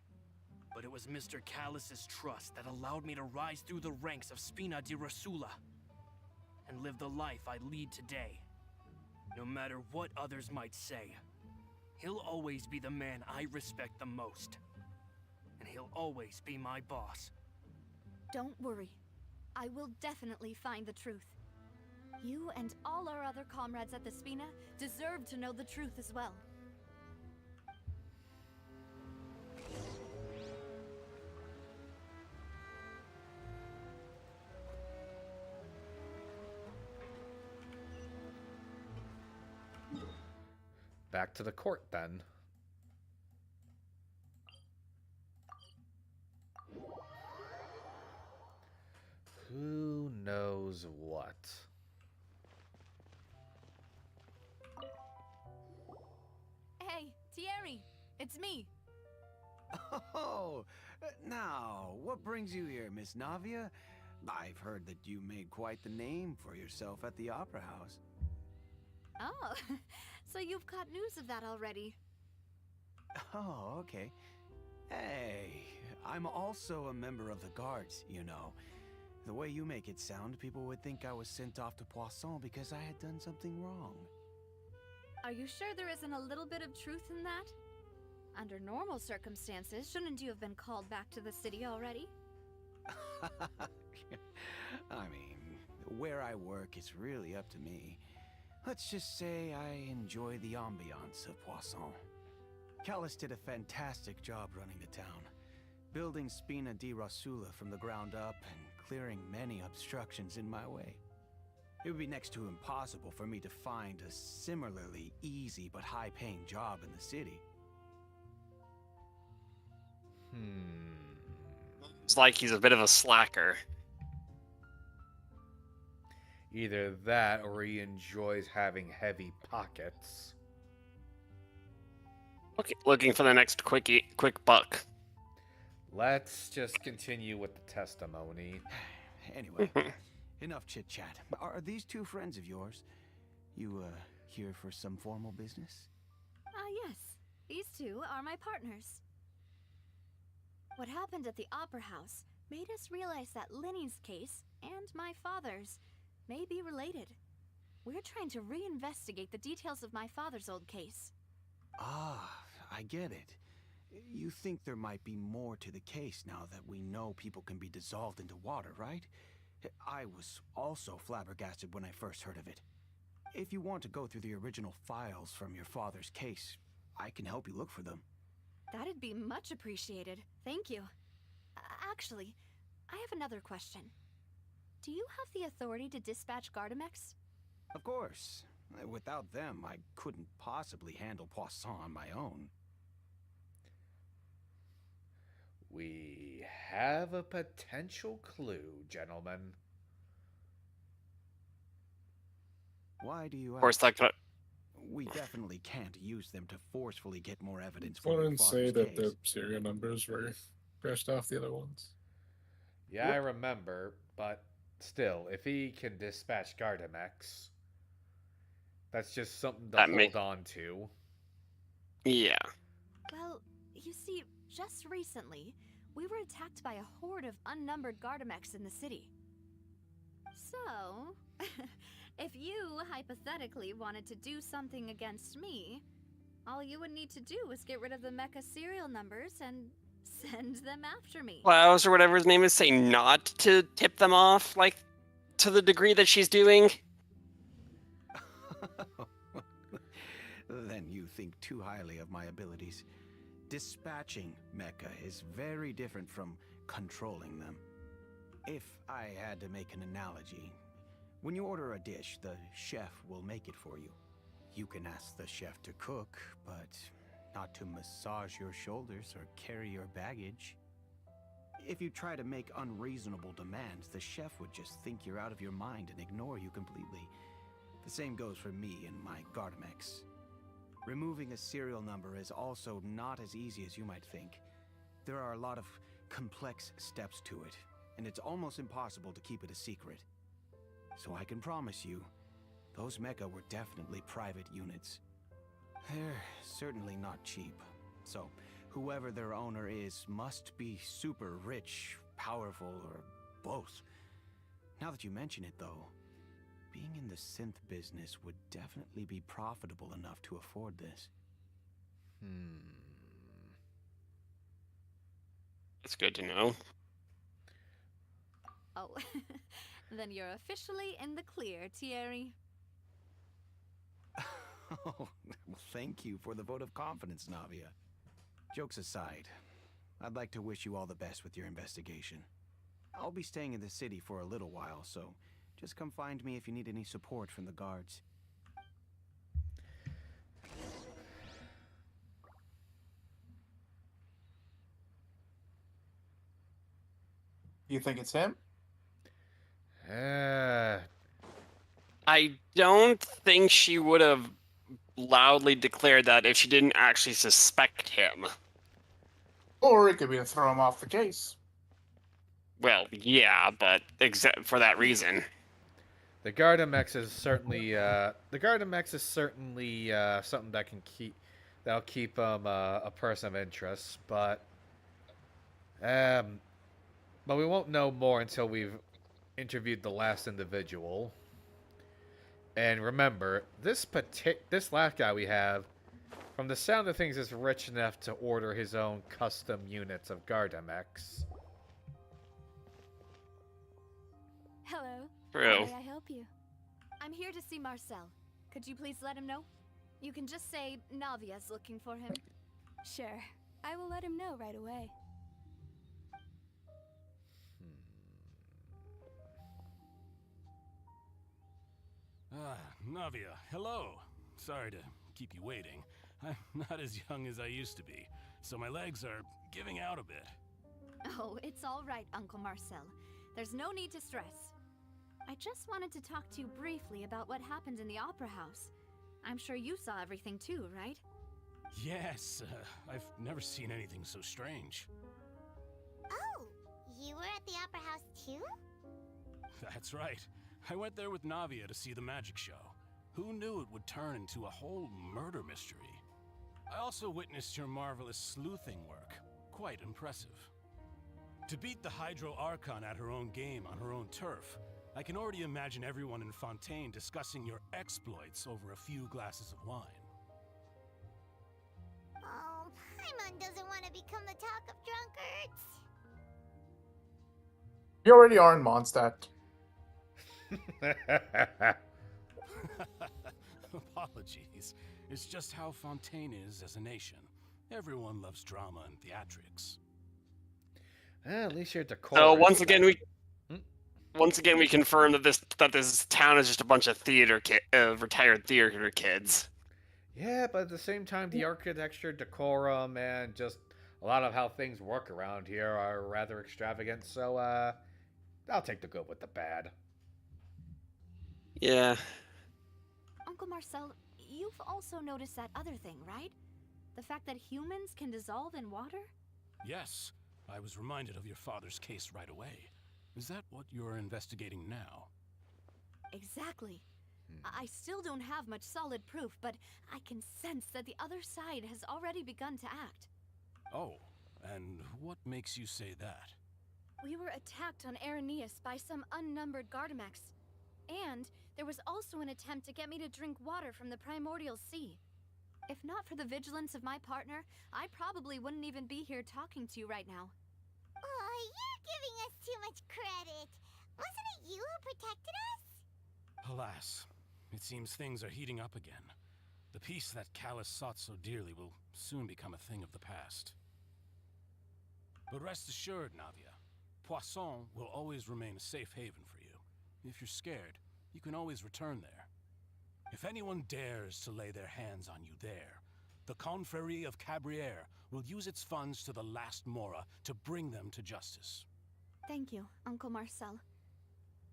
But it was Mr. Callus's trust that allowed me to rise through the ranks of Spina di Rosula and live the life I lead today. No matter what others might say, he'll always be the man I respect the most. And he'll always be my boss. Don't worry. I will definitely find the truth. You and all our other comrades at the Spina deserve to know the truth as well. Back to the court then. Who knows what? Hey, Thierry, it's me. Oh, now, what brings you here, Miss Navia? I've heard that you made quite the name for yourself at the Opera House. Oh, so you've caught news of that already. Oh, okay. Hey, I'm also a member of the Guards, you know. The way you make it sound, people would think I was sent off to Poisson because I had done something wrong. Are you sure there isn't a little bit of truth in that? Under normal circumstances, shouldn't you have been called back to the city already? I mean, where I work is really up to me. Let's just say I enjoy the ambiance of Poisson. Callus did a fantastic job running the town, building Spina di Rosula from the ground up and clearing many obstructions in my way. It would be next to impossible for me to find a similarly easy but high-paying job in the city. It's like he's a bit of a slacker. Either that or he enjoys having heavy pockets. Okay, looking for the next quick buck. Let's just continue with the testimony. Anyway, enough chit-chat. Are these two friends of yours? You, here for some formal business? Yes. These two are my partners. What happened at the Opera House made us realize that Linny's case and my father's may be related. We're trying to reinvestigate the details of my father's old case. Ah, I get it. You think there might be more to the case now that we know people can be dissolved into water, right? I was also flabbergasted when I first heard of it. If you want to go through the original files from your father's case, I can help you look for them. That'd be much appreciated. Thank you. Actually, I have another question. Do you have the authority to dispatch Gardamex? Of course. Without them, I couldn't possibly handle Poisson on my own. We have a potential clue, gentlemen. Why do you Of course, ask? like, We definitely can't use them to forcefully get more evidence I for your wouldn't say father's that case. the serial numbers were scratched off the other ones. Yeah, I remember, but still, if he can dispatch Gardamex, that's just something to hold on to. Yeah. Well, you see, just recently, we were attacked by a horde of unnumbered Gardamex in the city. So, if you hypothetically wanted to do something against me, all you would need to do was get rid of the mecha serial numbers and send them after me. Klaus or whatever his name is say not to tip them off, like, to the degree that she's doing. Then you think too highly of my abilities. Dispatching mecha is very different from controlling them. If I had to make an analogy, when you order a dish, the chef will make it for you. You can ask the chef to cook, but not to massage your shoulders or carry your baggage. If you try to make unreasonable demands, the chef would just think you're out of your mind and ignore you completely. The same goes for me and my Gardamex. Removing a serial number is also not as easy as you might think. There are a lot of complex steps to it, and it's almost impossible to keep it a secret. So I can promise you, those mecha were definitely private units. They're certainly not cheap. So, whoever their owner is must be super rich, powerful, or both. Now that you mention it, though, being in the synth business would definitely be profitable enough to afford this. It's good to know. Oh, then you're officially in the clear, Thierry. Oh, well, thank you for the vote of confidence, Navia. Jokes aside, I'd like to wish you all the best with your investigation. I'll be staying in the city for a little while, so just come find me if you need any support from the guards. You think it's him? I don't think she would have loudly declared that if she didn't actually suspect him. Or it could be to throw him off the case. Well, yeah, but except for that reason. The Gardamex is certainly something that that'll keep a person of interest, but we won't know more until we've interviewed the last individual. And remember, this last guy we have, from the sound of things, is rich enough to order his own custom units of Gardamex. Hello. True. How may I help you? I'm here to see Marcel. Could you please let him know? You can just say Navia's looking for him. Sure. I will let him know right away. Navia, hello. Sorry to keep you waiting. I'm not as young as I used to be, so my legs are giving out a bit. Oh, it's all right, Uncle Marcel. There's no need to stress. I just wanted to talk to you briefly about what happened in the Opera House. I'm sure you saw everything too, right? Yes, I've never seen anything so strange. Oh, you were at the Opera House too? That's right. I went there with Navia to see the magic show. Who knew it would turn into a whole murder mystery? I also witnessed your marvelous sleuthing work. Quite impressive. To beat the Hydro Archon at her own game on her own turf, I can already imagine everyone in Fontaine discussing your exploits over a few glasses of wine. Oh, Paimon doesn't want to become the talk of drunkards. You already are in Mondstadt. Apologies. It's just how Fontaine is as a nation. Everyone loves drama and theatrics. At least you're decorous. So once again, we confirm that this town is just a bunch of retired theater kids. Yeah, but at the same time, the architecture, decorum, and just a lot of how things work around here are rather extravagant. So, I'll take the good with the bad. Yeah. Uncle Marcel, you've also noticed that other thing, right? The fact that humans can dissolve in water? Yes, I was reminded of your father's case right away. Is that what you're investigating now? Exactly. I still don't have much solid proof, but I can sense that the other side has already begun to act. Oh, and what makes you say that? We were attacked on Araneus by some unnumbered Gardamex. And there was also an attempt to get me to drink water from the primordial sea. If not for the vigilance of my partner, I probably wouldn't even be here talking to you right now. Oh, you're giving us too much credit. Wasn't it you who protected us? Alas, it seems things are heating up again. The peace that Callus sought so dearly will soon become a thing of the past. But rest assured, Navia, Poisson will always remain a safe haven for you. If you're scared, you can always return there. If anyone dares to lay their hands on you there, the Confrérie of Cabrières will use its funds to the last Mora to bring them to justice. Thank you, Uncle Marcel.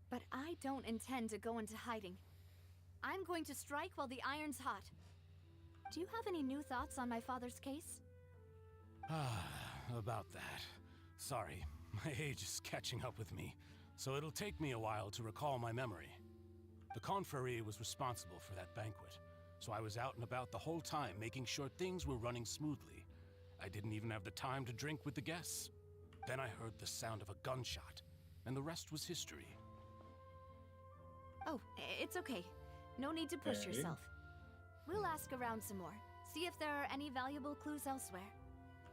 But I don't intend to go into hiding. I'm going to strike while the iron's hot. Do you have any new thoughts on my father's case? About that. Sorry, my age is catching up with me, so it'll take me a while to recall my memory. The Confrérie was responsible for that banquet, so I was out and about the whole time making sure things were running smoothly. I didn't even have the time to drink with the guests. Then I heard the sound of a gunshot, and the rest was history. Oh, it's okay. No need to push yourself. We'll ask around some more. See if there are any valuable clues elsewhere.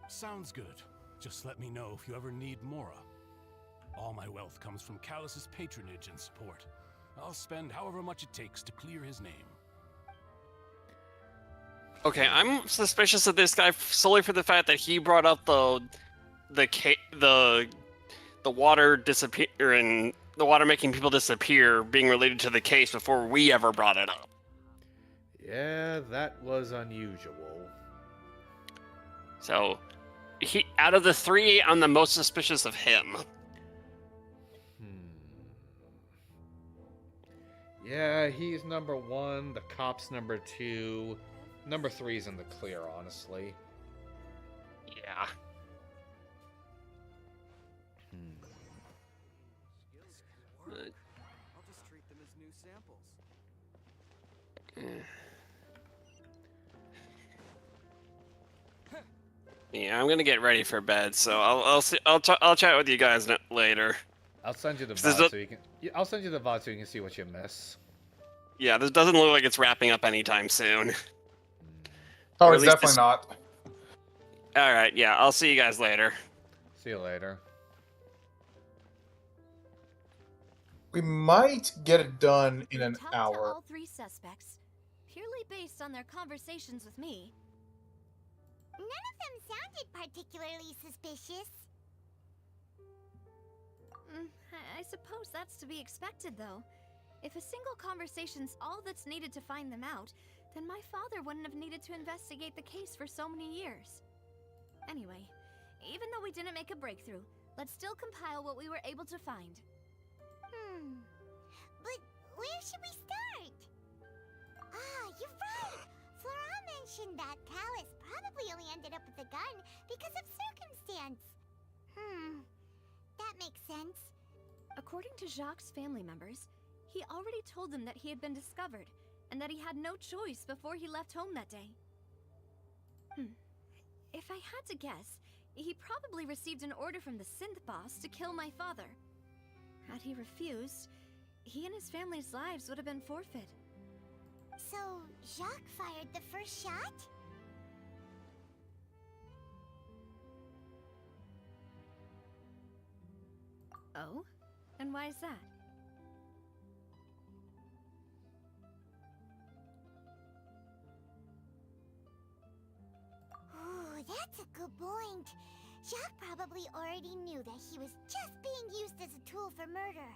Sounds good. Just let me know if you ever need Mora. All my wealth comes from Callus's patronage and support. I'll spend however much it takes to clear his name. Okay, I'm suspicious of this guy solely for the fact that he brought up the water disappearing, the water making people disappear being related to the case before we ever brought it up. Yeah, that was unusual. So, out of the three, I'm the most suspicious of him. Yeah, he's number one, the cop's number two. Number three's in the clear, honestly. Yeah. I'll just treat them as new samples. Yeah, I'm gonna get ready for bed, so I'll chat with you guys later. I'll send you the VOD so you can. I'll send you the VOD so you can see what you miss. Yeah, this doesn't look like it's wrapping up anytime soon. Oh, it's definitely not. All right, yeah, I'll see you guys later. See you later. We might get it done in an Talked to hour. all three suspects, purely based on their conversations with me. None of them sounded particularly suspicious. I suppose that's to be expected, though. If a single conversation's all that's needed to find them out, then my father wouldn't have needed to investigate the case for so many years. Anyway, even though we didn't make a breakthrough, let's still compile what we were able to find. But where should we start? Ah, you're right! Flora mentioned that Callus probably only ended up with the gun because of circumstance. That makes sense. According to Jacques' family members, he already told them that he had been discovered, and that he had no choice before he left home that day. If I had to guess, He probably received an order from the synth boss to kill my father. Had he refused, he and his family's lives would have been forfeit. So, Jacques fired the first shot? Oh? And why is that? Ooh, that's a good point. Jacques probably already knew that he was just being used as a tool for murder.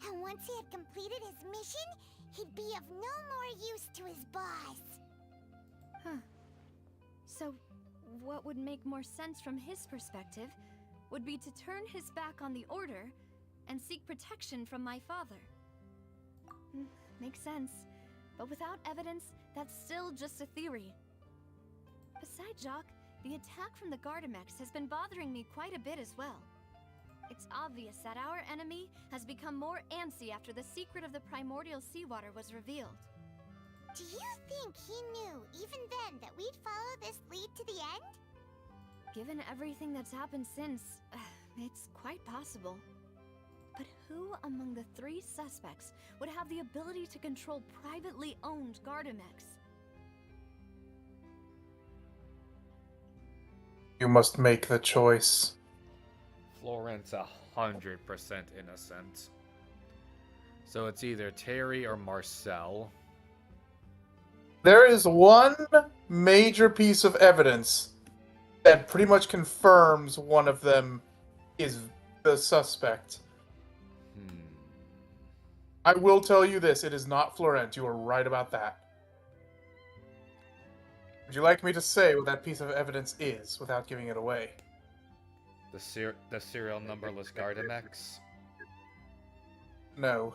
And once he had completed his mission, he'd be of no more use to his boss. Huh. So, what would make more sense from his perspective would be to turn his back on the Order and seek protection from my father. Makes sense. But without evidence, that's still just a theory. Besides Jacques, the attack from the Gardamex has been bothering me quite a bit as well. It's obvious that our enemy has become more antsy after the secret of the primordial seawater was revealed. Do you think he knew, even then, that we'd follow this lead to the end? Given everything that's happened since, it's quite possible. But who among the 3 suspects would have the ability to control privately owned Gardamex? You must make the choice. Florent's 100% innocent. So it's either Terry or Marcel. There is one major piece of evidence that pretty much confirms one of them is the suspect. I will tell you this, it is not Florent. You are right about that. Would you like me to say what that piece of evidence is without giving it away? The serial numberless Gardamex? No.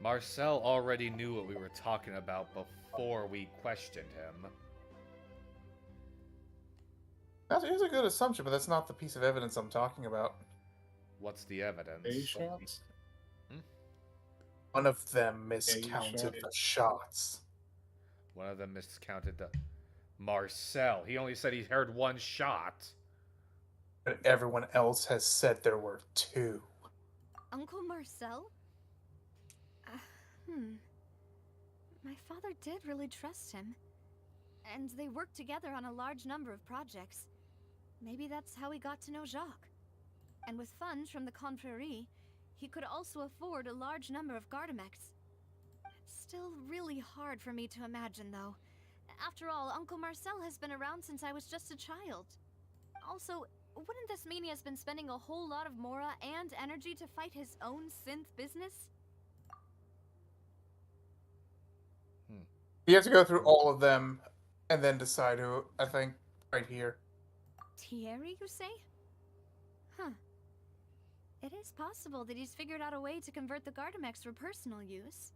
Marcel already knew what we were talking about before we questioned him. That's a good assumption, but that's not the piece of evidence I'm talking about. What's the evidence? A shots? One of them miscounted the shots. One of them miscounted the... Marcel. He only said he heard 1 shot. But everyone else has said there were 2. Uncle Marcel? My father did really trust him. And they worked together on a large number of projects. Maybe that's how he got to know Jacques. And with funds from the Confrérie, he could also afford a large number of Gardamex. It's still really hard for me to imagine, though. After all, Uncle Marcel has been around since I was just a child. Also, wouldn't this mean he has been spending a whole lot of mora and energy to fight his own synth business? You have to go through all of them and then decide who, I think, right here. Thierry, you say? Huh. It is possible that he's figured out a way to convert the Gardamex for personal use.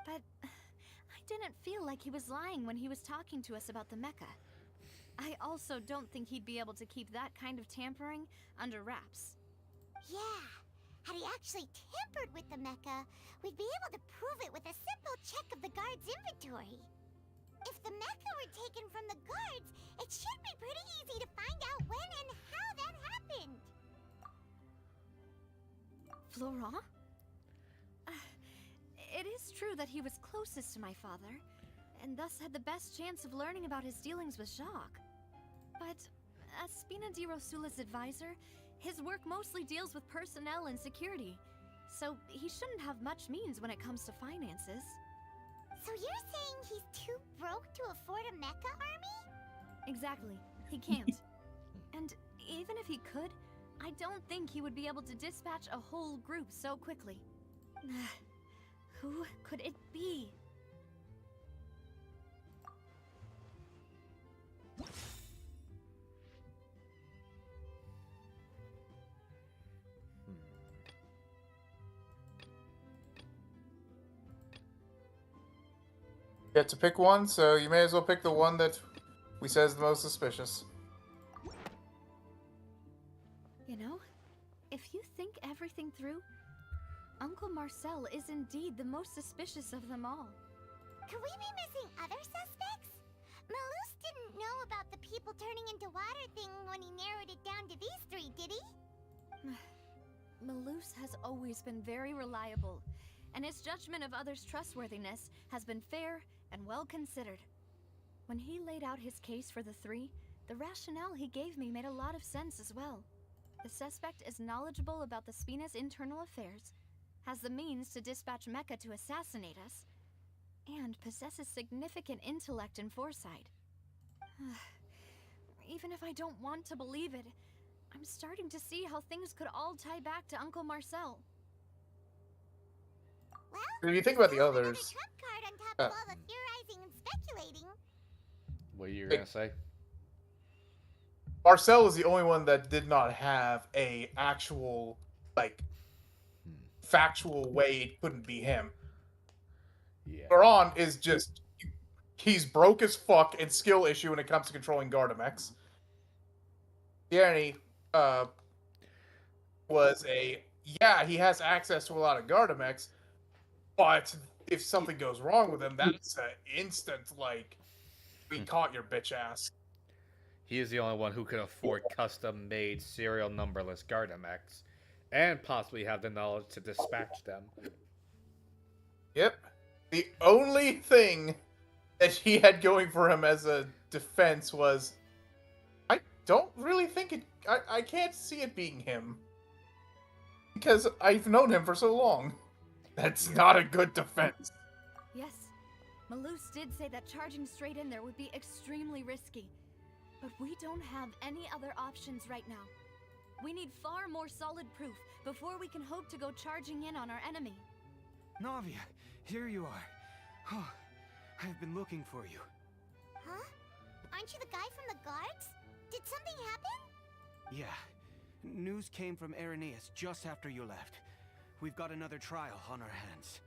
But I didn't feel like he was lying when he was talking to us about the mecha. I also don't think he'd be able to keep that kind of tampering under wraps. Yeah, had he actually tampered with the mecha, we'd be able to prove it with a simple check of the guard's inventory. If the mecha were taken from the guards, it should be pretty easy to find out when and how that happened. Florent? It is true that he was closest to my father, and thus had the best chance of learning about his dealings with Jacques. But as Spina di Rosula's advisor, his work mostly deals with personnel and security, so he shouldn't have much means when it comes to finances. So you're saying he's too broke to afford a mecha army? Exactly. He can't. And even if he could, I don't think he would be able to dispatch a whole group so quickly. Who could it be? You have to pick one, so you may as well pick the one that we say is the most suspicious. You know, if you think everything through, Uncle Marcel is indeed the most suspicious of them all. Could we be missing other suspects? Malus didn't know about the people turning into water thing when he narrowed it down to these three, did he? Malus has always been very reliable, and his judgment of others' trustworthiness has been fair and well considered. When he laid out his case for the three, the rationale he gave me made a lot of sense as well. The suspect is knowledgeable about the Spina's internal affairs, has the means to dispatch Mecha to assassinate us, and possesses significant intellect and foresight. Even if I don't want to believe it, I'm starting to see how things could all tie back to Uncle Marcel. If you think about the others, Card on top of all the theorizing and speculating. What are you gonna say? Marcel is the only one that did not have a actual, like, factual way it couldn't be him. Yeah. Baron is just, he's broke as fuck and skill issue when it comes to controlling Gardamex. Tierney, was yeah, he has access to a lot of Gardamex, but if something goes wrong with him, that's an instant, like, we caught your bitch ass. He is the only one who can afford custom-made serial numberless Gardamex, and possibly have the knowledge to dispatch them. Yep. The only thing that he had going for him as a defense was, I don't really think it, I can't see it being him. Because I've known him for so long. That's not a good defense. Yes, Malus did say that charging straight in there would be extremely risky. But we don't have any other options right now. We need far more solid proof before we can hope to go charging in on our enemy. Navia, here you are. Oh, I've been looking for you. Huh? Aren't you the guy from the guards? Did something happen? Yeah. News came from Irenaeus just after you left. We've got another trial on our hands.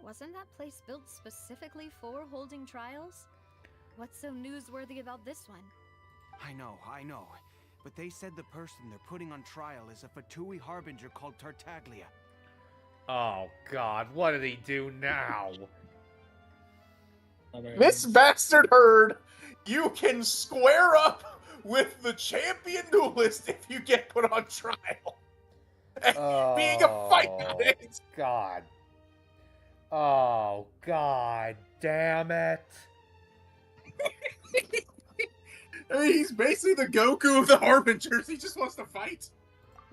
Wasn't that place built specifically for holding trials? What's so newsworthy about this one? I know. But they said the person they're putting on trial is a Fatui harbinger called Tartaglia. Oh god, what did he do now? Miss Bastard Herd, you can square up with the champion duelist if you get put on trial. Being a fight addict. God. Oh god damn it. I mean, he's basically the Goku of the Harbingers. He just wants to fight.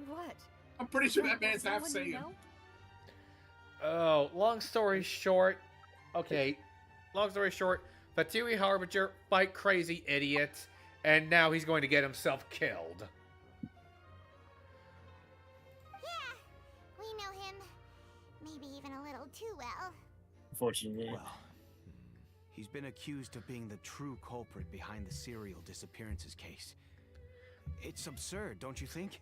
What? I'm pretty sure that man's half Saiyan. Oh, long story short. Okay, long story short, Fatui Harbinger, fight crazy idiot, and now he's going to get himself killed. Yeah, we know him. Maybe even a little too well. Unfortunately. Well, he's been accused of being the true culprit behind the serial disappearances case. It's absurd, don't you think?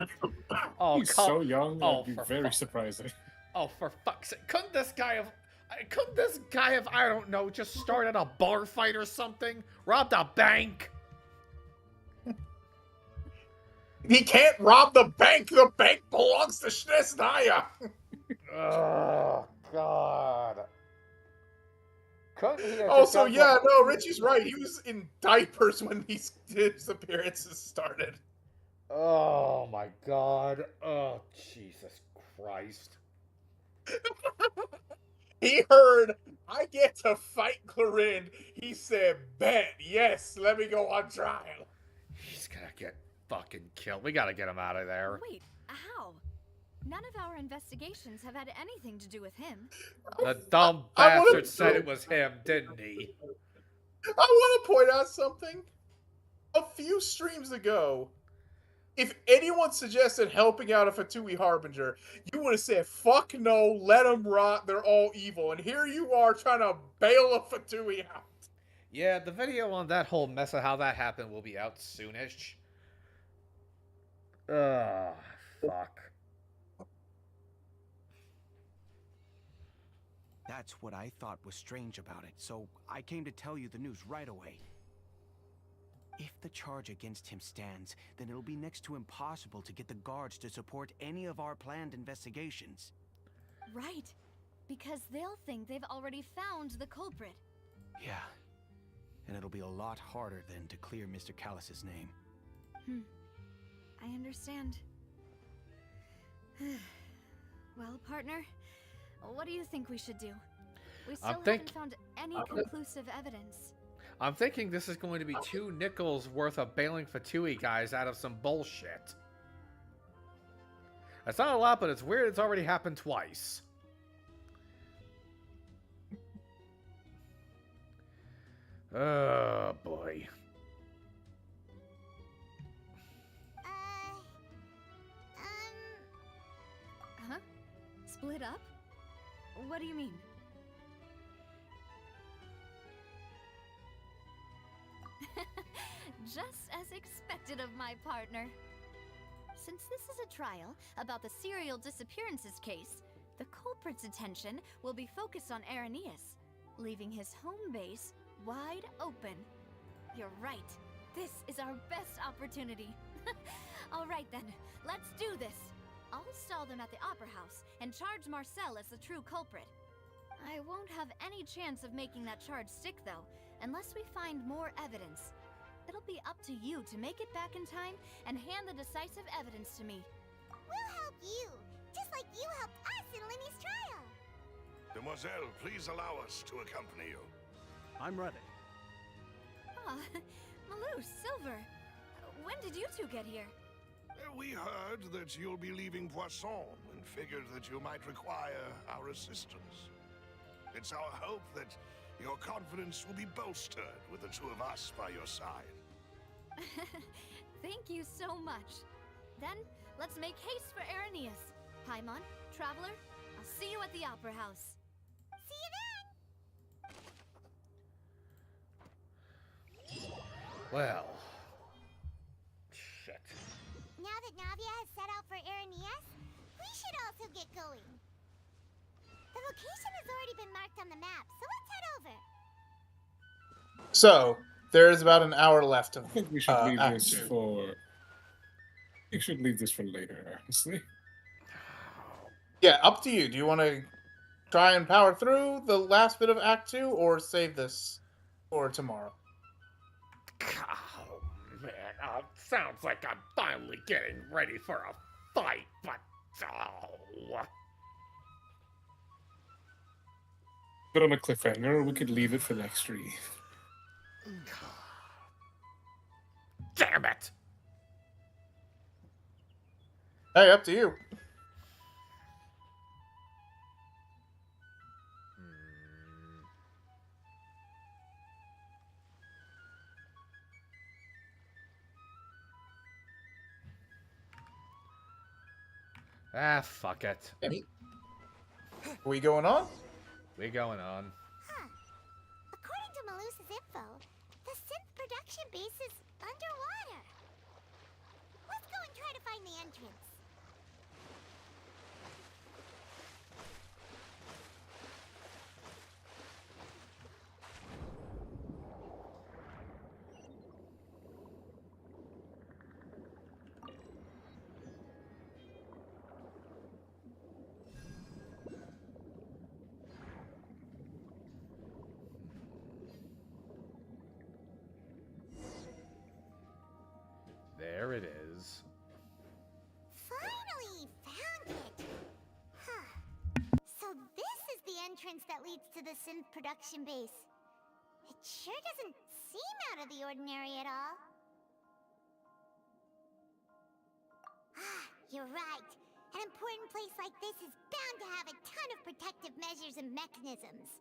Oh, he's so young, that'd be very surprising. Oh, for fuck's sake. Couldn't this guy have, I don't know, just started a bar fight or something? Robbed a bank? He can't rob the bank! The bank belongs to Shnesnaya! Oh, God. Also, yeah, no, Richie's right. He was in diapers when these disappearances started. Oh, my God. Oh, Jesus Christ. He heard, I get to fight Clorinde. He said, bet, yes, let me go on trial. He's gonna get fucking killed. We gotta get him out of there. Wait, how? None of our investigations have had anything to do with him. The dumb bastard said it was him, didn't he? I want to point out something. A few streams ago, if anyone suggested helping out a Fatui Harbinger, you would have said, fuck no, let them rot, they're all evil. And here you are trying to bail a Fatui out. Yeah, the video on that whole mess of how that happened will be out soonish. Ugh, fuck. That's what I thought was strange about it, so I came to tell you the news right away. If the charge against him stands, then it'll be next to impossible to get the guards to support any of our planned investigations. Right. Because they'll think they've already found the culprit. Yeah. And it'll be a lot harder then to clear Mr. Callus's name. I understand. Well, partner, what do you think we should do? We still haven't found any conclusive evidence. I'm thinking this is going to be 2 nickels worth of bailing Fatui guys out of some bullshit. That's not a lot, but it's weird it's already happened twice. Oh, boy. Huh? Split up? What do you mean? Just as expected of my partner. Since this is a trial about the serial disappearances case, the culprit's attention will be focused on Irenaeus, leaving his home base wide open. You're right. This is our best opportunity. All right then, let's do this. I'll stall them at the Opera House and charge Marcel as the true culprit. I won't have any chance of making that charge stick though, unless we find more evidence. It'll be up to you to make it back in time and hand the decisive evidence to me. We'll help you, just like you helped us in Linny's trial. Demoiselle, please allow us to accompany you. I'm ready. Ah, Malou, Silver. When did you two get here? We heard that you'll be leaving Poisson and figured that you might require our assistance. It's our hope that your confidence will be bolstered with the 2 of us by your side. Thank you so much. Then, let's make haste for Irenaeus. Paimon, Traveler, I'll see you at the Opera House. See you then! Well. Shit. Now that Navia has set out for Irenaeus, we should also get going. The location has already been marked on the map, so let's head over. So, there is about an hour left of I think we should leave Act this 2. for. We should leave this for later, honestly. Yeah, up to you. Do you want to try and power through the last bit of Act 2 or save this for tomorrow? Oh, man. Sounds like I'm finally getting ready for a fight, but... Oh... But on a cliffhanger, we could leave it for next week. Damn it! Hey, up to you. Ah, fuck it. We going on? We going on. According to Malusa's info, the synth production base is underwater. Let's go and try to find the entrance. There it is. Finally found it! Huh. So this is the entrance that leads to the synth production base. It sure doesn't seem out of the ordinary at all. Ah, you're right. An important place like this is bound to have a ton of protective measures and mechanisms.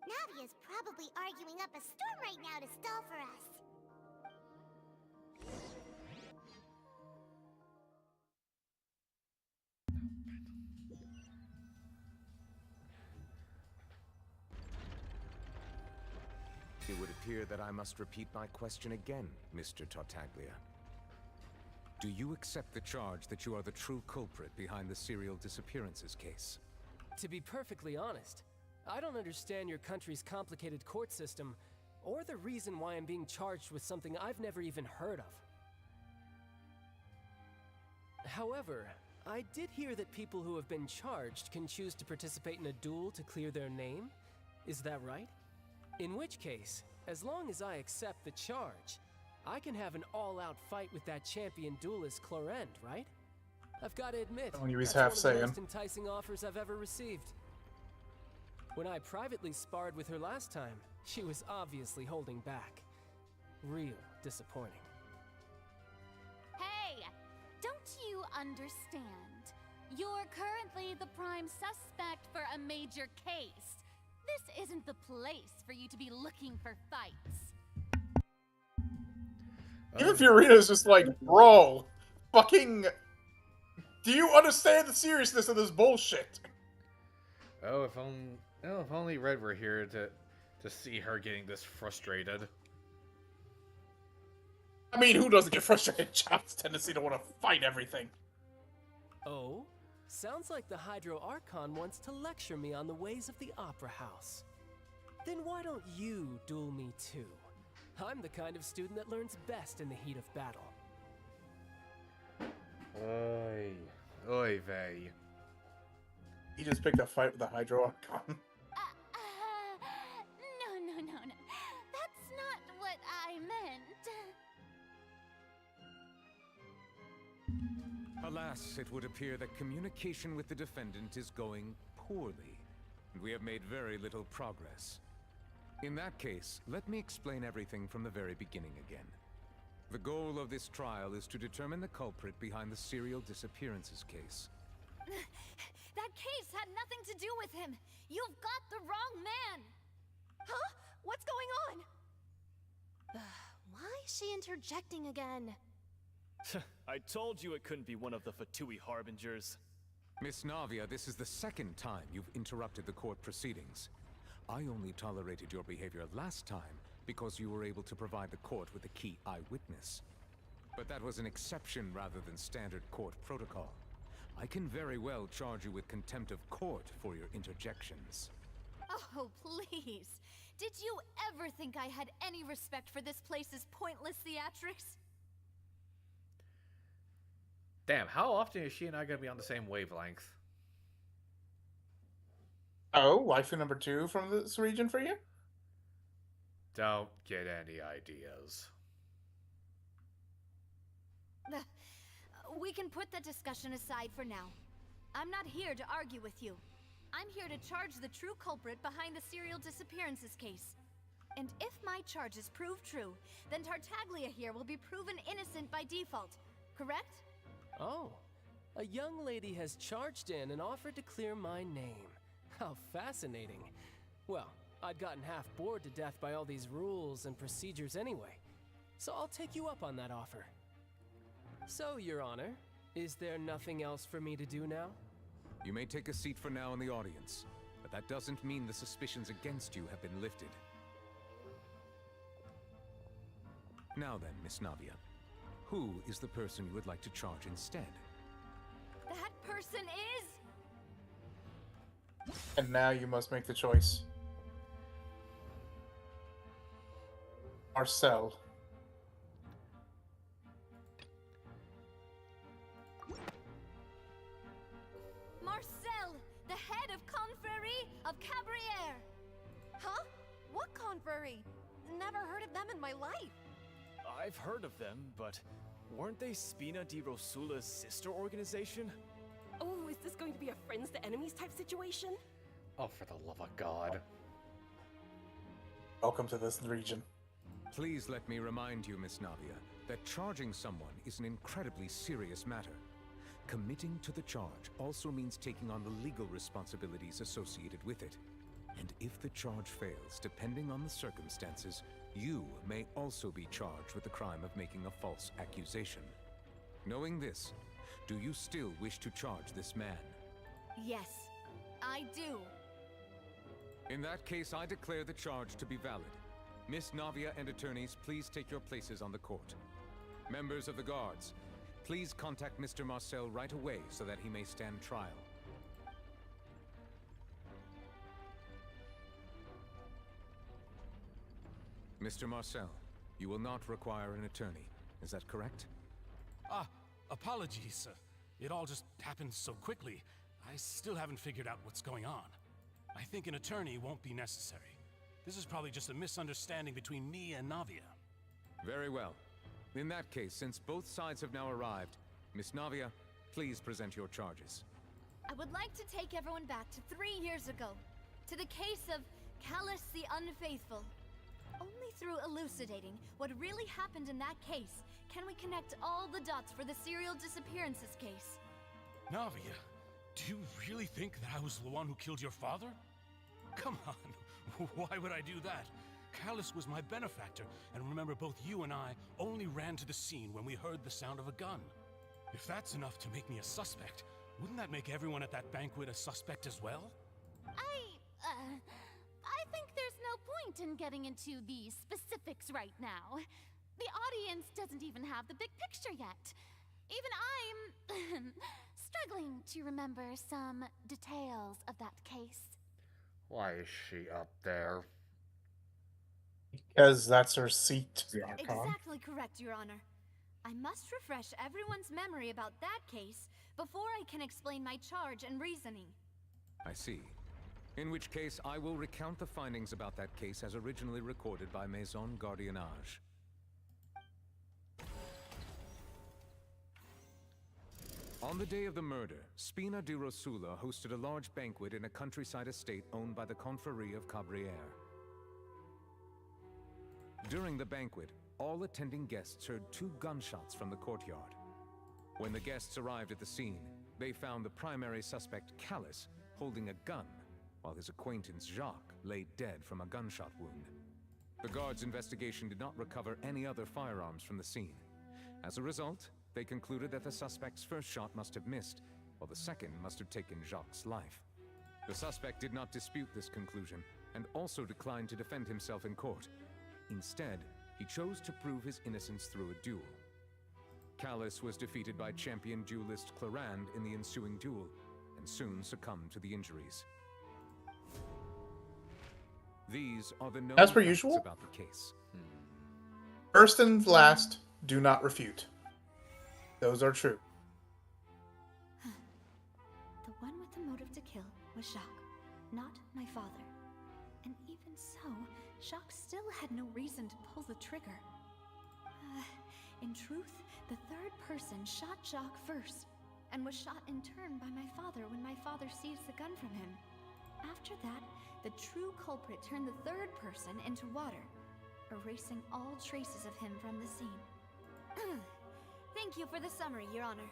Navia's probably arguing up a storm right now to stall for us. It would appear that I must repeat my question again, Mr. Tartaglia. Do you accept the charge that you are the true culprit behind the serial disappearances case? To be perfectly honest, I don't understand your country's complicated court system, or the reason why I'm being charged with something I've never even heard of. However, I did hear that people who have been charged can choose to participate in a duel to clear their name. Is that right? In which case, as long as I accept the charge, I can have an all-out fight with that champion duelist Clorend, right? I've got to admit, Only he's that's half one of the saying. most enticing offers I've ever received. When I privately sparred with her last time, she was obviously holding back. Real disappointing. Hey, don't you understand? You're currently the prime suspect for a major case. This isn't the place for you to be looking for fights. Even Furina's just like, bro, fucking. Do you understand the seriousness of this bullshit? Oh, if only Red were here to see her getting this frustrated. I mean, who doesn't get frustrated? Chop's tendency to want to fight everything. Oh? Sounds like the Hydro Archon wants to lecture me on the ways of the Opera House. Then why don't you duel me too? I'm the kind of student that learns best in the heat of battle. Oy. Oy vey. He just picked a fight with the Hydro Archon. No. That's not what I meant. Alas, it would appear that communication with the defendant is going poorly, and we have made very little progress. In that case, let me explain everything from the very beginning again. The goal of this trial is to determine the culprit behind the serial disappearances case. That case had nothing to do with him. You've got the wrong man. Huh? What's going on? Why is she interjecting again? I told you it couldn't be one of the Fatui Harbingers. Miss Navia, this is the second time you've interrupted the court proceedings. I only tolerated your behavior last time because you were able to provide the court with a key eyewitness. But that was an exception rather than standard court protocol. I can very well charge you with contempt of court for your interjections. Oh, please. Did you ever think I had any respect for this place's pointless theatrics? Damn, how often is she and I gonna be on the same wavelength? Oh, waifu number 2 from this region for you? Don't get any ideas. We can put that discussion aside for now. I'm not here to argue with you. I'm here to charge the true culprit behind the serial disappearances case. And if my charges prove true, then Tartaglia here will be proven innocent by default, correct? Oh, a young lady has charged in and offered to clear my name. How fascinating. Well, I'd gotten half bored to death by all these rules and procedures anyway, so I'll take you up on that offer. So, Your Honor, is there nothing else for me to do now? You may take a seat for now in the audience, but that doesn't mean the suspicions against you have been lifted. Now then, Miss Navia, who is the person you would like to charge instead? That person is... And now you must make the choice. Marcel. Marcel, the head of Confrérie of Cabriere. Huh? What confrérie? Never heard of them in my life. I've heard of them, but weren't they Spina di Rosula's sister organization? Oh, is this going to be a friends to enemies type situation? Oh, for the love of God. Welcome to this region. Please let me remind you, Miss Navia, that charging someone is an incredibly serious matter. Committing to the charge also means taking on the legal responsibilities associated with it. And if the charge fails, depending on the circumstances, you may also be charged with the crime of making a false accusation. Knowing this, do you still wish to charge this man? Yes, I do. In that case, I declare the charge to be valid. Miss Navia and attorneys, please take your places on the court. Members of the guards, please contact Mr. Marcel right away so that he may stand trial. Mr. Marcel, you will not require an attorney. Is that correct? Ah, apologies, sir. It all just happened so quickly. I still haven't figured out what's going on. I think an attorney won't be necessary. This is probably just a misunderstanding between me and Navia. Very well. In that case, since both sides have now arrived, Miss Navia, please present your charges. I would like to take everyone back to 3 years ago, to the case of Callus the Unfaithful. Only through elucidating what really happened in that case can we connect all the dots for the serial disappearances case. Navia, do you really think that I was the one who killed your father? Come on, why would I do that? Callus was my benefactor, and remember, both you and I only ran to the scene when we heard the sound of a gun. If that's enough to make me a suspect, wouldn't that make everyone at that banquet a suspect as well? I think there's no point in getting into the specifics right now. The audience doesn't even have the big picture yet. Even I'm struggling to remember some details of that case. Why is she up there? Because that's her seat. Exactly correct, Your Honor. I must refresh everyone's memory about that case before I can explain my charge and reasoning. I see. In which case, I will recount the findings about that case as originally recorded by Maison Gardiennage. On the day of the murder, Spina di Rosula hosted a large banquet in a countryside estate owned by the Confrérie of Cabrières. During the banquet, all attending guests heard 2 gunshots from the courtyard. When the guests arrived at the scene, they found the primary suspect, Callus, holding a gun, while his acquaintance, Jacques, lay dead from a gunshot wound. The guards' investigation did not recover any other firearms from the scene. As a result, they concluded that the suspect's first shot must have missed, while the second must have taken Jacques' life. The suspect did not dispute this conclusion, and also declined to defend himself in court. Instead, he chose to prove his innocence through a duel. Callus was defeated by champion duelist Clarand in the ensuing duel, and soon succumbed to the injuries. These are the known As per facts usual. about the case. First and last, do not refute. Those are true. The one with the motive to kill was Jacques, not my father. And even so, Jacques still had no reason to pull the trigger. In truth, the third person shot Jacques first, and was shot in turn by my father when my father seized the gun from him. After that, the true culprit turned the third person into water, erasing all traces of him from the scene. Thank you for the summary, Your Honor.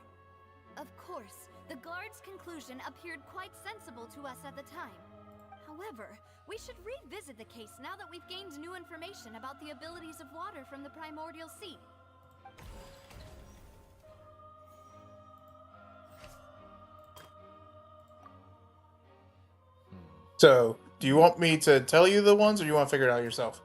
Of course, the guard's conclusion appeared quite sensible to us at the time. However, we should revisit the case now that we've gained new information about the abilities of water from the primordial sea. So, do you want me to tell you the ones, or you want to figure it out yourself?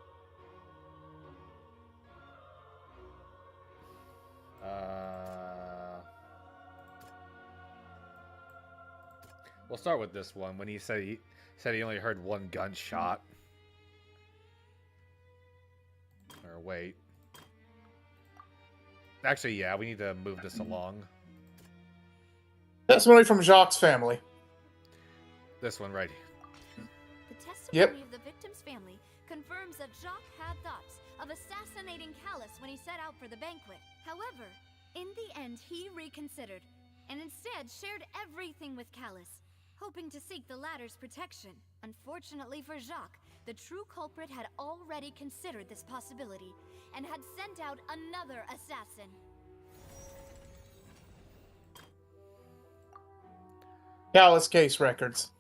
We'll start with this one. When he said he only heard 1 gunshot. Or wait. Actually, yeah, we need to move this along. Testimony from Jacques' family. This one right here. The testimony of the victim's family confirms that Jacques had thoughts of assassinating Callus when he set out for the banquet. However, in the end, he reconsidered, and instead shared everything with Callus, hoping to seek the latter's protection. Unfortunately for Jacques, the true culprit had already considered this possibility, and had sent out another assassin. Callus case records.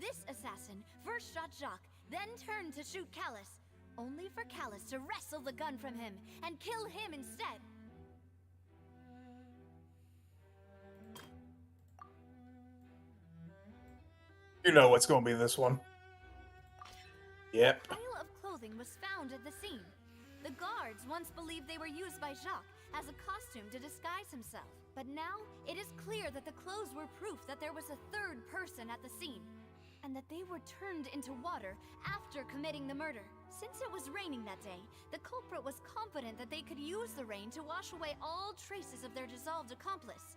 This assassin first shot Jacques, then turned to shoot Callus, only for Callus to wrestle the gun from him and kill him instead. You know what's going to be this one. Yep. A pile of clothing was found at the scene. The guards once believed they were used by Jacques as a costume to disguise himself. But now, it is clear that the clothes were proof that there was a third person at the scene. and that they were turned into water after committing the murder. Since it was raining that day, the culprit was confident that they could use the rain to wash away all traces of their dissolved accomplice.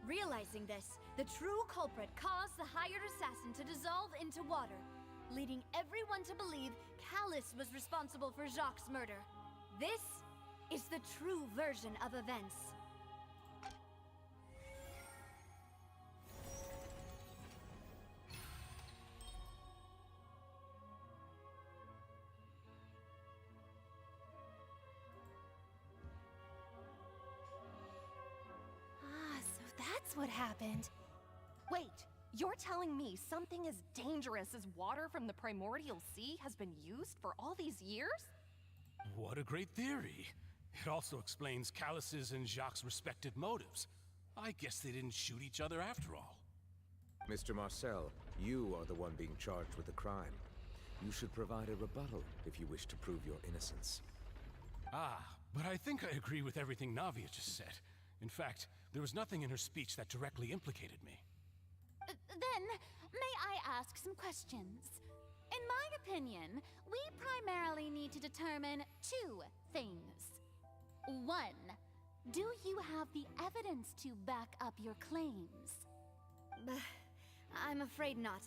Realizing this, the true culprit caused the hired assassin to dissolve into water, leading everyone to believe Callus was responsible for Jacques' murder. This is the true version of events. That's what happened. Wait, you're telling me something as dangerous as water from the primordial sea has been used for all these years? What a great theory. It also explains Callus's and Jacques' respective motives. I guess they didn't shoot each other after all. Mr. Marcel, you are the one being charged with the crime. You should provide a rebuttal if you wish to prove your innocence. Ah, but I think I agree with everything Navia just said. In fact, there was nothing in her speech that directly implicated me. Then, may I ask some questions? In my opinion, we primarily need to determine two things. One, do you have the evidence to back up your claims? I'm afraid not.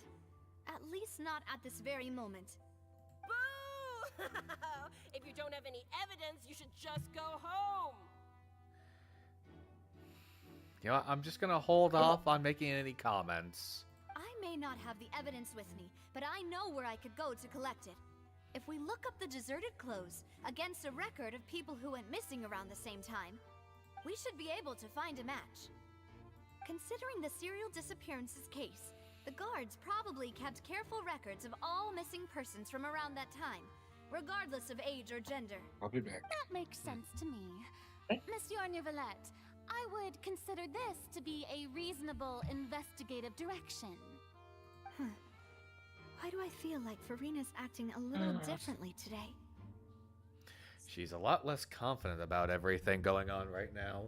At least not at this very moment. Boo! If you don't have any evidence, you should just go home. You know what? I'm just gonna hold off on making any comments. I may not have the evidence with me, but I know where I could go to collect it. If we look up the deserted clothes against a record of people who went missing around the same time, we should be able to find a match. Considering the serial disappearances case, the guards probably kept careful records of all missing persons from around that time, regardless of age or gender. I'll be back. That makes sense to me. Monsieur Neuvillette, I would consider this to be a reasonable investigative direction. Why do I feel like Farina's acting a little differently today? She's a lot less confident about everything going on right now.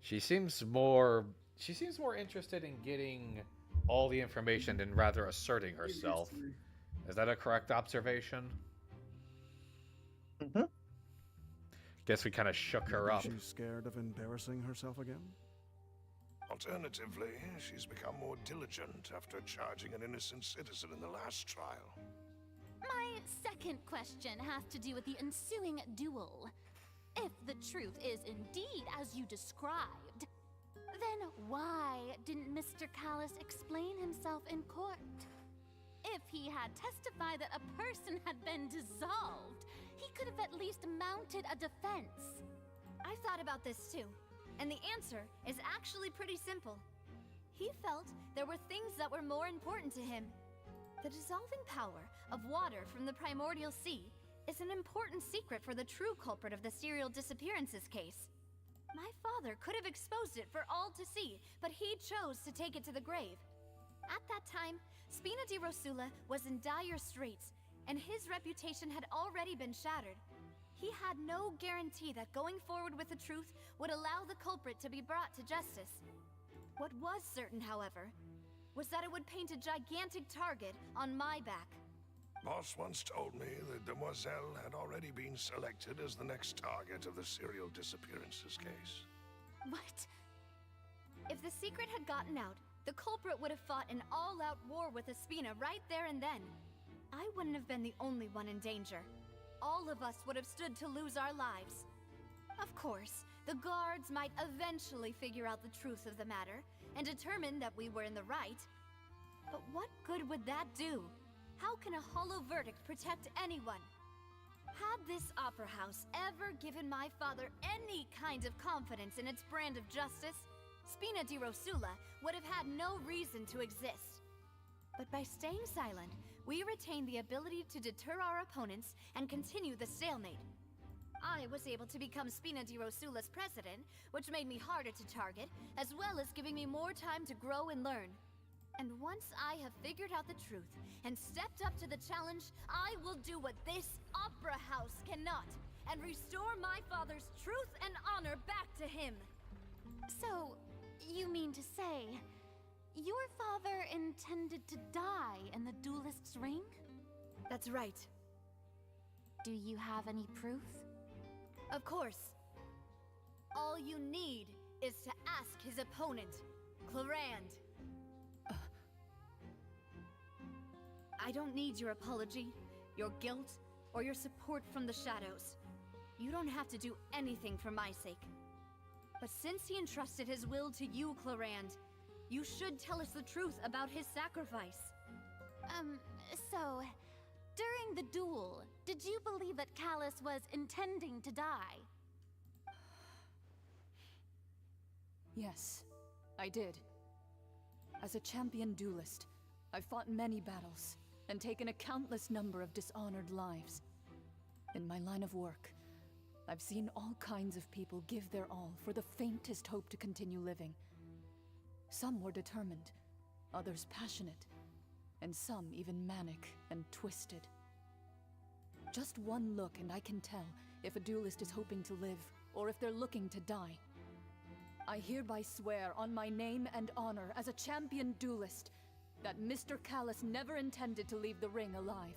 She seems more interested in getting all the information than rather asserting herself. Is that a correct observation? Mm-hmm. Guess we kind of shook her up. She's scared of embarrassing herself again? Alternatively, she's become more diligent after charging an innocent citizen in the last trial. My second question has to do with the ensuing duel. If the truth is indeed as you described, then why didn't Mr. Callus explain himself in court? If he had testified that a person had been dissolved, he could have at least mounted a defense. I've thought about this too, and the answer is actually pretty simple. He felt there were things that were more important to him. The dissolving power of water from the primordial sea is an important secret for the true culprit of the serial disappearances case. My father could have exposed it for all to see, but he chose to take it to the grave. At that time, Spina di Rosula was in dire straits, and his reputation had already been shattered. He had no guarantee that going forward with the truth would allow the culprit to be brought to justice. What was certain, however, was that it would paint a gigantic target on my back. Boss once told me that Demoiselle had already been selected as the next target of the serial disappearances case. What? If the secret had gotten out, the culprit would have fought an all-out war with Espina right there and then. I wouldn't have been the only one in danger. All of us would have stood to lose our lives. Of course, the guards might eventually figure out the truth of the matter and determine that we were in the right. But what good would that do? How can a hollow verdict protect anyone? Had this opera house ever given my father any kind of confidence in its brand of justice, Spina di Rosula would have had no reason to exist. But by staying silent, we retained the ability to deter our opponents and continue the stalemate. I was able to become Spina di Rosula's president, which made me harder to target, as well as giving me more time to grow and learn. And once I have figured out the truth and stepped up to the challenge, I will do what this opera house cannot, and restore my father's truth and honor back to him. So, you mean to say your father intended to die in the duelist's ring? That's right. Do you have any proof? Of course. All you need is to ask his opponent, Clarand. I don't need your apology, your guilt, or your support from the shadows. You don't have to do anything for my sake. But since he entrusted his will to you, Clarand, you should tell us the truth about his sacrifice. So, during the duel, did you believe that Callus was intending to die? Yes, I did. As a champion duelist, I've fought many battles and taken a countless number of dishonored lives. In my line of work, I've seen all kinds of people give their all for the faintest hope to continue living. Some were determined, others passionate, and some even manic and twisted. Just one look and I can tell if a duelist is hoping to live or if they're looking to die. I hereby swear on my name and honor as a champion duelist that Mr. Callus never intended to leave the ring alive.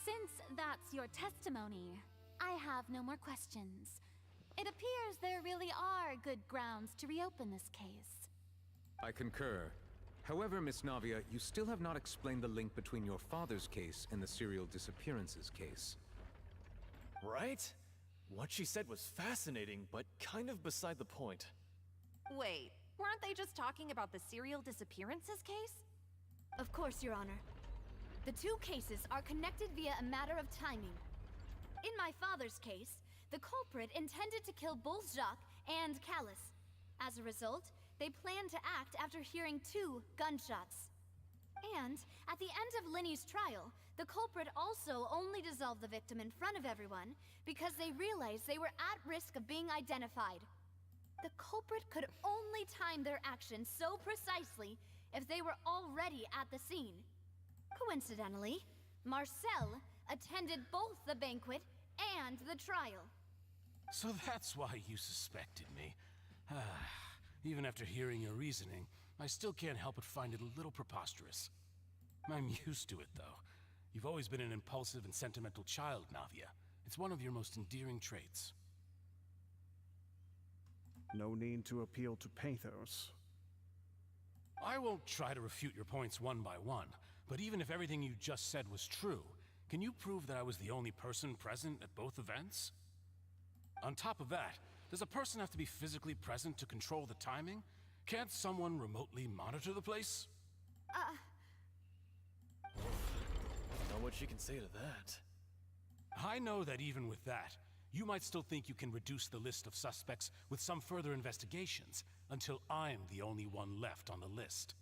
Since that's your testimony, I have no more questions. It appears there really are good grounds to reopen this case. I concur. However, Miss Navia, you still have not explained the link between your father's case and the serial disappearances case. Right? What she said was fascinating, but kind of beside the point. Wait, weren't they just talking about the serial disappearances case? Of course, Your Honor. The two cases are connected via a matter of timing. In my father's case, the culprit intended to kill both Jacques and Callus. As a result, they planned to act after hearing 2 gunshots. And at the end of Linny's trial, the culprit also only dissolved the victim in front of everyone because they realized they were at risk of being identified. The culprit could only time their actions so precisely if they were already at the scene. Coincidentally, Marcel attended both the banquet and the trial. So that's why you suspected me. Even after hearing your reasoning, I still can't help but find it a little preposterous. I'm used to it, though. You've always been an impulsive and sentimental child, Navia. It's one of your most endearing traits. No need to appeal to pathos. I won't try to refute your points one by one, but even if everything you just said was true, can you prove that I was the only person present at both events? On top of that, does a person have to be physically present to control the timing? Can't someone remotely monitor the place? Know what she can say to that. I know that even with that, you might still think you can reduce the list of suspects with some further investigations, until I'm the only one left on the list.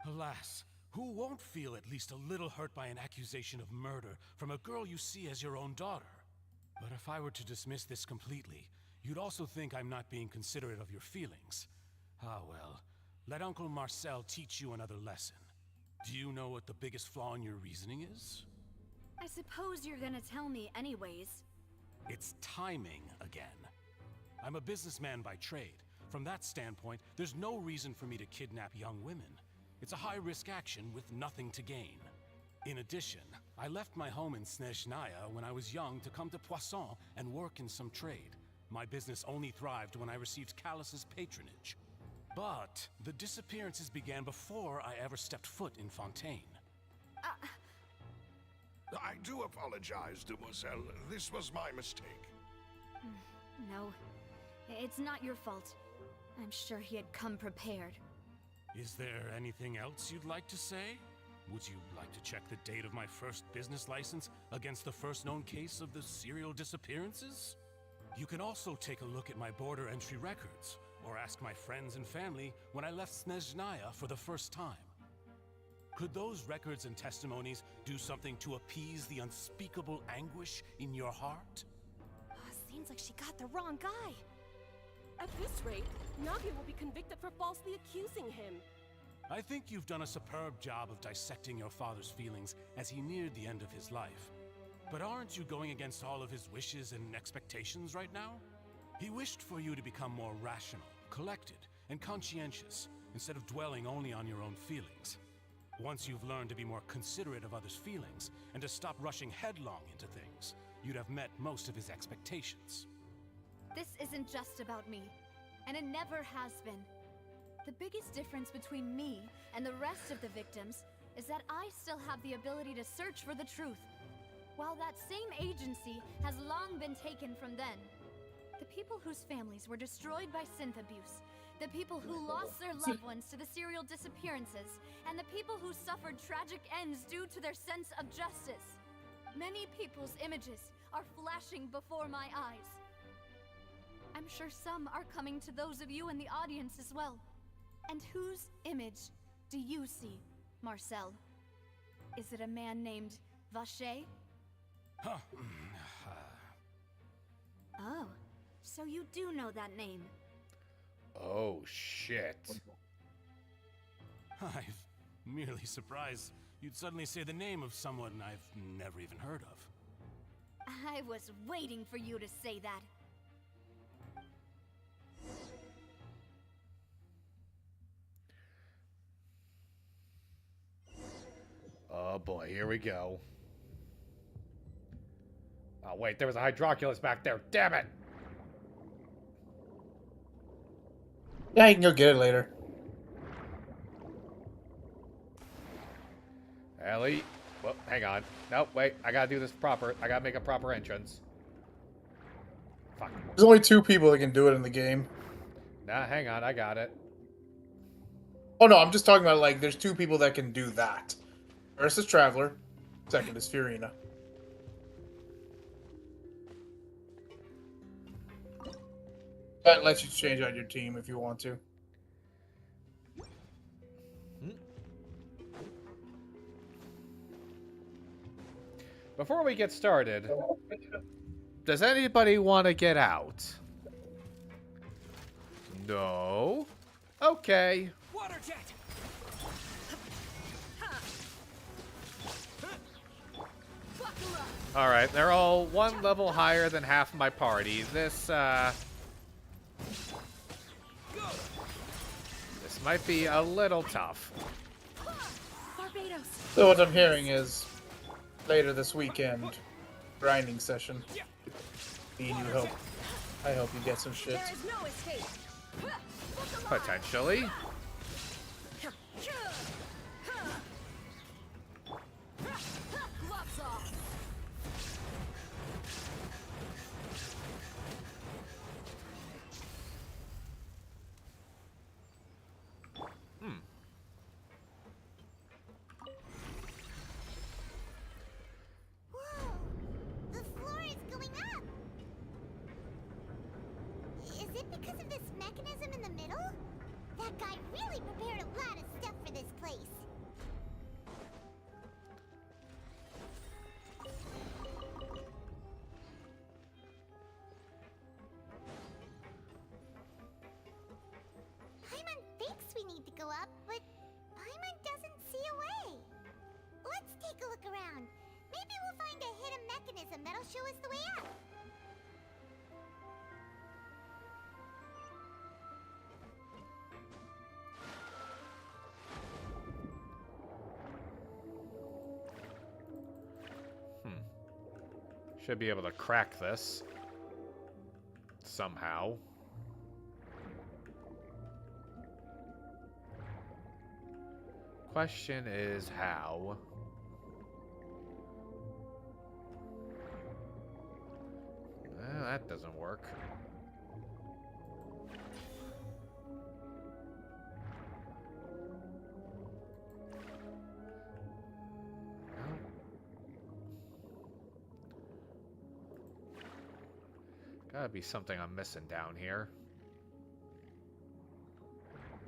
Alas, who won't feel at least a little hurt by an accusation of murder from a girl you see as your own daughter? But if I were to dismiss this completely, you'd also think I'm not being considerate of your feelings. Ah well, let Uncle Marcel teach you another lesson. Do you know what the biggest flaw in your reasoning is? I suppose you're gonna tell me anyways. It's timing again. I'm a businessman by trade. From that standpoint, there's no reason for me to kidnap young women. It's a high-risk action with nothing to gain. In addition, I left my home in Snezhnaya when I was young to come to Poisson and work in some trade. My business only thrived when I received Callus's patronage. But the disappearances began before I ever stepped foot in Fontaine. I do apologize, Demoiselle. This was my mistake. No, it's not your fault. I'm sure he had come prepared. Is there anything else you'd like to say? Would you like to check the date of my first business license against the first known case of the serial disappearances? You can also take a look at my border entry records, or ask my friends and family when I left Snezhnaya for the first time. Could those records and testimonies do something to appease the unspeakable anguish in your heart? Seems like she got the wrong guy. At this rate, Navia will be convicted for falsely accusing him. I think you've done a superb job of dissecting your father's feelings as he neared the end of his life. But aren't you going against all of his wishes and expectations right now? He wished for you to become more rational, collected, and conscientious, instead of dwelling only on your own feelings. Once you've learned to be more considerate of others' feelings, and to stop rushing headlong into things, you'd have met most of his expectations. This isn't just about me, and it never has been. The biggest difference between me and the rest of the victims is that I still have the ability to search for the truth, while that same agency has long been taken from them. The people whose families were destroyed by synth abuse, the people who lost their loved ones to the serial disappearances, and the people who suffered tragic ends due to their sense of justice. Many people's images are flashing before my eyes. I'm sure some are coming to those of you in the audience as well. And whose image do you see, Marcel? Is it a man named Vacher? Huh. Oh, so you do know that name. Oh, shit. I'm merely surprised you'd suddenly say the name of someone I've never even heard of. I was waiting for you to say that. Oh boy, here we go. Oh wait, there was a Hydroculus back there. Damn it! Yeah, you can go get it later. Ellie. Well, hang on. Nope, wait. I gotta do this proper. I gotta make a proper entrance. Fuck. There's only 2 people that can do it in the game. Nah, hang on. I got it. Oh no, I'm just talking about, like, there's 2 people that can do that. First is Traveler, second is Fiorina. That lets you change out your team if you want to. Before we get started, does anybody want to get out? No? Okay. Water jet. Alright, they're all 1 level higher than half my party. This might be a little tough. Barbados. So what I'm hearing is, later this weekend, grinding session. Me and you I hope you get some shit. There is no escape. Potentially. Gloves off. Whoa! The floor is going up! Is it because of this mechanism in the middle? That guy really prepared a lot of stuff for this place. Paimon thinks we need to go up, but Paimon doesn't see a way. Let's take a look around. Maybe we'll find a hidden mechanism that'll show us the way up. Should be able to crack this. Somehow. Question is how? That doesn't work. Gotta be something I'm missing down here.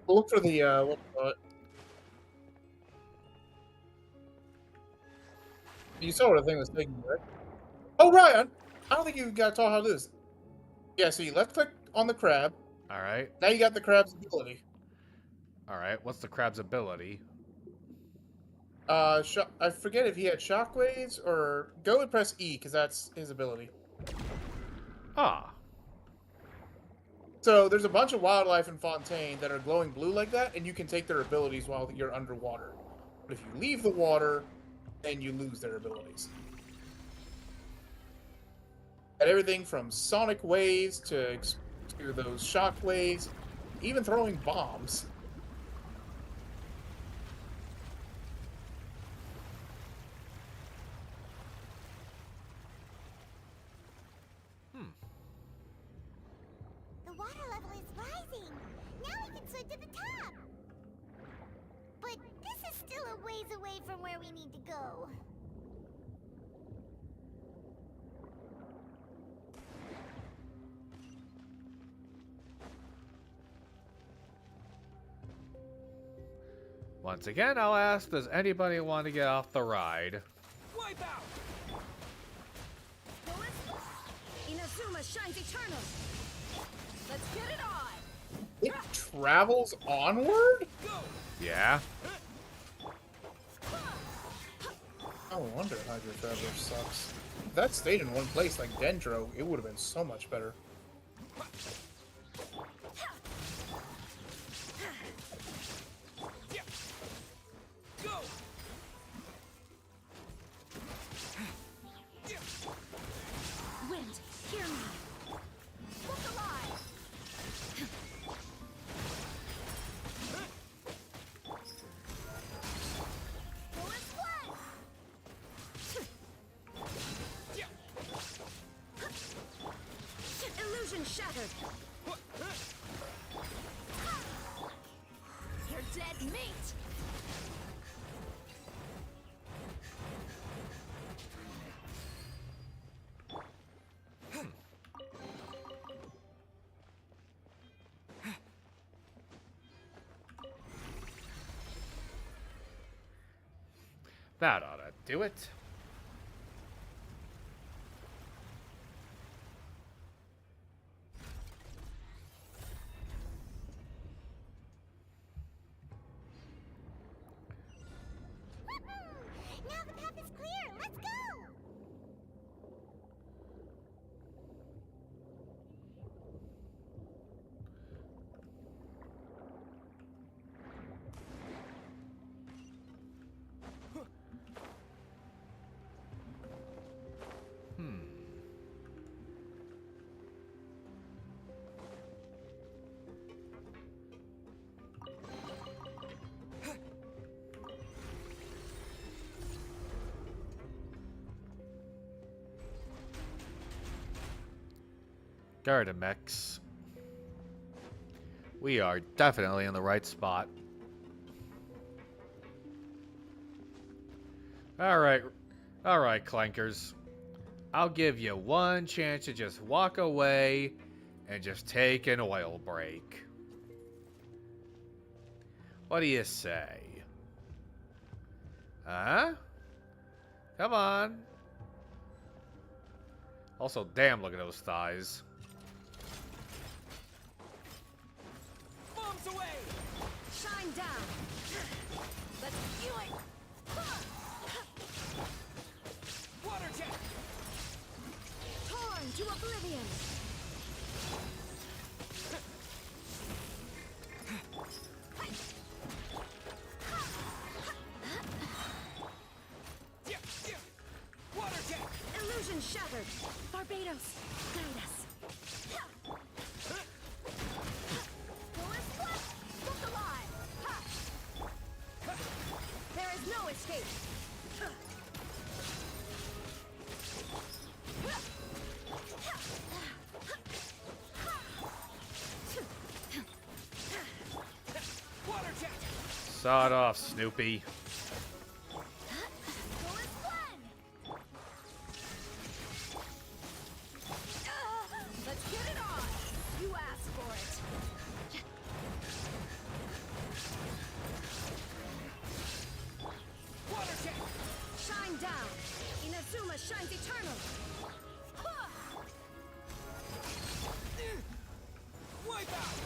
We'll look for the, You saw what the thing was taking, right? Oh, right! I don't think you got taught how to do this. Yeah, so you left-click on the crab. Alright. Now you got the crab's ability. Alright, what's the crab's ability? I forget if he had shockwaves, or... Go and press E, because that's his ability. Ah. So there's a bunch of wildlife in Fontaine that are glowing blue like that, and you can take their abilities while you're underwater. But if you leave the water, then you lose their abilities. And everything from sonic waves to those shock waves, even throwing bombs. The water level is rising. Now we can swim to the top. But this is still a ways away from where we need to go. Once again, I'll ask, does anybody want to get off the ride? Wipe out! Inazuma shines eternal. Let's get it on. It travels onward? Yeah. No wonder Hydro Traveler sucks. If that stayed in one place like Dendro, it would have been so much better. Wind, hear me. Look alive. Illusion shattered. You're dead meat. That ought to do it. Now the path is clear. Let's go. Gardamex. We are definitely in the right spot. Alright, Clankers. I'll give you one chance to just walk away and just take an oil break. What do you say? Huh? Come on. Also, damn, look at those thighs. Bombs away! Shine down. Let's feel it. Water jet! Torn to oblivion. Water jet! Illusion shattered. Barbados, guide us. Look alive. There is no escape. Water jet! Sawed off, Snoopy. Let's get it on. You asked for it. Water jet! Shine down. Inazuma shines eternal. Wipe out!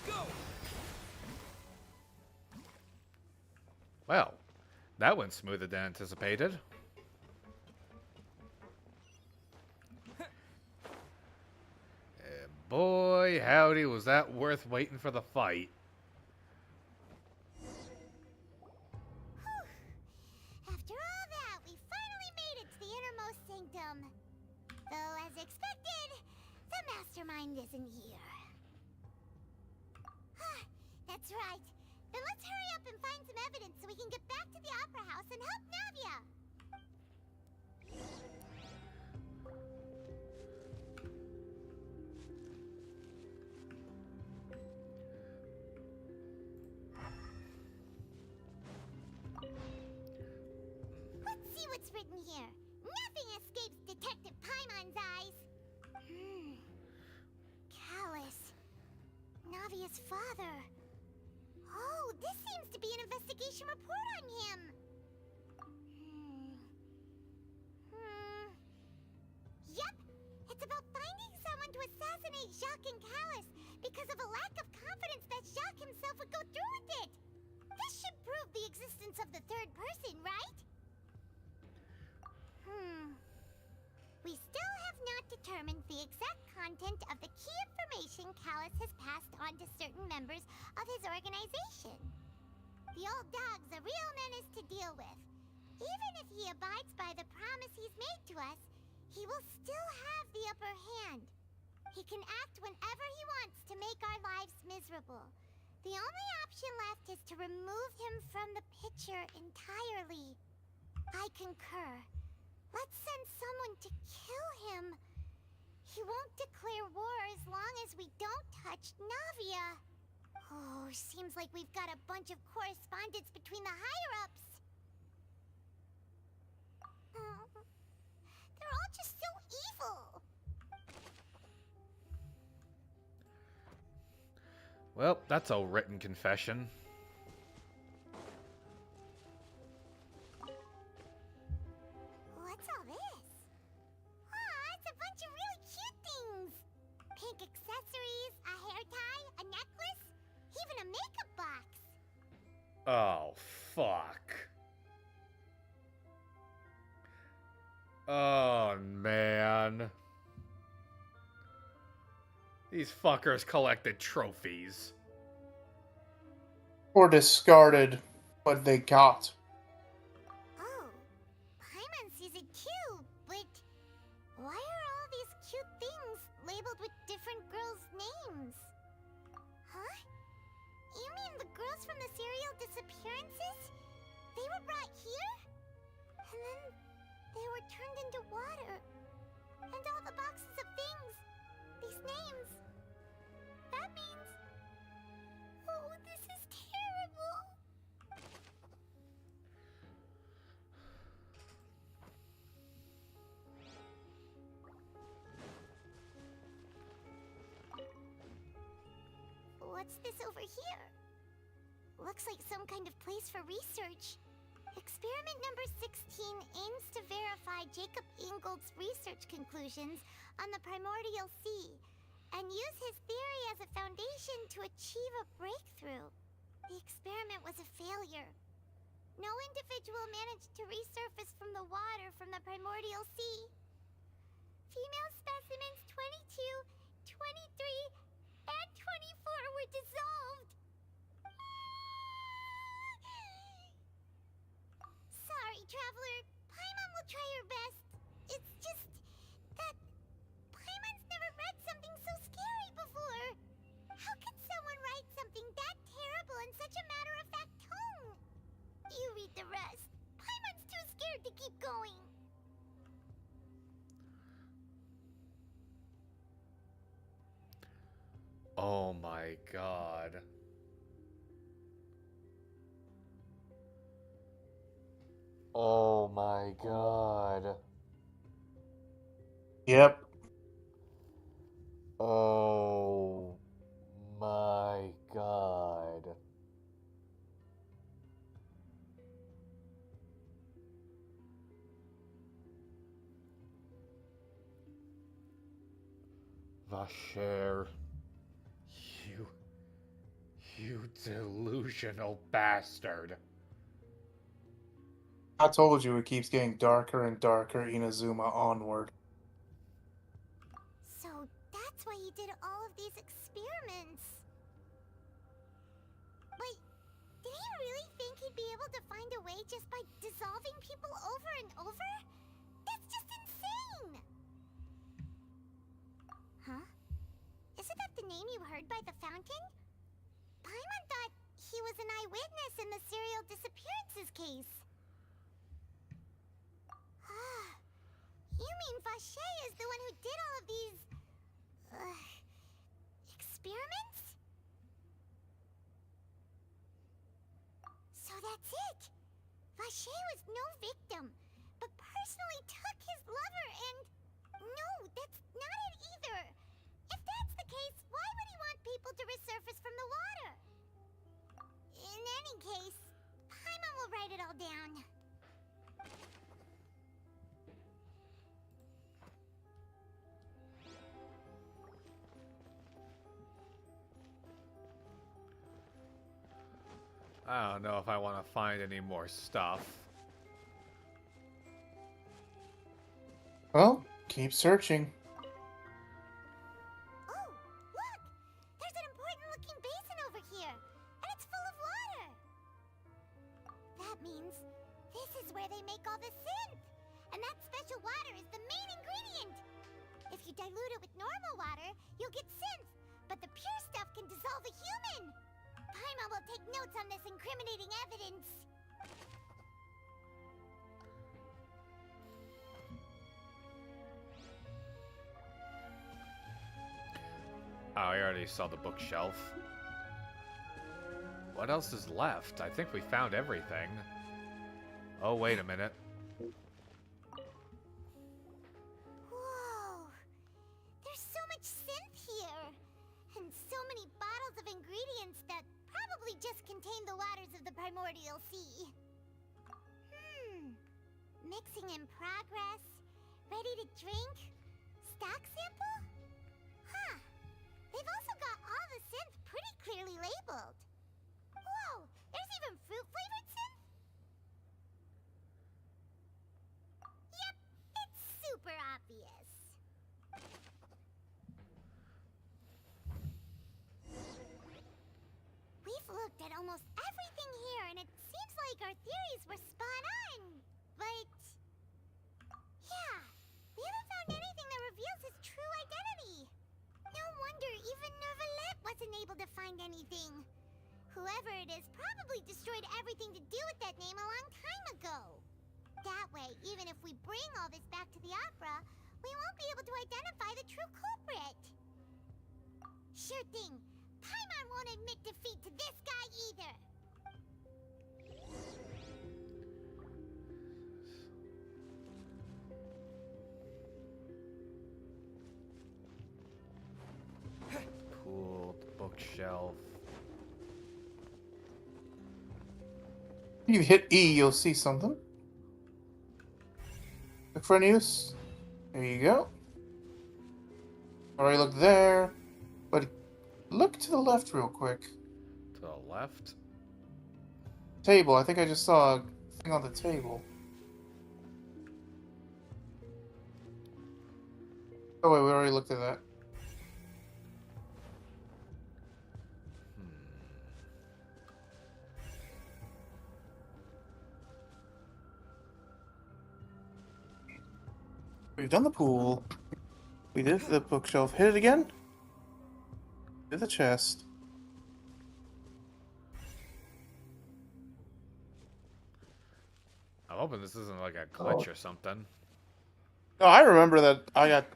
Go! Well, that went smoother than anticipated. boy, howdy, was that worth waiting for the fight. After all that, we finally made it to the innermost sanctum. Though, as expected, the mastermind isn't here. That's right. Then let's hurry up and find some evidence so we can get back to the Opera House and help Navia. Let's see what's written here. Nothing escapes Detective Paimon's eyes. Callus. Navia's father. Oh, this seems to be an investigation report on him. Yep, it's about finding someone to assassinate Jacques and Callus because of a lack of confidence that Jacques himself would go through with it. This should prove the existence of the third person, right? We still have not determined the exact content of the key information Callus has passed on to certain members of his organization. The old dog's a real menace to deal with. Even if he abides by the promise he's made to us, he will still have the upper hand. He can act whenever he wants to make our lives miserable. The only option left is to remove him from the picture entirely. I concur. Let's send someone to kill him. He won't declare war as long as we don't touch Navia. Oh, seems like we've got a bunch of correspondence between the higher-ups. They're all just so evil. Well, that's a written confession. What's all this? Aw, it's a bunch of really cute things. Pink accessories, a hair tie, a necklace, even a makeup box. Oh, fuck. Oh, man. These fuckers collected trophies. Or discarded what they got. Oh, Paimon sees it too, but why are all these cute things labeled with different girls' names? Huh? You mean the girls from the serial disappearances? They were brought here? And then they were turned into water. And all the boxes of things, these names. That means... Oh, this is terrible. What's this over here? Looks like some kind of place for research. Experiment number 16 aims to verify Jacob Ingold's research conclusions on the primordial sea and use his theory as a foundation to achieve a breakthrough. The experiment was a failure. No individual managed to resurface from the water from the primordial sea. Female specimens 22, 23, and 24 were dissolved. Sorry, Traveler. Paimon will try her best. It's just that Paimon's never read something so scary before. How could someone write something that terrible in such a matter-of-fact tone? You read the rest. Paimon's too scared to keep going. Oh my god. Oh my god. Yep. Oh my god. Vasher. You delusional bastard. I told you it keeps getting darker and darker, Inazuma onward. So that's That's why he did all of these experiments. Wait, did he really think he'd be able to find a way just by dissolving people over and over? That's just insane! Huh? Isn't that the name you heard by the fountain? Paimon thought he was an eyewitness in the serial disappearances case. You mean Vache is the one who did all of these... experiments? So that's it! Vache was no victim, but personally took his lover and... No, that's not it either! If that's the case, why would he want people to resurface from the water? In any case, Paimon will write it all down. I don't know if I want to find any more stuff. Well, keep searching. Oh, look! There's an important-looking basin over here, and it's full of water. That means this is where they make all the synth, and that special water is the main ingredient. If you dilute it with normal water, you'll get synth, but the pure stuff can dissolve a human. Paimon will take notes on this incriminating evidence. Oh, I already saw the bookshelf. What else is left? I think we found everything. Oh, wait a minute. Whoa! There's so much synth here! And so many bottles of ingredients that probably just contain the waters of the primordial sea. Mixing in progress. Ready to drink? Stock sample? Huh. They've also got all the synth pretty clearly labeled. Whoa! There's even fruit-flavored synth? Yep, it's super obvious. We've looked at almost everything here, and it seems like our theories were spot on. But... yeah, we haven't found anything that reveals his true identity. No wonder even Nervalet wasn't able to find anything. Whoever it is probably destroyed everything to do with that name a long time ago. That way, even if we bring all this back to the opera, we won't be able to identify the true culprit. Sure thing. Paimon won't admit defeat to this guy either. Cool, bookshelf. If you hit E, you'll see something. Look for news. There you go. Already look there, but look to the left real quick. To the left? Table. I think I just saw a thing on the table. Oh wait, we already looked at that. We've done the pool. We did the bookshelf. Hit it again. Did the chest. I'm hoping this isn't like a glitch or something. No, I remember that I got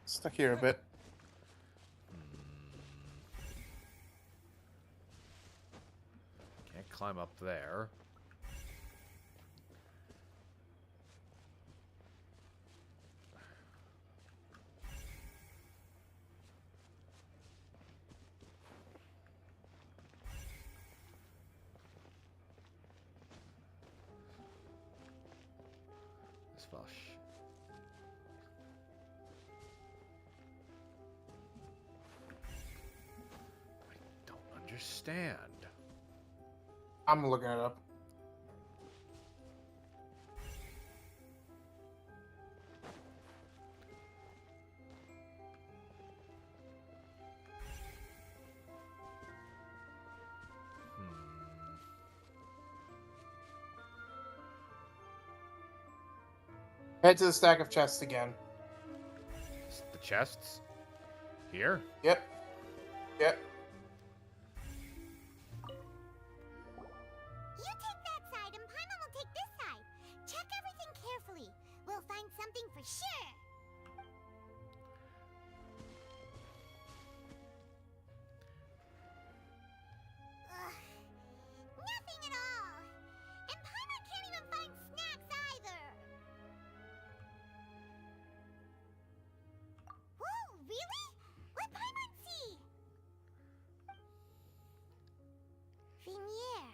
stuck here a bit. Can't climb up there. This flush. I don't understand. I'm looking it up. Head to the stack of chests again. The chests? Here? Yep. Yep. You take that side and Paimon will take this side. Check everything carefully. We'll find something for sure. Ugh. Nothing at all. And Paimon can't even find snacks either. Whoa, really? What Paimon see? Vinier.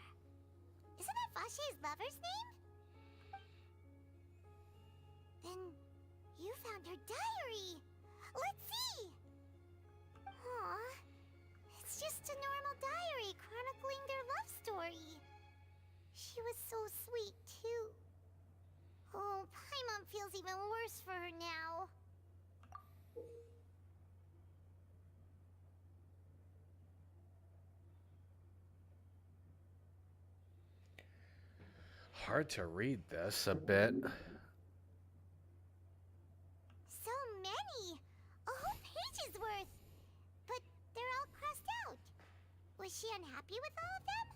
Isn't that Vache's lover's name? Then you found her diary. Let's see. Aw, it's just a normal diary chronicling their love story. She was so sweet too. Oh, Paimon feels even worse for her now. Hard to read this a bit. So many! A whole page's worth! But they're all crossed out. Was she unhappy with all of them?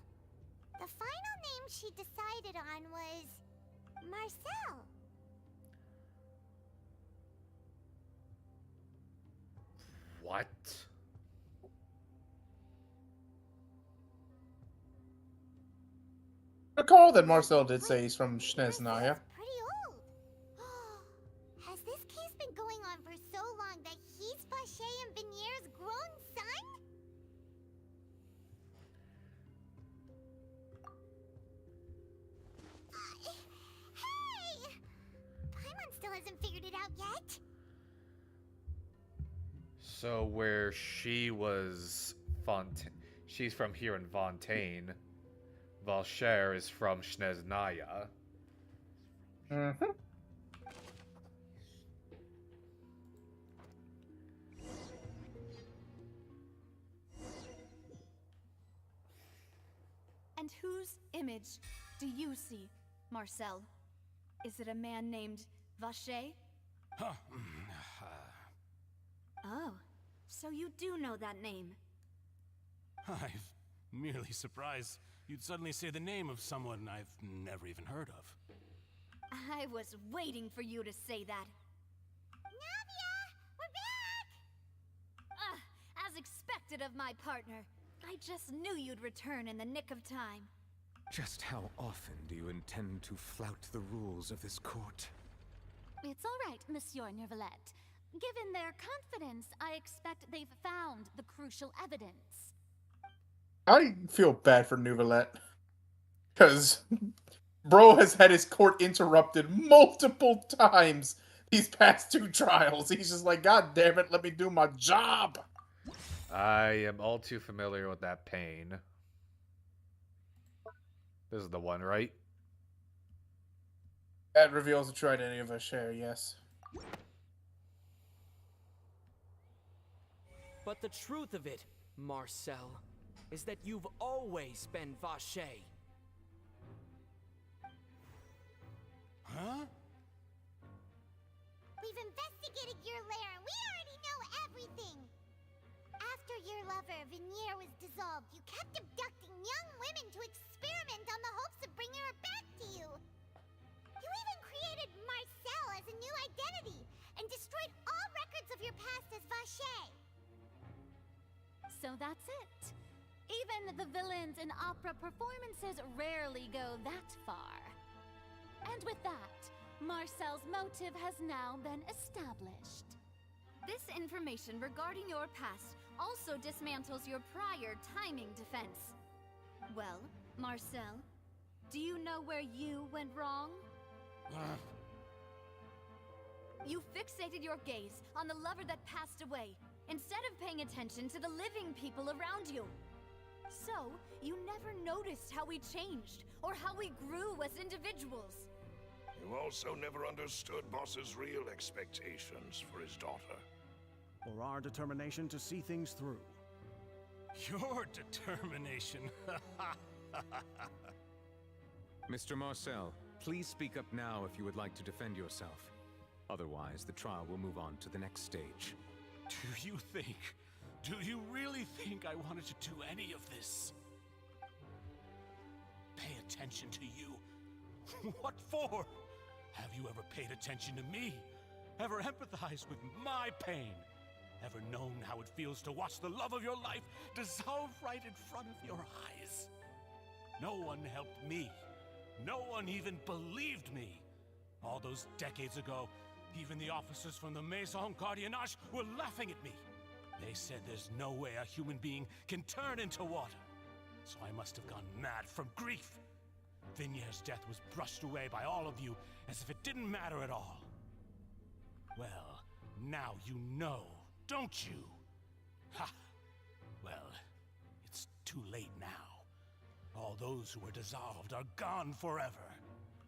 The final name she decided on was Marcel. What? Recall that Marcel did say he's from Snezhnaya. Pretty old. Has this case been going on for so long that he's Vache and Vinier's grown son? Hey! Paimon still hasn't figured it out yet. So where she was she's from here in Fontaine. Valcher is from Snezhnaya. Mm-hmm. And whose image do you see, Marcel? Is it a man named Vache? Oh, so you do know that name. I'm merely surprised you'd suddenly say the name of someone I've never even heard of. I was waiting for you to say that. Navia! We're back! As expected of my partner. I just knew you'd return in the nick of time. Just how often do you intend to flout the rules of this court? It's all right, Monsieur Neuvillette. Given their confidence, I expect they've found the crucial evidence. I feel bad for Neuvillette. Because bro has had his court interrupted multiple times these past 2 trials. He's just like, God damn it, let me do my job. I am all too familiar with that pain. This is the one, right? That reveals the true identity of Vacher, yes. But the truth of it, Marcel, is that you've always been Vache. Huh? We've investigated your lair and we already know everything. After your lover, Vinier, was dissolved, you kept abducting young women to experiment on the hopes of bringing her back to you. You even created Marcel as a new identity and destroyed all records of your past as Vache. So that's it. Even the villains in opera performances rarely go that far. And with that, Marcel's motive has now been established. This information regarding your past also dismantles your prior timing defense. Well, Marcel, do you know where you went wrong? You fixated your gaze on the lover that passed away, instead of paying attention to the living people around you. So, you never noticed how we changed, or how we grew as individuals. You also never understood Boss's real expectations for his daughter. Or our determination to see things through. Your determination. Mr. Marcel, please speak up now if you would like to defend yourself. Otherwise, the trial will move on to the next stage. Do you really think I wanted to do any of this? Pay attention to you? What for? Have you ever paid attention to me? Ever empathized with my pain? Ever known how it feels to watch the love of your life dissolve right in front of your eyes? No one helped me. No one even believed me. All those decades ago, even the officers from the Maison Gardiennage were laughing at me. They said there's no way a human being can turn into water. So I must have gone mad from grief. Vignier's death was brushed away by all of you as if it didn't matter at all. Well, now you know, don't you? Ha! Well, it's too late now. All those who were dissolved are gone forever.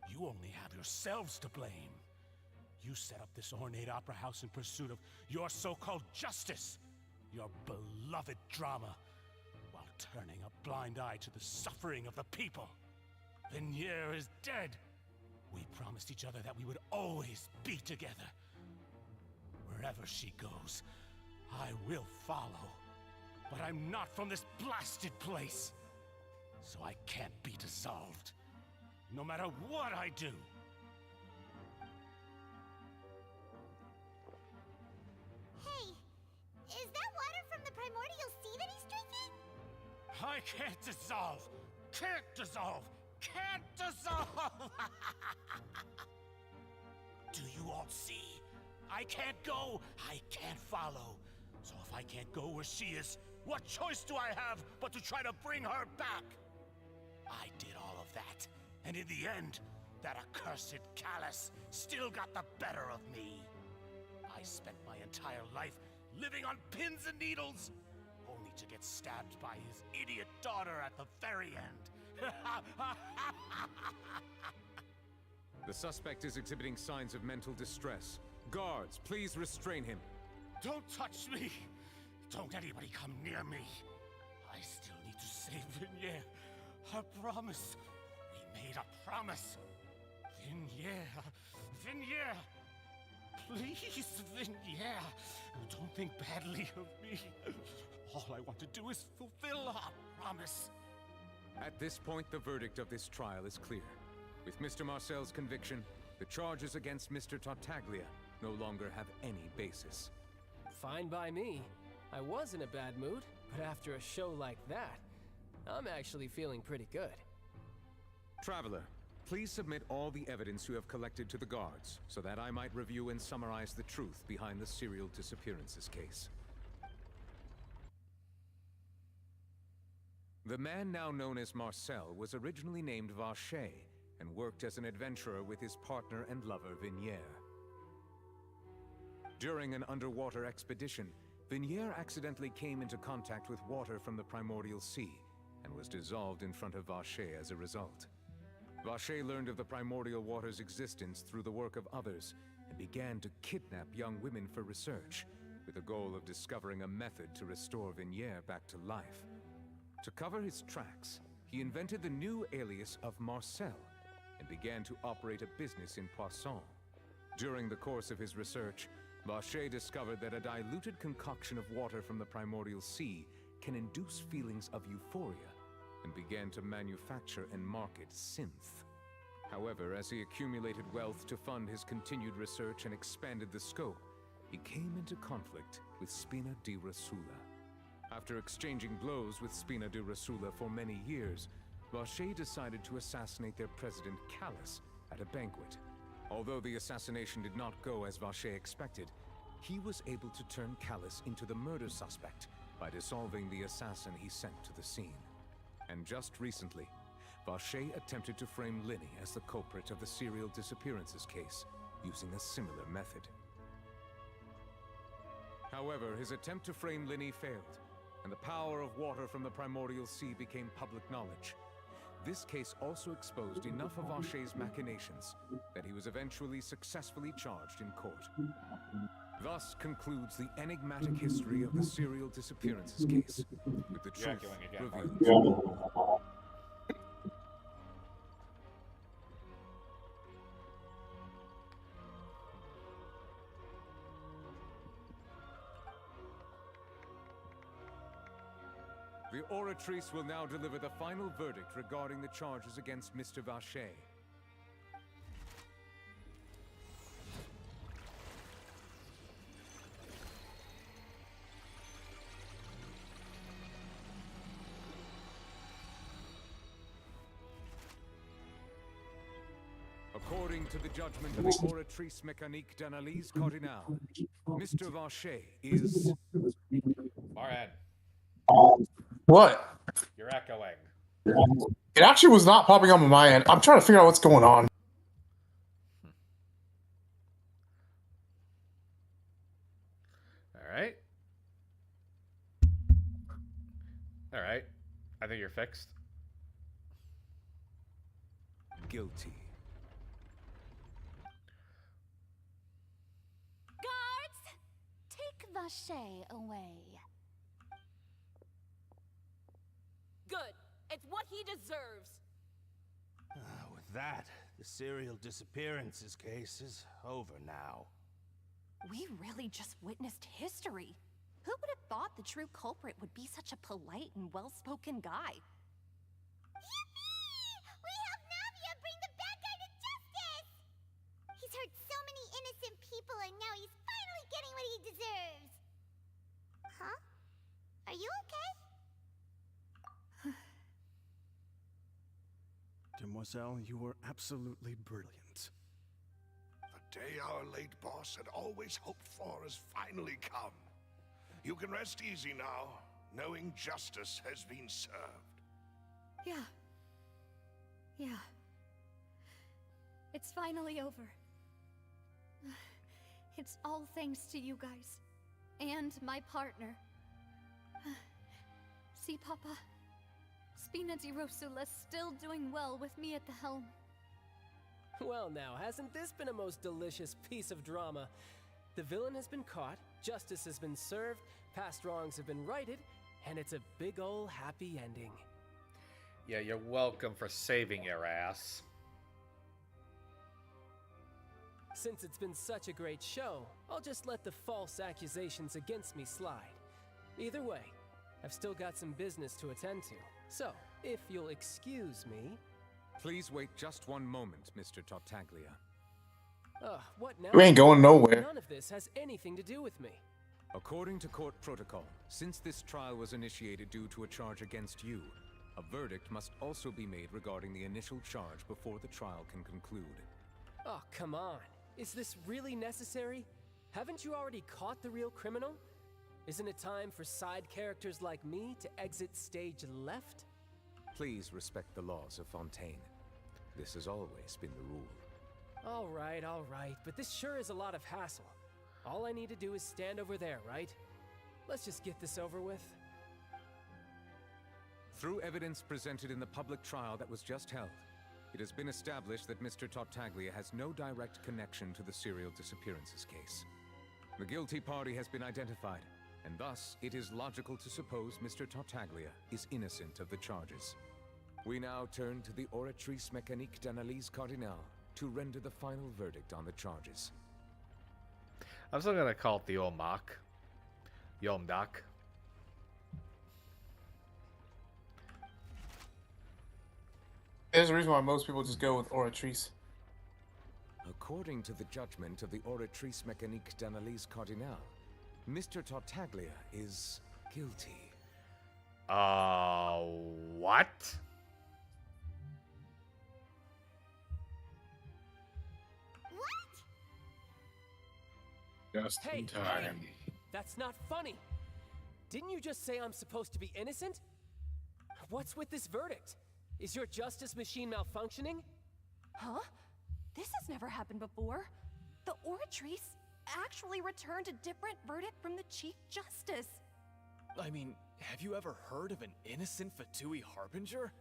You only have yourselves to blame. You set up this ornate opera house in pursuit of your so-called justice, your beloved drama, while turning a blind eye to the suffering of the people. Vignier is dead. We promised each other that we would always be together. Wherever she goes, I will follow. But I'm not from this blasted place, so I can't be dissolved, no matter what I do. Hey, is that water from the primordial sea that he's drinking? I can't dissolve! Can't dissolve! Can't dissolve! Do you all see? I can't go, I can't follow. So if I can't go where she is, what choice do I have but to try to bring her back? I did all of that, and in the end, that accursed Callus still got the better of me. I spent my entire life living on pins and needles, only to get stabbed by his idiot daughter at the very end. The suspect is exhibiting signs of mental distress. Guards, please restrain him. Don't touch me! Don't anybody come near me! I still need to save Vignier. A promise. We made a promise. Vignier! Please, Vignier! Don't think badly of me. All I want to do is fulfill our promise. At this point, the verdict of this trial is clear. With Mr. Marcel's conviction, the charges against Mr. Tartaglia no longer have any basis. Fine by me. I was in a bad mood, but after a show like that, I'm actually feeling pretty good. Traveler, please submit all the evidence you have collected to the guards, so that I might review and summarize the truth behind the serial disappearances case. The man now known as Marcel was originally named Vacher and worked as an adventurer with his partner and lover Vignier. During an underwater expedition, Vignier accidentally came into contact with water from the primordial sea and was dissolved in front of Vacher as a result. Vacher learned of the primordial water's existence through the work of others and began to kidnap young women for research, with the goal of discovering a method to restore Vignier back to life. To cover his tracks, he invented the new alias of Marcel and began to operate a business in Poisson. During the course of his research, Vacher discovered that a diluted concoction of water from the primordial sea can induce feelings of euphoria, and began to manufacture and market synth. However, as he accumulated wealth to fund his continued research and expanded the scope, he came into conflict with Spina di Rosula. After exchanging blows with Spina di Rosula for many years, Vacher decided to assassinate their president Callus at a banquet. Although the assassination did not go as Vacher expected, he was able to turn Callus into the murder suspect by dissolving the assassin he sent to the scene. And just recently, Vacher attempted to frame Linny as the culprit of the serial disappearances case, using a similar method. However, his attempt to frame Linny failed, and the power of water from the primordial sea became public knowledge. This case also exposed enough of Vacher's machinations that he was eventually successfully charged in court. Thus concludes the enigmatic history of the serial disappearances case, with the truth revealed. The Oratrice will now deliver the final verdict regarding the charges against Mr. Vacher. According to the judgment of the Oratrice Mécanique d'Analyse Cardinal, Mr. Vacher is... Marhan, What? you're echoing. It actually was not popping up on my end. I'm trying to figure out what's going on. Alright. Alright. I think you're fixed. Guilty. Guards! Take Vacher away. Good. It's what he deserves. With that, the serial disappearances case is over now. We really just witnessed history. Who would have thought the true culprit would be such a polite and well-spoken guy? We helped Navia bring the bad guy to justice! He's hurt so many innocent people and now he's finally getting what he deserves! Huh? Are you okay? Demoiselle, you were absolutely brilliant. The day our late boss had always hoped for has finally come. You can rest easy now, knowing justice has been served. Yeah. Yeah. It's finally over. It's all thanks to you guys. And my partner. See, Papa? Spina di Rosula's still doing well with me at the helm. Well now, hasn't this been a most delicious piece of drama? The villain has been caught, justice has been served, past wrongs have been righted, and it's a big ol' happy ending. Yeah, you're welcome for saving your ass. Since it's been such a great show, I'll just let the false accusations against me slide. Either way, I've still got some business to attend to. So, if you'll excuse me... Please wait just one moment, Mr. Tartaglia. What now? You ain't going nowhere. None of this has anything to do with me. According to court protocol, since this trial was initiated due to a charge against you, a verdict must also be made regarding the initial charge before the trial can conclude. Oh, come on. Is this really necessary? Haven't you already caught the real criminal? Isn't it time for side characters like me to exit stage left? Please respect the laws of Fontaine. This has always been the rule. All right, but this sure is a lot of hassle. All I need to do is stand over there, right? Let's just get this over with. Through evidence presented in the public trial that was just held, it has been established that Mr. Tartaglia has no direct connection to the serial disappearances case. The guilty party has been identified, and thus it is logical to suppose Mr. Tartaglia is innocent of the charges. We now turn to the Oratrice Mécanique d'Analyse Cardinal to render the final verdict on the charges. I'm still gonna call it the Olmec. Yomdak. There's a reason why most people just go with Oratrice. According to the judgment of the Oratrice Mécanique d'Analyse Cardinal, Mr. Tartaglia is guilty. What? Just Hey, in time. That's not funny. Didn't you just say I'm supposed to be innocent? What's with this verdict? Is your justice machine malfunctioning? Huh? This has never happened before. The Oratrice actually returned a different verdict from the Chief Justice. I mean, have you ever heard of an innocent Fatui Harbinger?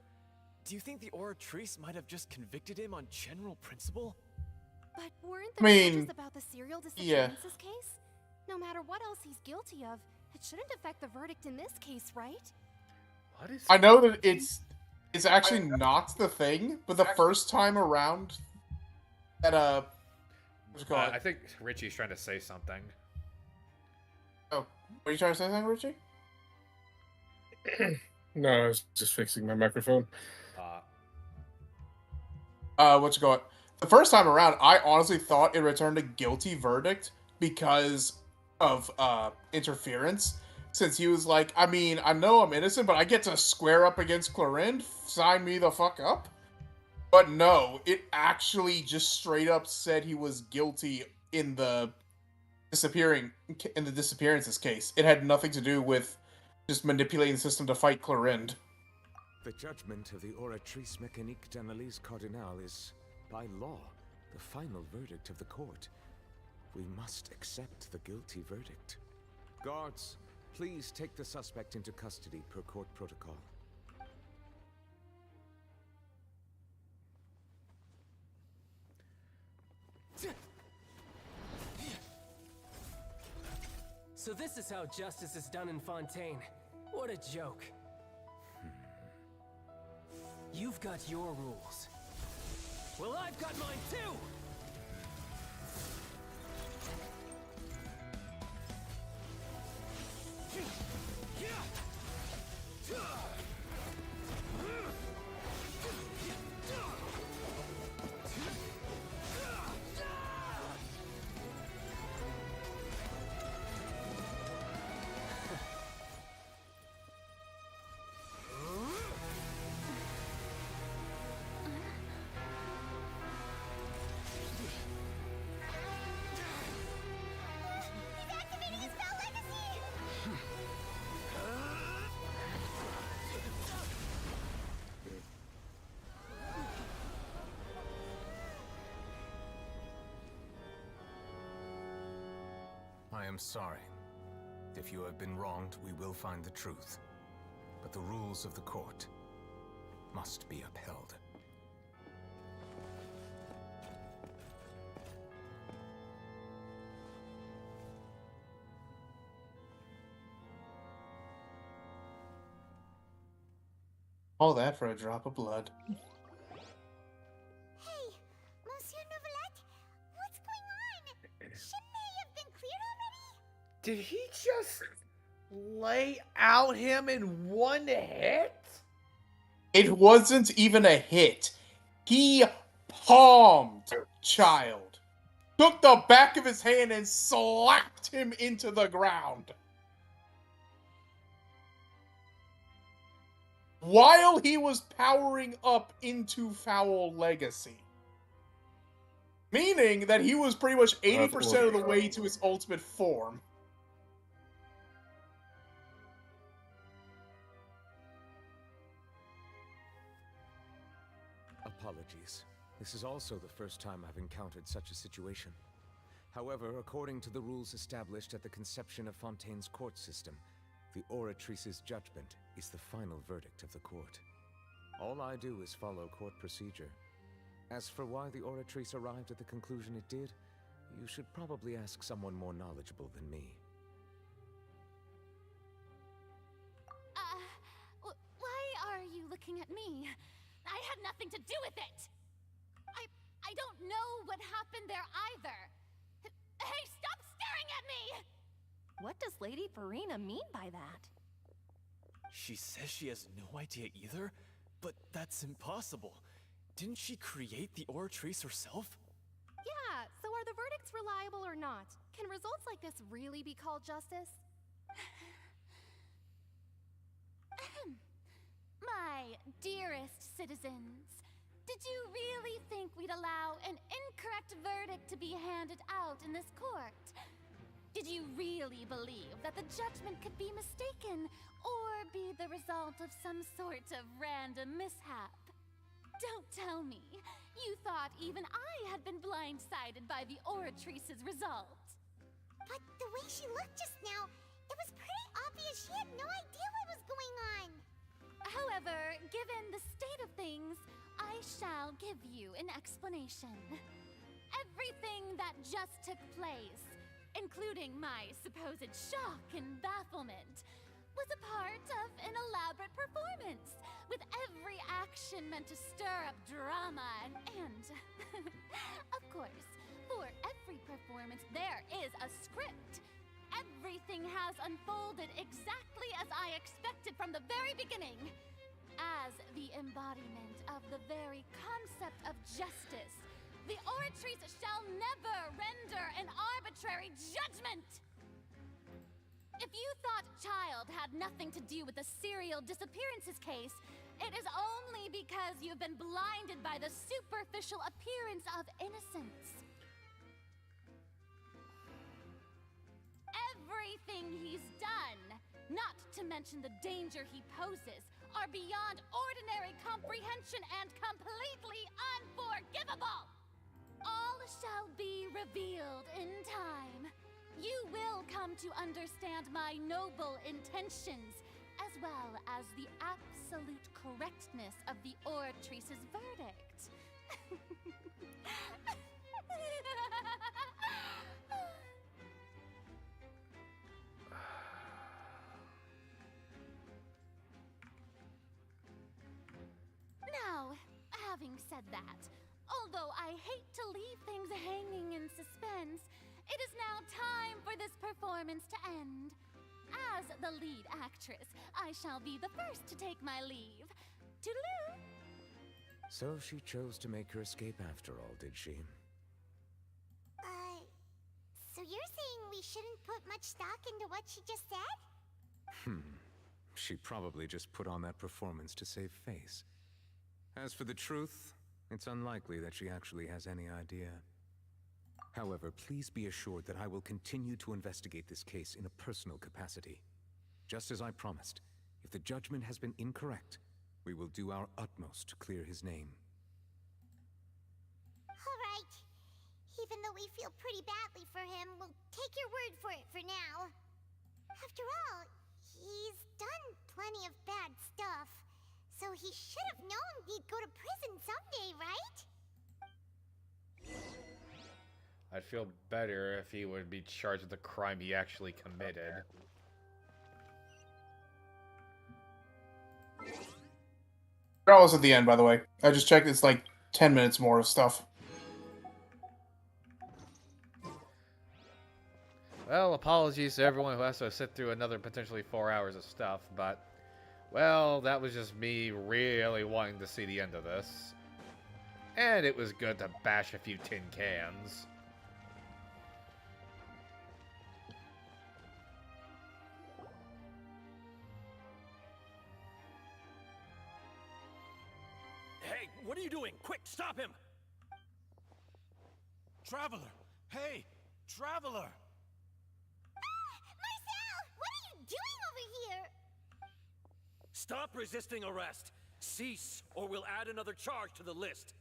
Do you think the Oratrice might have just convicted him on general principle? But weren't I the mean, charges about the serial disappearances case? No matter what else he's guilty of, it shouldn't affect the verdict in this case, right? What is? I know that it's actually not the thing, but the first time around that what's it called? I think Richie's trying to say something. Oh, are you trying to say something, Richie? No, I was just fixing my microphone. What you call it? The first time around, I honestly thought it returned a guilty verdict because of interference. Since he was like, I mean, I know I'm innocent, but I get to square up against Clorinde. Sign me the fuck up. But no, it actually just straight up said he was guilty in the disappearances case. It had nothing to do with just manipulating the system to fight Clorinde. The judgment of the Oratrice Mécanique d'Analyse Cardinal is, by law, the final verdict of the court. We must accept the guilty verdict. Guards, please take the suspect into custody per court protocol. So this is how justice is done in Fontaine. What a joke. You've got your rules. Well, I've got mine too! I am sorry. If you have been wronged, we will find the truth. But the rules of the court must be upheld. All that for a drop of blood. Hey, Monsieur Novelette, what's going on? Shouldn't they have been cleared already? Did he just lay out him in one hit? It wasn't even a hit. He palmed Child. Took the back of his hand and slapped him into the ground. While he was powering up into Foul Legacy. Meaning that he was pretty much 80% of the way to his ultimate form. Apologies. This is also the first time I've encountered such a situation. However, according to the rules established at the conception of Fontaine's court system, the Oratrice's judgment is the final verdict of the court. All I do is follow court procedure. As for why the Oratrice arrived at the conclusion it did, you should probably ask someone more knowledgeable than me. Why are you looking at me? I had nothing to do with it! I don't know what happened there either! Hey, stop staring at me! What does Lady Farina mean by that? She says she has no idea either, but that's impossible. Didn't she create the Oratrice herself? Yeah, so are the verdicts reliable or not? Can results like this really be called justice? My dearest citizens, did you really think we'd allow an incorrect verdict to be handed out in this court? Did you really believe that the judgment could be mistaken or be the result of some sort of random mishap? Don't tell me you thought even I had been blindsided by the Oratrice's result. But the way she looked just now, it was pretty obvious she had no idea what was going on. However, given the state of things, I shall give you an explanation. Everything that just took place, including my supposed shock and bafflement, was a part of an elaborate performance, with every action meant to stir up drama and of course, for every performance there is a script. Every everything has unfolded exactly as I expected from the very beginning. As the embodiment of the very concept of justice, the Oratrice shall never render an arbitrary judgment! If you thought Child had nothing to do with the serial disappearances case, it is only because you've been blinded by the superficial appearance of innocence. Everything he's done, not to mention the danger he poses, are beyond ordinary comprehension and completely unforgivable! All shall be revealed in time. You will come to understand my noble intentions, as well as the absolute correctness of the Oratrice's verdict. Now, having said that, although I hate to leave things hanging in suspense, it is now time for this performance to end. As the lead actress, I shall be the first to take my leave. Toodaloo! So she chose to make her escape after all, did she? So you're saying we shouldn't put much stock into what she just said? She probably just put on that performance to save face. As for the truth, it's unlikely that she actually has any idea. However, please be assured that I will continue to investigate this case in a personal capacity. Just as I promised, if the judgment has been incorrect, we will do our utmost to clear his name. All right. Even though we feel pretty badly for him, we'll take your word for it for now. After all, he's done plenty of bad stuff, so he should have known he'd go to prison someday, right? I'd feel better if he would be charged with the crime he actually committed. We're almost at the end, by the way. I just checked, it's like 10 minutes more of stuff. Well, apologies to everyone who has to sit through another potentially 4 hours of stuff, but, well, that was just me really wanting to see the end of this. And it was good to bash a few tin cans. Hey, what are you doing? Quick, stop him! Traveler! Hey! Traveler! Marcel! What are you doing over here? Stop resisting arrest! Cease, or we'll add another charge to the list.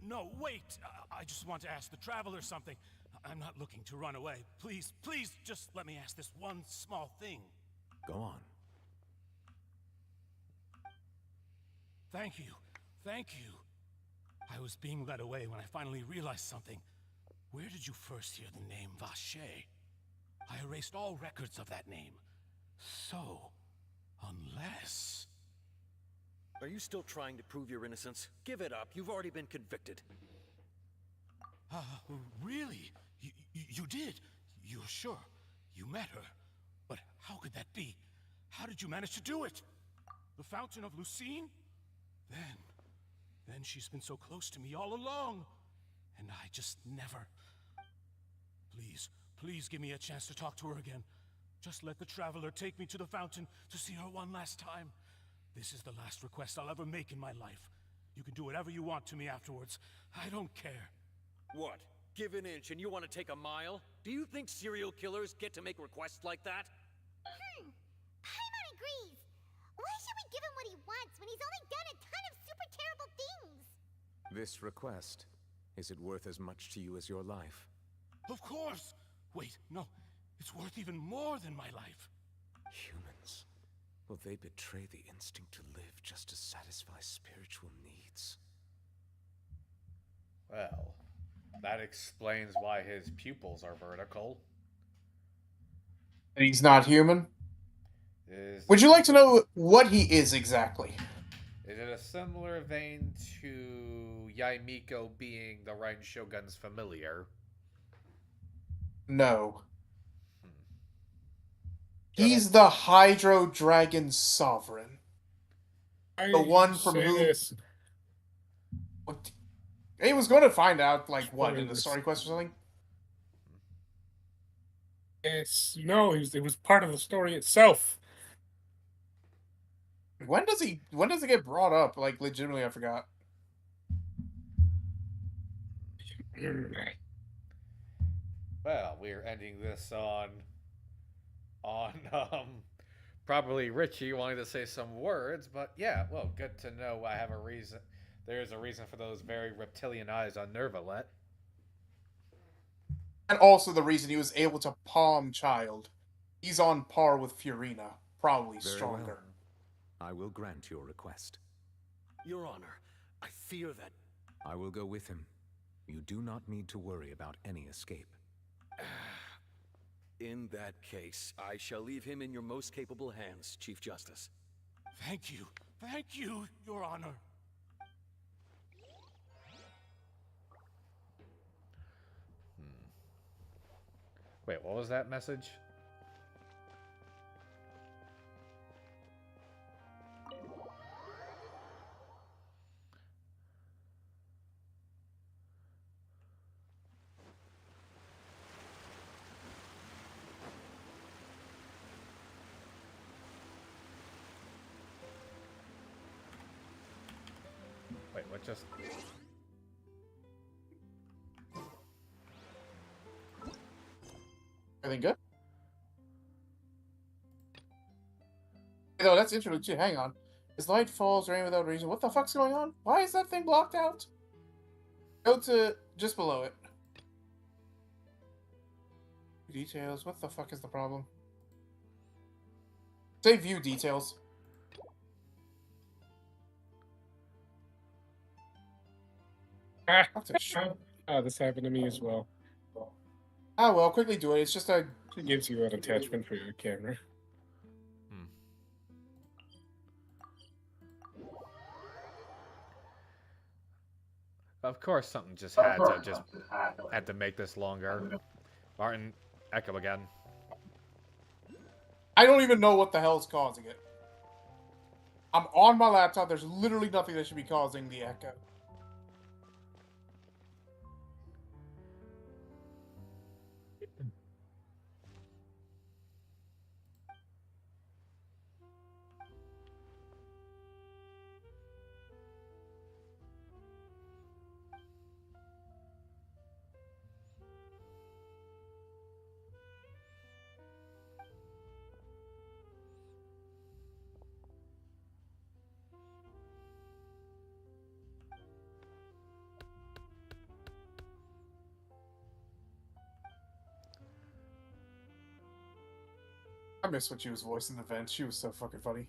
No, wait! I just want to ask the Traveler something. I'm not looking to run away. Please, please, just let me ask this one small thing. Go on. Thank you. Thank you. I was being led away when I finally realized something. Where did you first hear the name Vache? I erased all records of that name. So, unless... Are you still trying to prove your innocence? Give it up. You've already been convicted. Really? You did? You're sure? You met her? But how could that be? How did you manage to do it? The Fountain of Lucine? Then she's been so close to me all along. And I just never... Please give me a chance to talk to her again. Just let the Traveler take me to the fountain to see her one last time. This is the last request I'll ever make in my life. You can do whatever you want to me afterwards. I don't care. What? Give an inch and you want to take a mile? Do you think serial killers get to make requests like that? Paimon agrees. Why should we give him what he wants when he's only done a ton of super terrible things? This request, is it worth as much to you as your life? Of course! Wait, no. It's worth even more than my life. Humans. Will they betray the instinct to live just to satisfy spiritual needs? Well, that explains why his pupils are vertical. And he's not human? Is Would you like to know what he is exactly? it a similar vein to Yaimiko being the Rain Shogun's familiar? No. He's the Hydro Dragon Sovereign. The one from say whom... this. What? He was going to find out, like, what, in the Spoilers. story quest or something? Yes, no, it was part of the story itself. When does it get brought up? Like, legitimately, I forgot. Well, we're ending this on probably Richie wanting to say some words, but yeah, well, good to know I have a reason. There's a reason for those very reptilian eyes on Nervalet. And also the reason he was able to palm Child. He's on par with Furina, probably Very stronger. well. I will grant your request. Your Honor, I fear that... I will go with him. You do not need to worry about any escape. In that case, I shall leave him in your most capable hands, Chief Justice. Thank you, Your Honor. Wait, what was that message? Wait, what just... Everything good? No, that's interesting too. Hang on. As light falls, rain without reason. What the fuck's going on? Why is that thing blocked out? Go to just below it. Details. What the fuck is the problem? Say view details. This happened to me as well. Ah, well, quickly do it. It's just a... It gives you an attachment for your camera. Of course, something just had to make this longer. Martin, echo again. I don't even know what the hell's causing it. I'm on my laptop. There's literally nothing that should be causing the echo. I miss when she was voicing the vent. She was so fucking funny.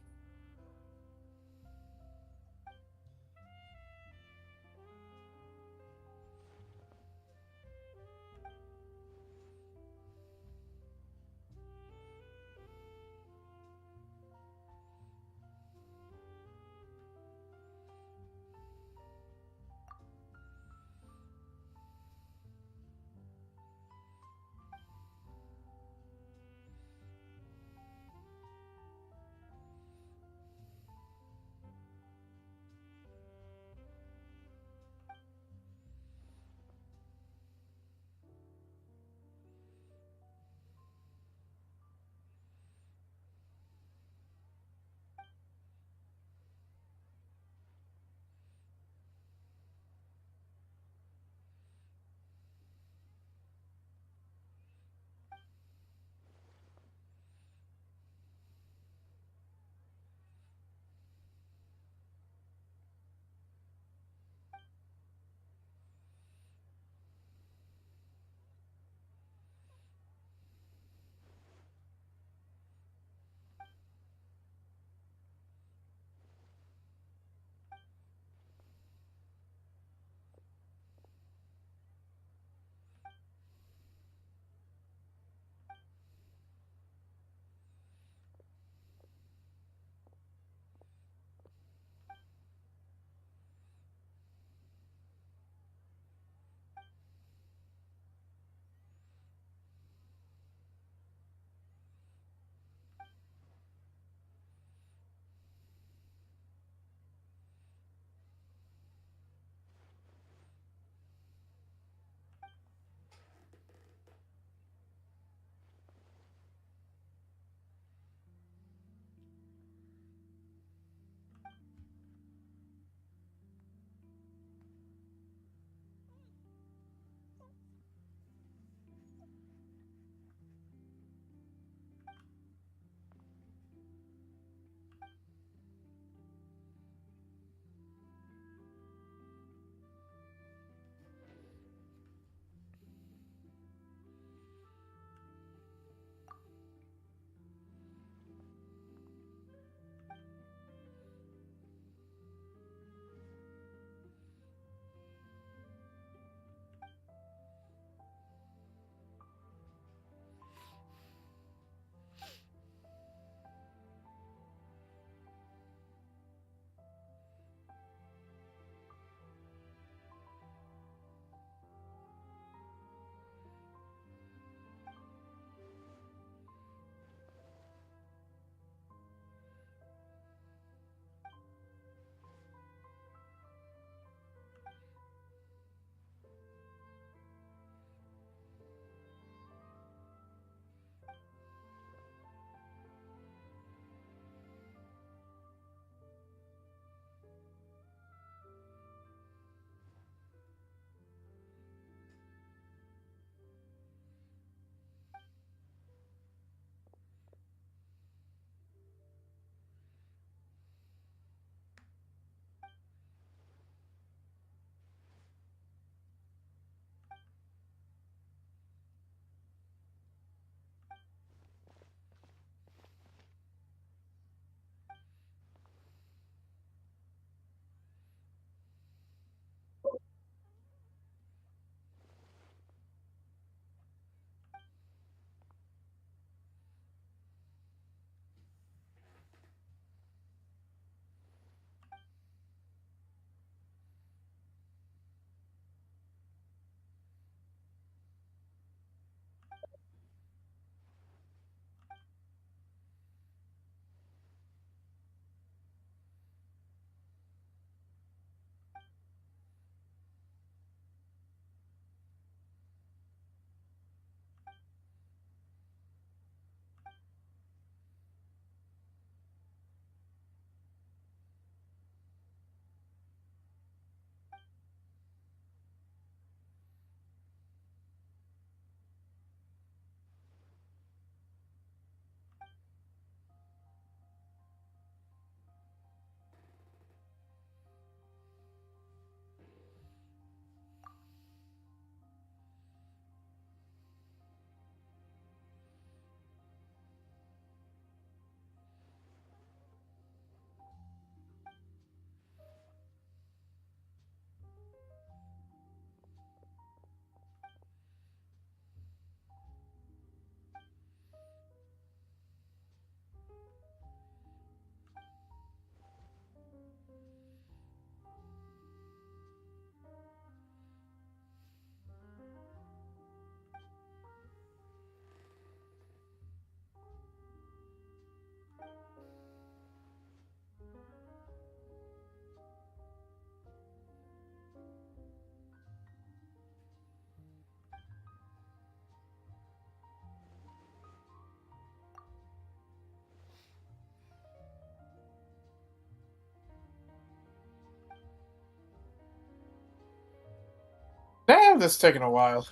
this taking a while?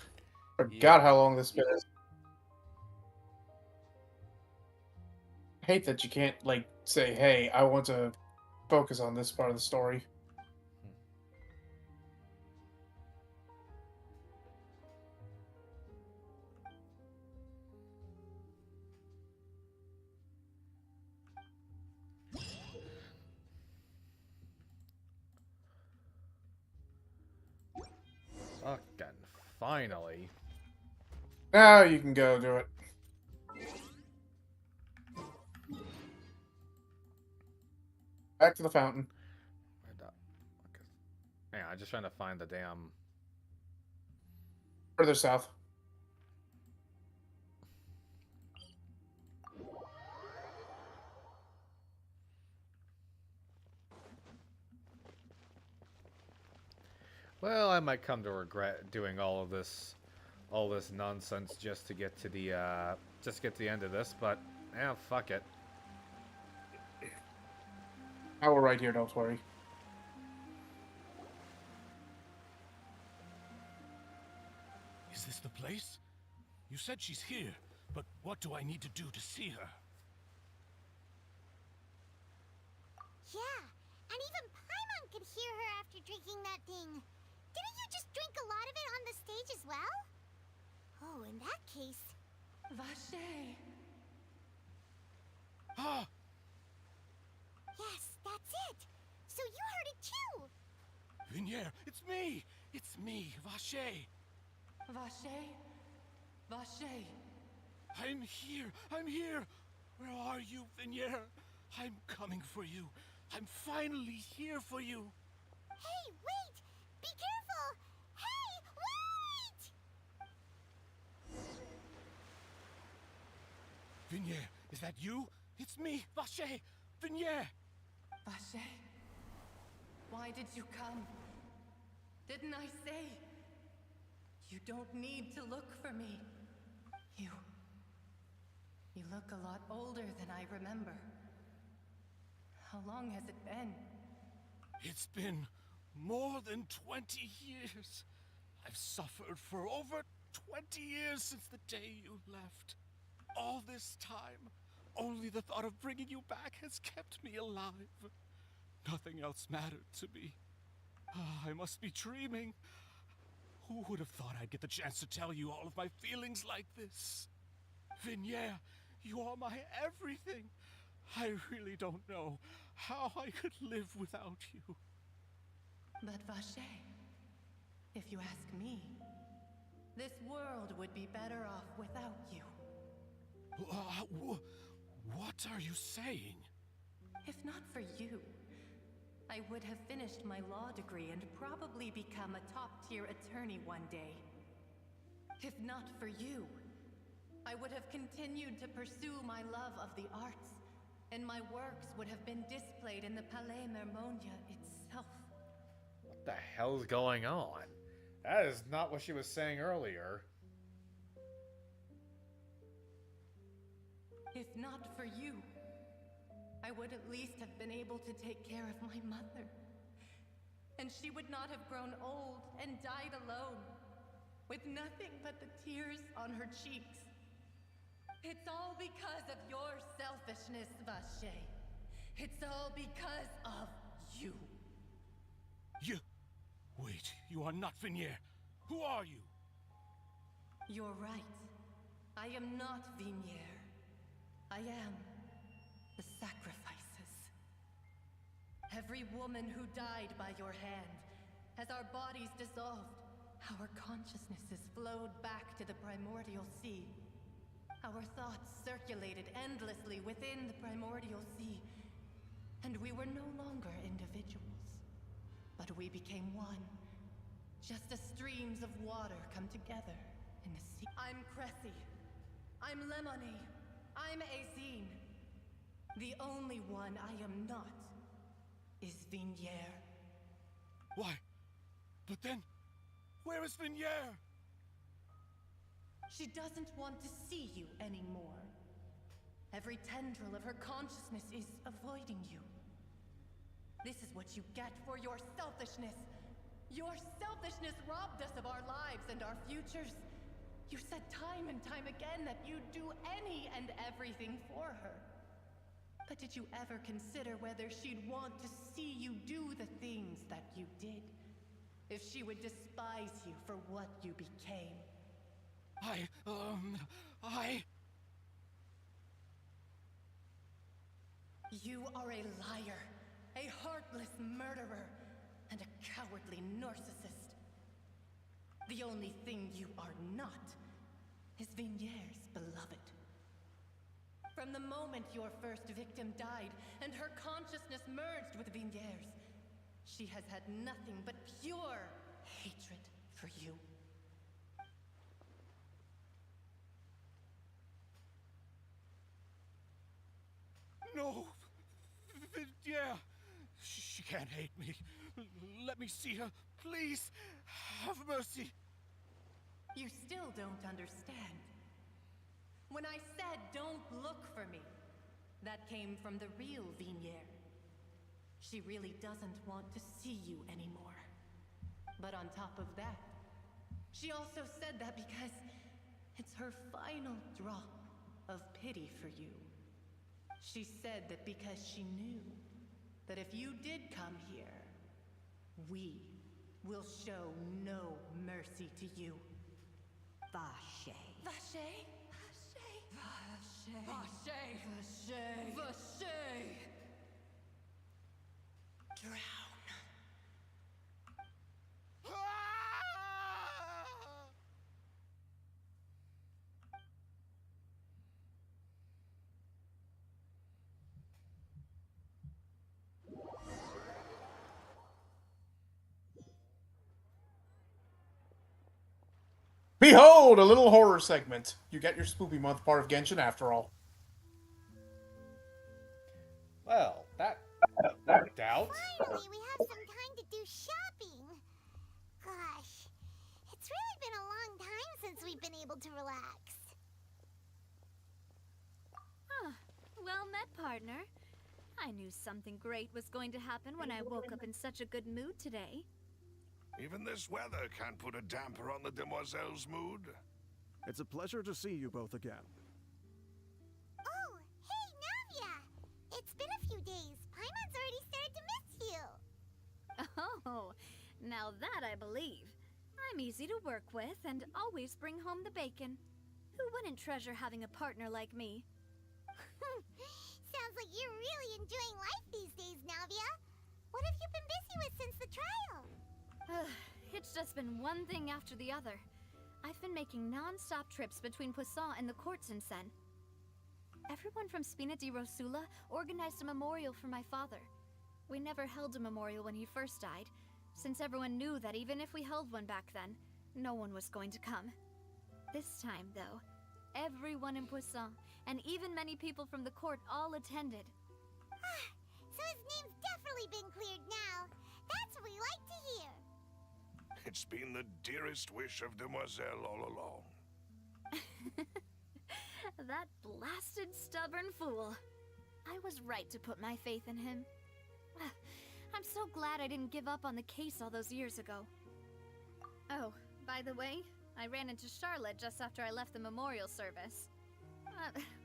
Forgot how long this been is. I hate that you can't, like, say, hey, I want to focus on this part of the story. Fucking finally. Now you can go do it. Back to the fountain. Hang on, I'm just trying to find the damn... Further south. Well, I might come to regret doing all this nonsense just to get to the end of this, but yeah, fuck it. I will right here, don't worry. Is this the place? You said she's here, but what do I need to do to see her? Yeah, and even Paimon could hear her after drinking that thing. Didn't you just drink a lot of it on the stage as well? Oh, in that case... Vache! Ah! Yes, that's it! So you heard it too! Vinier, it's me! It's me, Vache! Vache? Vache? I'm here! I'm here! Where are you, Vinier? I'm coming for you. I'm finally here for you. Hey, wait! Be careful! Hey, wait! Vinier, is that you? It's me, Vache! Vinier! Vache? Why did you come? Didn't I say? You don't need to look for me. You look a lot older than I remember. How long has it been? It's been more than 20 years. I've suffered for over 20 years since the day you left. All this time, only the thought of bringing you back has kept me alive. Nothing else mattered to me. I must be dreaming. Who would have thought I'd get the chance to tell you all of my feelings like this? Vinier, you are my everything. I really don't know how I could live without you. But Vache, if you ask me, this world would be better off without you. What are you saying? If not for you, I would have finished my law degree and probably become a top-tier attorney one day. If not for you, I would have continued to pursue my love of the arts, and my works would have been displayed in the Palais Mermonia itself. What the hell's going on? That is not what she was saying earlier. If not for you, I would at least have been able to take care of my mother. And she would not have grown old and died alone, with nothing but the tears on her cheeks. It's all because of your selfishness, Vache. It's all because of you. Wait, you are not Vinier. Who are you? You're right. I am not Vinier. I am the sacrifices. Every woman who died by your hand, as our bodies dissolved, our consciousnesses flowed back to the primordial sea. Our thoughts circulated endlessly within the primordial sea, and we were no longer individuals. But we became one, just as streams of water come together in the sea. I'm Cressy. I'm Lemony. I'm Azine. The only one I am not is Vinier. Why? But then, where is Vinier? She doesn't want to see you anymore. Every tendril of her consciousness is avoiding you. This is what you get for your selfishness. Your selfishness robbed us of our lives and our futures. You said time and time again that you'd do any and everything for her. But did you ever consider whether she'd want to see you do the things that you did? If she would despise you for what you became? You are a liar, a heartless murderer, and a cowardly narcissist. The only thing you are not is Vigniere's beloved. From the moment your first victim died and her consciousness merged with Vigniere's, she has had nothing but pure hatred for you. No! Yeah! She can't hate me. Let me see her. Please! Have mercy! You still don't understand. When I said don't look for me, that came from the real Vigniere. She really doesn't want to see you anymore. But on top of that, she also said that because it's her final drop of pity for you. She said that because she knew that if you did come here, we will show no mercy to you. Vache. Vache? Vache. Vache. Vache. Vache. Drown. Behold, a little horror segment. You get your spoopy month part of Genshin after all. Well, that worked out. Finally, we have some time to do shopping. Gosh, it's really been a long time since we've been able to relax. Huh. Well met, partner. I knew something great was going to happen when I woke up in such a good mood today. Even this weather can't put a damper on the demoiselle's mood. It's a pleasure to see you both again. Oh, hey, Navia! It's been a few days. Paimon's already started to miss you. Oh, now that I believe. I'm easy to work with and always bring home the bacon. Who wouldn't treasure having a partner like me? Sounds like you're really enjoying life these days, Navia. What have you been busy with since the trial? It's just been one thing after the other. I've been making non-stop trips between Poisson and the courts in Sen. Everyone from Spina di Rosula organized a memorial for my father. We never held a memorial when he first died, since everyone knew that even if we held one back then, no one was going to come. This time, though, everyone in Poisson, and even many people from the court, all attended. So his name's definitely been cleared now. That's what we like to hear. It's been the dearest wish of Demoiselle all along. That blasted stubborn fool. I was right to put my faith in him. I'm so glad I didn't give up on the case all those years ago. Oh, by the way, I ran into Charlotte just after I left the memorial service.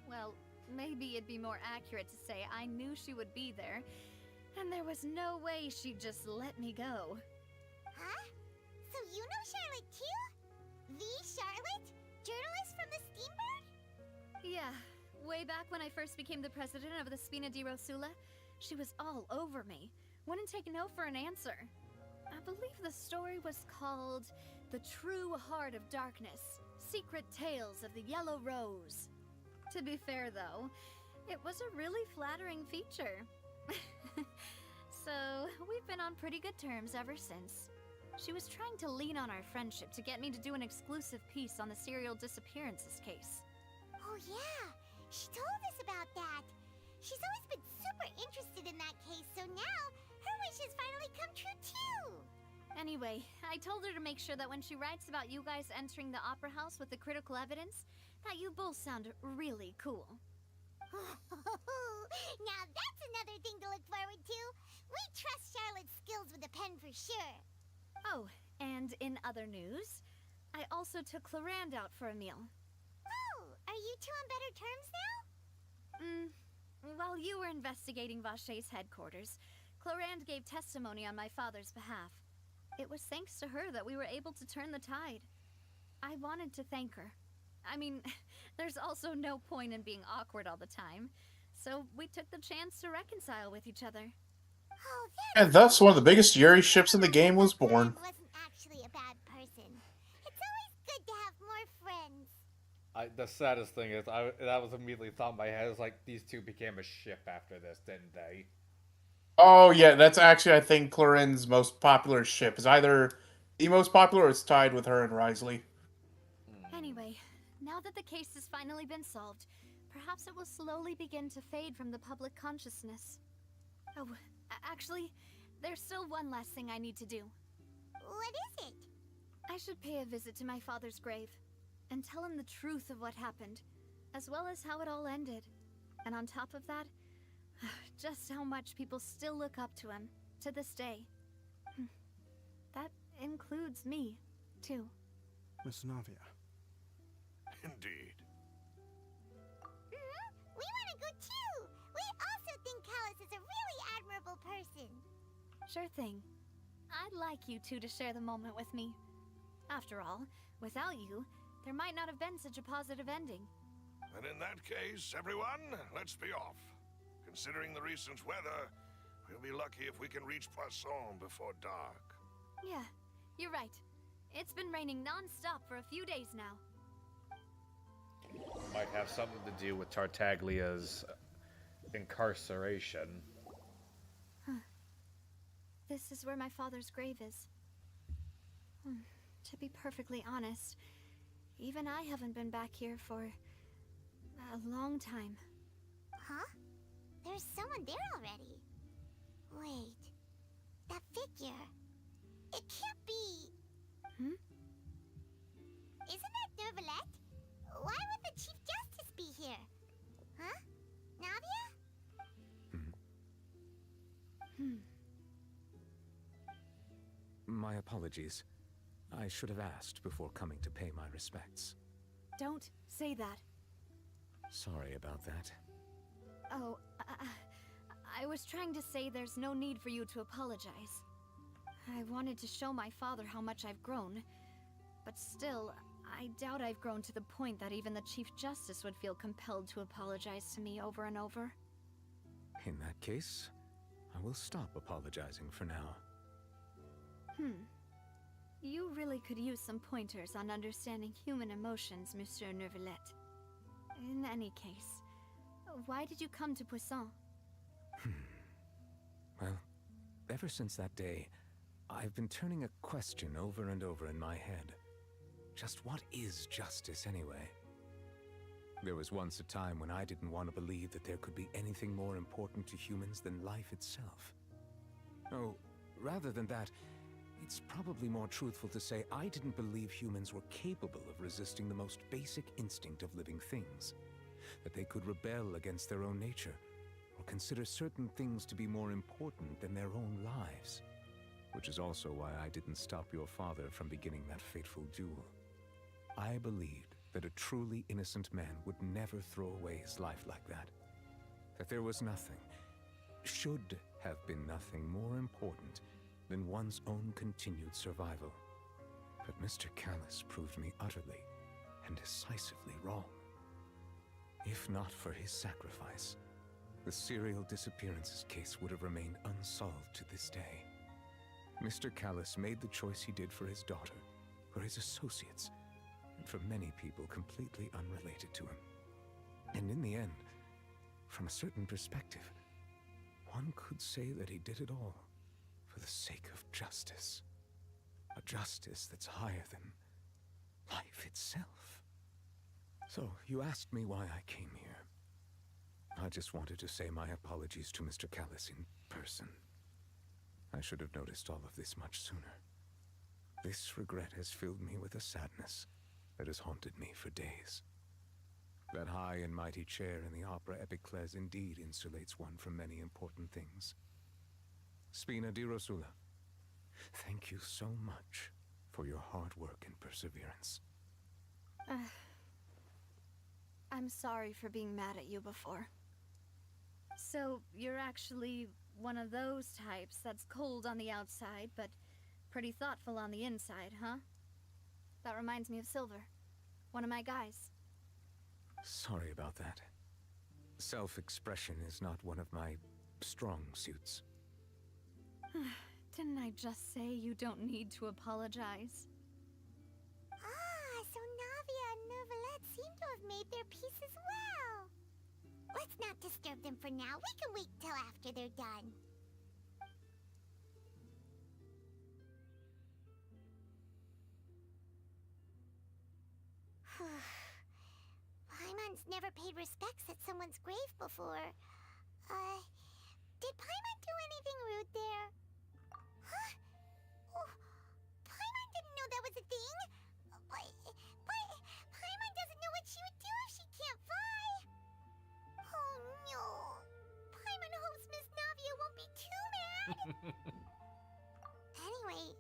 Well, maybe it'd be more accurate to say I knew she would be there, and there was no way she'd just let me go. Huh? So you know Charlotte too? The Charlotte? Journalist from the Steambird? Yeah, way back when I first became the president of the Spina di Rosula, she was all over me. Wouldn't take no for an answer. I believe the story was called The True Heart of Darkness, Secret Tales of the Yellow Rose. To be fair though, it was a really flattering feature. So, we've been on pretty good terms ever since. She was trying to lean on our friendship to get me to do an exclusive piece on the serial disappearances case. Oh yeah, she told us about that. She's always been super interested in that case, so now her wish has finally come true too. Anyway, I told her to make sure that when she writes about you guys entering the opera house with the critical evidence, that you both sound really cool. Now that's another thing to look forward to. We trust Charlotte's skills with a pen for sure. Oh, and in other news, I also took Clorand out for a meal. Oh, are you two on better terms now? While you were investigating Vache's headquarters, Clorand gave testimony on my father's behalf. It was thanks to her that we were able to turn the tide. I wanted to thank her. I mean, there's also no point in being awkward all the time, so we took the chance to reconcile with each other. Oh, And thus, one of the biggest Yuri ships in the game was born. wasn't actually a bad person. It's always good to have more friends. The saddest thing is, that was immediately thought in my head. It's like these two became a ship after this, didn't they? Oh yeah, that's actually I think Clorin's most popular ship. Is either the most popular or it's tied with her and Risley. Anyway, now that the case has finally been solved, perhaps it will slowly begin to fade from the public consciousness. Oh, actually, there's still one last thing I need to do. What is it? I should pay a visit to my father's grave and tell him the truth of what happened, as well as how it all ended. And on top of that, just how much people still look up to him to this day. That includes me, too. Miss Navia. Indeed. We want to go too. We also think Callus is a really admirable person. Sure thing. I'd like you two to share the moment with me. After all, without you, there might not have been such a positive ending. And in that case, everyone, let's be off. Considering the recent weather, we'll be lucky if we can reach Poisson before dark. Yeah, you're right. It's been raining non-stop for a few days now. Might have something to do with Tartaglia's incarceration. Huh. This is where my father's grave is. To be perfectly honest, even I haven't been back here for a long time. Huh? There's someone there already. Wait. That figure. It can't be. Isn't that Nervalette? Why would the Chief Justice be here? Huh? Navia? My apologies. I should have asked before coming to pay my respects. Don't say that. Sorry about that. Oh, I was trying to say there's no need for you to apologize. I wanted to show my father how much I've grown, but still, I doubt I've grown to the point that even the Chief Justice would feel compelled to apologize to me over and over. In that case, I will stop apologizing for now. You really could use some pointers on understanding human emotions, Monsieur Nervalette. In any case, why did you come to Poisson? Well, ever since that day, I've been turning a question over and over in my head. Just what is justice anyway? There was once a time when I didn't want to believe that there could be anything more important to humans than life itself. Oh, rather than that, it's probably more truthful to say I didn't believe humans were capable of resisting the most basic instinct of living things. That they could rebel against their own nature, or consider certain things to be more important than their own lives. Which is also why I didn't stop your father from beginning that fateful duel. I believed that a truly innocent man would never throw away his life like that. That there was nothing, should have been nothing more important than one's own continued survival. But Mr. Callus proved me utterly and decisively wrong. If not for his sacrifice, the serial disappearances case would have remained unsolved to this day. Mr. Callus made the choice he did for his daughter, for his associates, and for many people completely unrelated to him. And in the end, from a certain perspective, one could say that he did it all for the sake of justice. A justice that's higher than life itself. So, you asked me why I came here. I just wanted to say my apologies to Mr. Callus in person. I should have noticed all of this much sooner. This regret has filled me with a sadness that has haunted me for days. That high and mighty chair in the Opera Epiclese indeed insulates one from many important things. Spina di Rosula, Thank you so much for your hard work and perseverance. I'm sorry for being mad at you before. So, you're actually one of those types that's cold on the outside, but pretty thoughtful on the inside, huh? That reminds me of Silver, one of my guys. Sorry about that. Self-expression is not one of my strong suits. Didn't I just say you don't need to apologize? Ah, so Navia and Neuvillette seem to have made their peace as well. Let's not disturb them for now. We can wait till after they're done. Paimon's never paid respects at someone's grave before. Did Paimon do anything rude there? Huh? Oh, Paimon didn't know that was a thing. But Paimon doesn't know what she would do if she can't fly. Oh no. Paimon hopes Miss Navia won't be too mad. Anyway,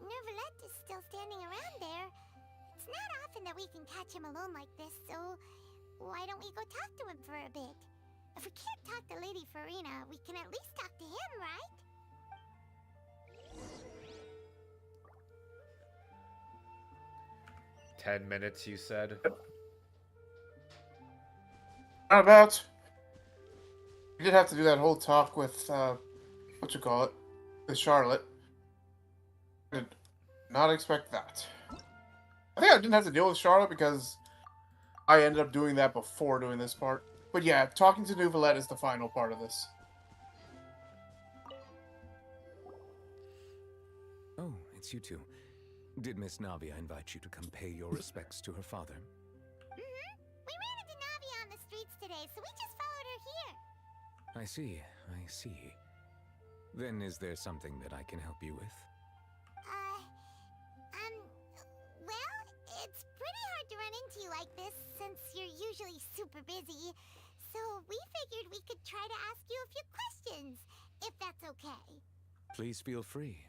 Neuvillette is still standing around there. It's not often that we can catch him alone like this, so why don't we go talk to him for a bit? If we can't talk to Lady Farina, we can at least talk to him, right? 10 minutes, you said? Not about. We did have to do that whole talk with, with Charlotte. Did not expect that. I think I didn't have to deal with Charlotte because I ended up doing that before doing this part. But yeah, talking to Neuvillette is the final part of this. Oh, it's you two. Did Miss Navia invite you to come pay your respects to her father? We ran into Navia on the streets today, so we just followed her here. I see, I see. Then is there something that I can help you with? Well, it's pretty hard to run into you like this since you're usually super busy. So we figured we could try to ask you a few questions, if that's okay. Please feel free.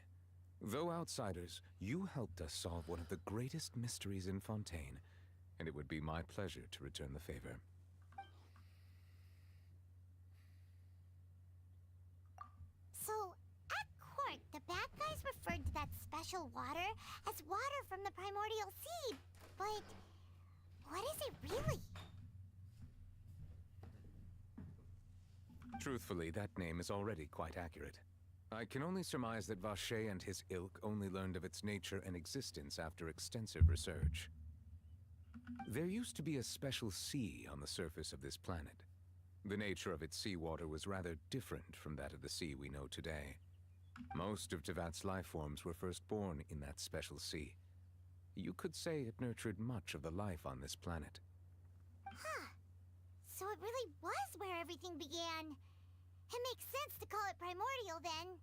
Though outsiders, you helped us solve one of the greatest mysteries in Fontaine, and it would be my pleasure to return the favor. So, at court, the bad guys referred to that special water as water from the primordial sea. But what is it really? Truthfully, that name is already quite accurate. I can only surmise that Vacher and his ilk only learned of its nature and existence after extensive research. There used to be a special sea on the surface of this planet. The nature of its seawater was rather different from that of the sea we know today. Most of Tevat's life forms were first born in that special sea. You could say it nurtured much of the life on this planet. Huh. So it really was where everything began. It makes sense to call it primordial then.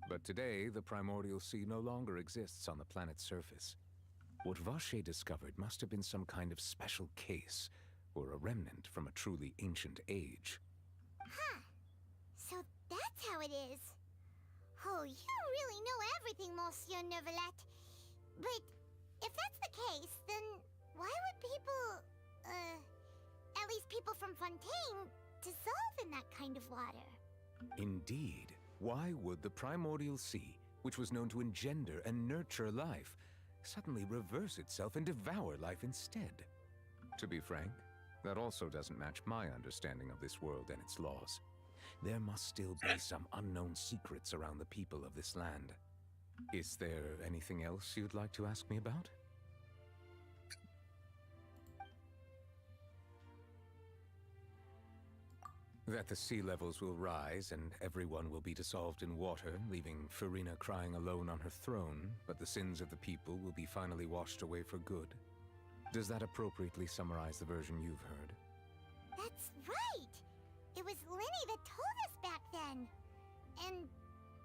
But today, the primordial sea no longer exists on the planet's surface. What Vacher discovered must have been some kind of special case, or a remnant from a truly ancient age. Huh. So that's how it is. Oh, you really know everything, Monsieur Neuvillette. But if that's the case, then why would people, at least people from Fontaine, dissolve in that kind of water? Indeed. Why would the primordial sea, which was known to engender and nurture life, suddenly reverse itself and devour life instead? To be frank, that also doesn't match my understanding of this world and its laws. There must still be some unknown secrets around the people of this land. Is there anything else you'd like to ask me about? That the sea levels will rise and everyone will be dissolved in water, leaving Farina crying alone on her throne, but the sins of the people will be finally washed away for good. Does that appropriately summarize the version you've heard? That's right! It was Linny that told us back then. And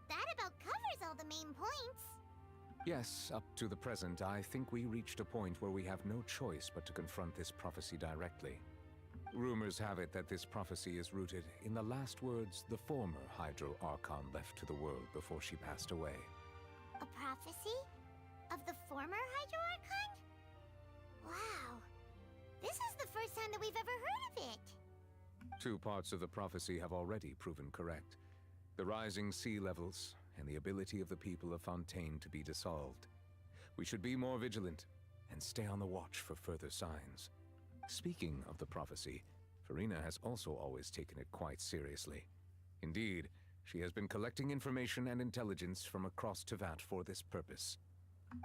that about covers all the main points. Yes, up to the present, I think we reached a point where we have no choice but to confront this prophecy directly. Rumors have it that this prophecy is rooted in the last words the former Hydro Archon left to the world before she passed away. A prophecy? Of the former Hydro-Archon? Wow. This is the first time that we've ever heard of it. 2 parts of the prophecy have already proven correct. The rising sea levels and the ability of the people of Fontaine to be dissolved. We should be more vigilant and stay on the watch for further signs. Speaking of the prophecy, Farina has also always taken it quite seriously. Indeed, she has been collecting information and intelligence from across Tavern for this purpose.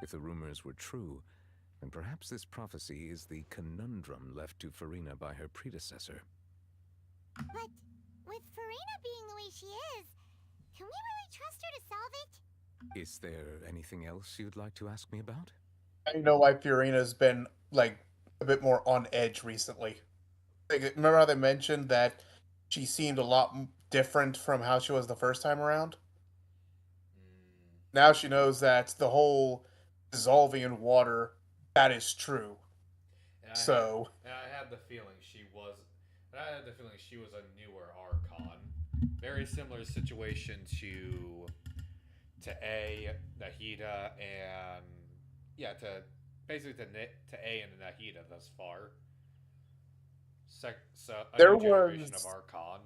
If the rumors were true, then perhaps this prophecy is the conundrum left to Farina by her predecessor. But with Farina being the way she is, can we really trust her to solve it? Is there anything else you'd like to ask me about? I know why Fiorina's been, like, a bit more on edge recently. Like, remember how they mentioned that she seemed a lot different from how she was the first time around? Now she knows that the whole dissolving in water, that is true. And I had the feeling she was. I had the feeling she was a newer Archon. Very similar situation to A, Nahida, and to basically to A and Nahida thus far. So a There new generation was- of Archon.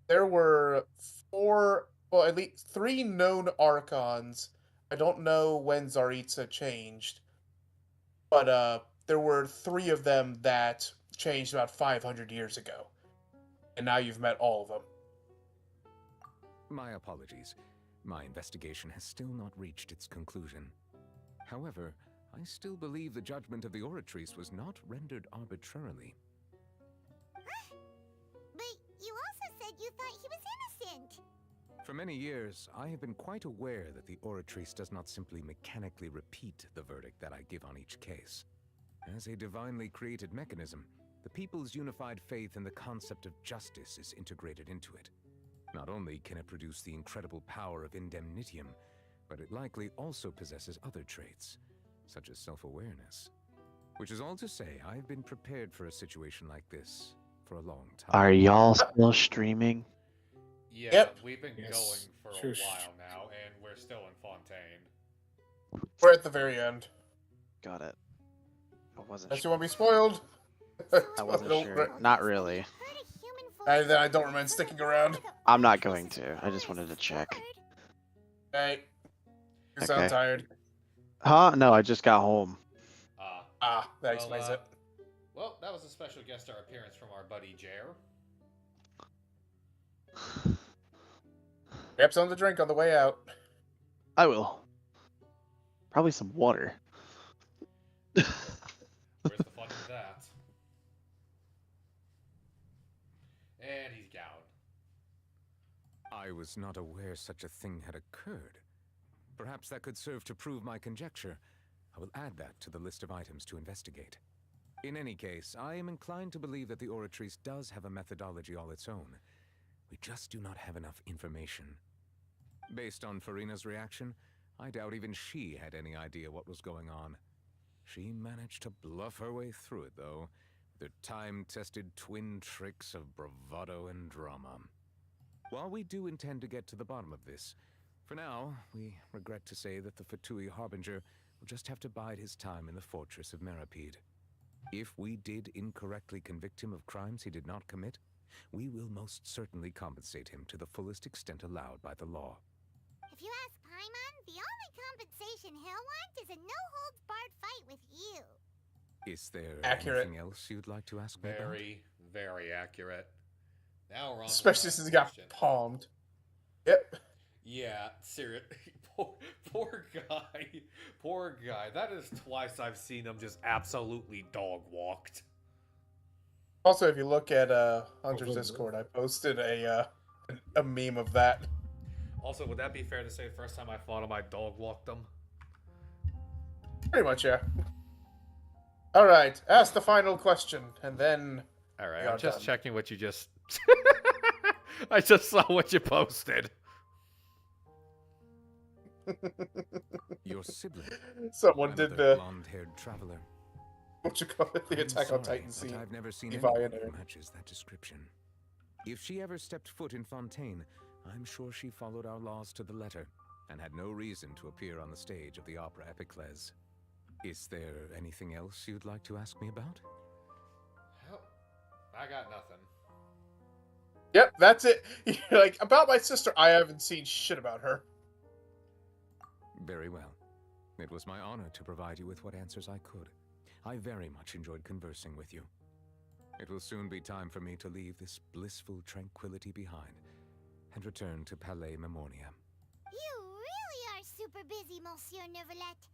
There were 4, well, at least 3 known Archons. I don't know when Tsaritsa changed, but there were 3 of them that changed about 500 years ago. And now you've met all of them. My apologies. My investigation has still not reached its conclusion. However, I still believe the judgment of the Oratrice was not rendered arbitrarily. But you also said you thought he was innocent. For many years, I have been quite aware that the Oratrice does not simply mechanically repeat the verdict that I give on each case. As a divinely created mechanism, the people's unified faith in the concept of justice is integrated into it. Not only can it produce the incredible power of indemnitium, but it likely also possesses other traits, such as self-awareness. Which is all to say, I've been prepared for a situation like this for a long time. Are y'all still streaming? Yeah, Yep. we've been Yes. going for a Shush. while now, and we're still in Fontaine. We're at the very end. Got it. I wasn't Unless you sure. want to be spoiled. I wasn't Don't sure. re- Not really. And then I don't recommend sticking around. I'm not going to. I just wanted to check. Hey, you sound Okay. tired. Huh? No, I just got home. That explains it. Well, that was a special guest star appearance from our buddy Jer. Grab something to drink on the way out. I will. Probably some water. Where's the fun in that? And he's down. I was not aware such a thing had occurred. Perhaps that could serve to prove my conjecture. I will add that to the list of items to investigate. In any case, I am inclined to believe that the Oratrice does have a methodology all its own. We just do not have enough information. Based on Farina's reaction, I doubt even she had any idea what was going on. She managed to bluff her way through it, though, with her time-tested twin tricks of bravado and drama. While we do intend to get to the bottom of this, for now, we regret to say that the Fatui Harbinger will just have to bide his time in the fortress of Meripede. If we did incorrectly convict him of crimes he did not commit, we will most certainly compensate him to the fullest extent allowed by the law. If you ask Paimon, the only compensation he'll want is a no-holds-barred fight with you. Is there Accurate. anything else you'd like to ask me about? Very, very accurate. Now we're on. Especially since he got palmed. Yep. Yeah, seriously. Poor guy. Poor guy. That is twice I've seen him just absolutely dog-walked. Also, if you look at Hunter's Discord, I posted a meme of that. Also, would that be fair to say the first time I fought him, I dog-walked him? Pretty much, yeah. Alright, ask the final question, and then... Alright, we I'm are just done. checking what you just... I just saw what you posted. Your sibling. Someone did another the... blonde-haired traveler. What you call it? The I'm Attack on sorry, Titan but scene. I've never seen Levi anyone in who there. matches that description. If she ever stepped foot in Fontaine, I'm sure she followed our laws to the letter. and had no reason to appear on the stage of the opera Epicles. Is there anything else you'd like to ask me about? Hell, I got nothing. Yep, that's it. You're like, about my sister, I haven't seen shit about her. Very well. It was my honor to provide you with what answers I could. I very much enjoyed conversing with you. It will soon be time for me to leave this blissful tranquility behind and return to Palais Memornia. You really are super busy, Monsieur Neuvillette.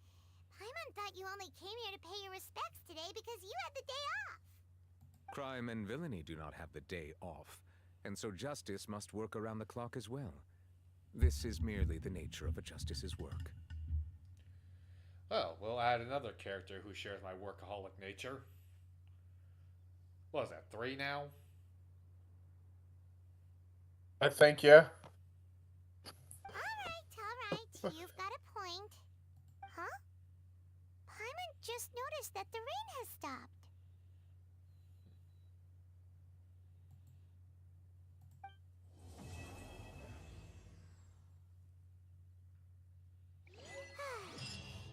Paimon thought you only came here to pay your respects today because you had the day off. Crime and villainy do not have the day off, and so justice must work around the clock as well. This is merely the nature of a justice's work. Well, we'll add another character who shares my workaholic nature. What is that, 3 now? I think, yeah. Alright, you've got a point. Huh? Paimon just noticed that the rain has stopped.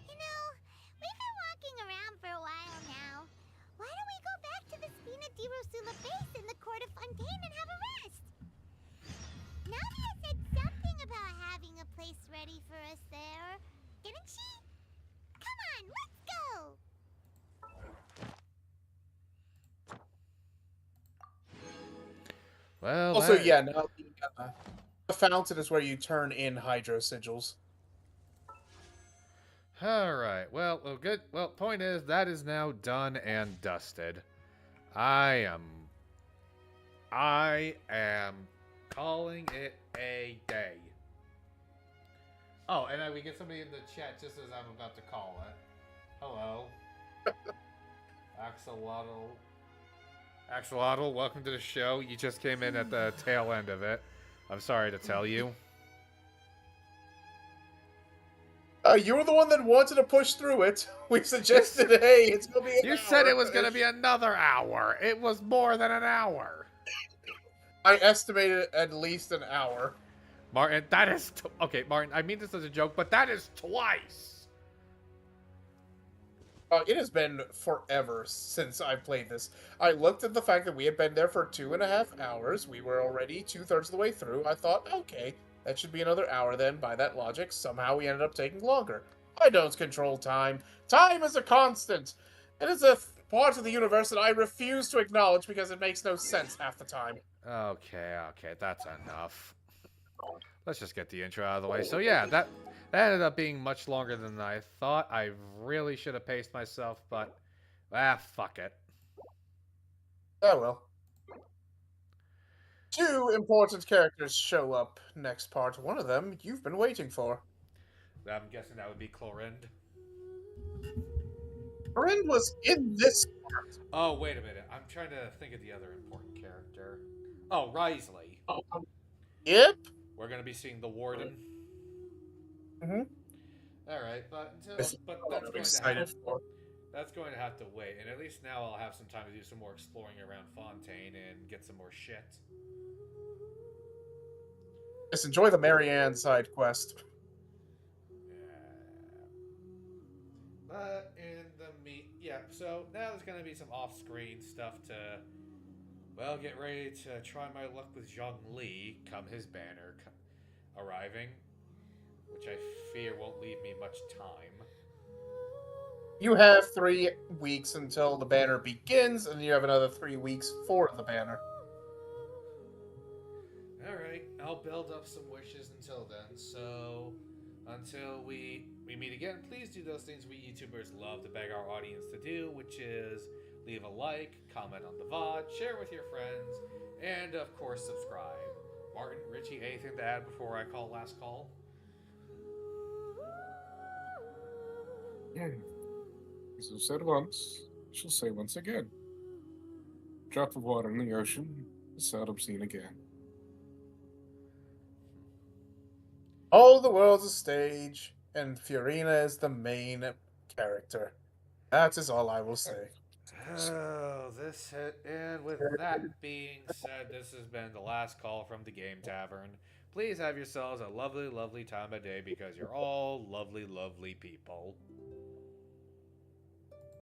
You know, we've been walking around for a while now. Why don't we go back to the Spina di Rosula base in the Court of Fontaine and have a rest? Navia said something about having a place ready for us there, didn't she? Come on, let's go! Well, Also, yeah, now the fountain is where you turn in hydro sigils. Alright, well, good. Well, point is, that is now done and dusted. I am calling it a day. Oh, and we get somebody in the chat just as I'm about to call it. Hello. Axolotl, welcome to the show. You just came in at the tail end of it. I'm sorry to tell you. You were the one that wanted to push through it. We suggested, hey, it's gonna be an You hour. said it was gonna be another hour. It was more than an hour. I estimated at least an hour. Martin, that is... okay, Martin, I mean this as a joke, but that is twice. It has been forever since I played this. I looked at the fact that we had been there for 2.5 hours. We were already 2/3 of the way through. I thought, okay, that should be another hour then. By that logic, somehow we ended up taking longer. I don't control time. Time is a constant. It is a part of the universe that I refuse to acknowledge because it makes no sense half the time. Okay, that's enough. Let's just get the intro out of the way. So yeah, that ended up being much longer than I thought. I really should have paced myself, but fuck it. Oh well. 2 important characters show up next part. One of them you've been waiting for. I'm guessing that would be Clorind. Clorind was in this part. Oh, wait a minute. I'm trying to think of the other important character. Oh, Risley. Yep. We're going to be seeing the Warden. Mm-hmm. Alright, but that's going to have to wait. And at least now I'll have some time to do some more exploring around Fontaine and get some more shit. Just enjoy the Marianne side quest. But in the so now there's going to be some off-screen stuff to, well, get ready to try my luck with Zhongli come his banner arriving, which I fear won't leave me much time. You have 3 weeks until the banner begins, and you have another 3 weeks for the banner. Alright, I'll build up some wishes until then, so until we meet again, please do those things we YouTubers love to beg our audience to do, which is leave a like, comment on the VOD, share with your friends, and of course subscribe. Martin, Richie, anything to add before I call last call? As I've said once, I shall say once again. Drop of water in the ocean is seldom seen again. All the world's a stage, and Fiorina is the main character. That is all I will say. Oh, and with that being said, this has been the last call from the Game Tavern. Please have yourselves a lovely, lovely time of day because you're all lovely, lovely people.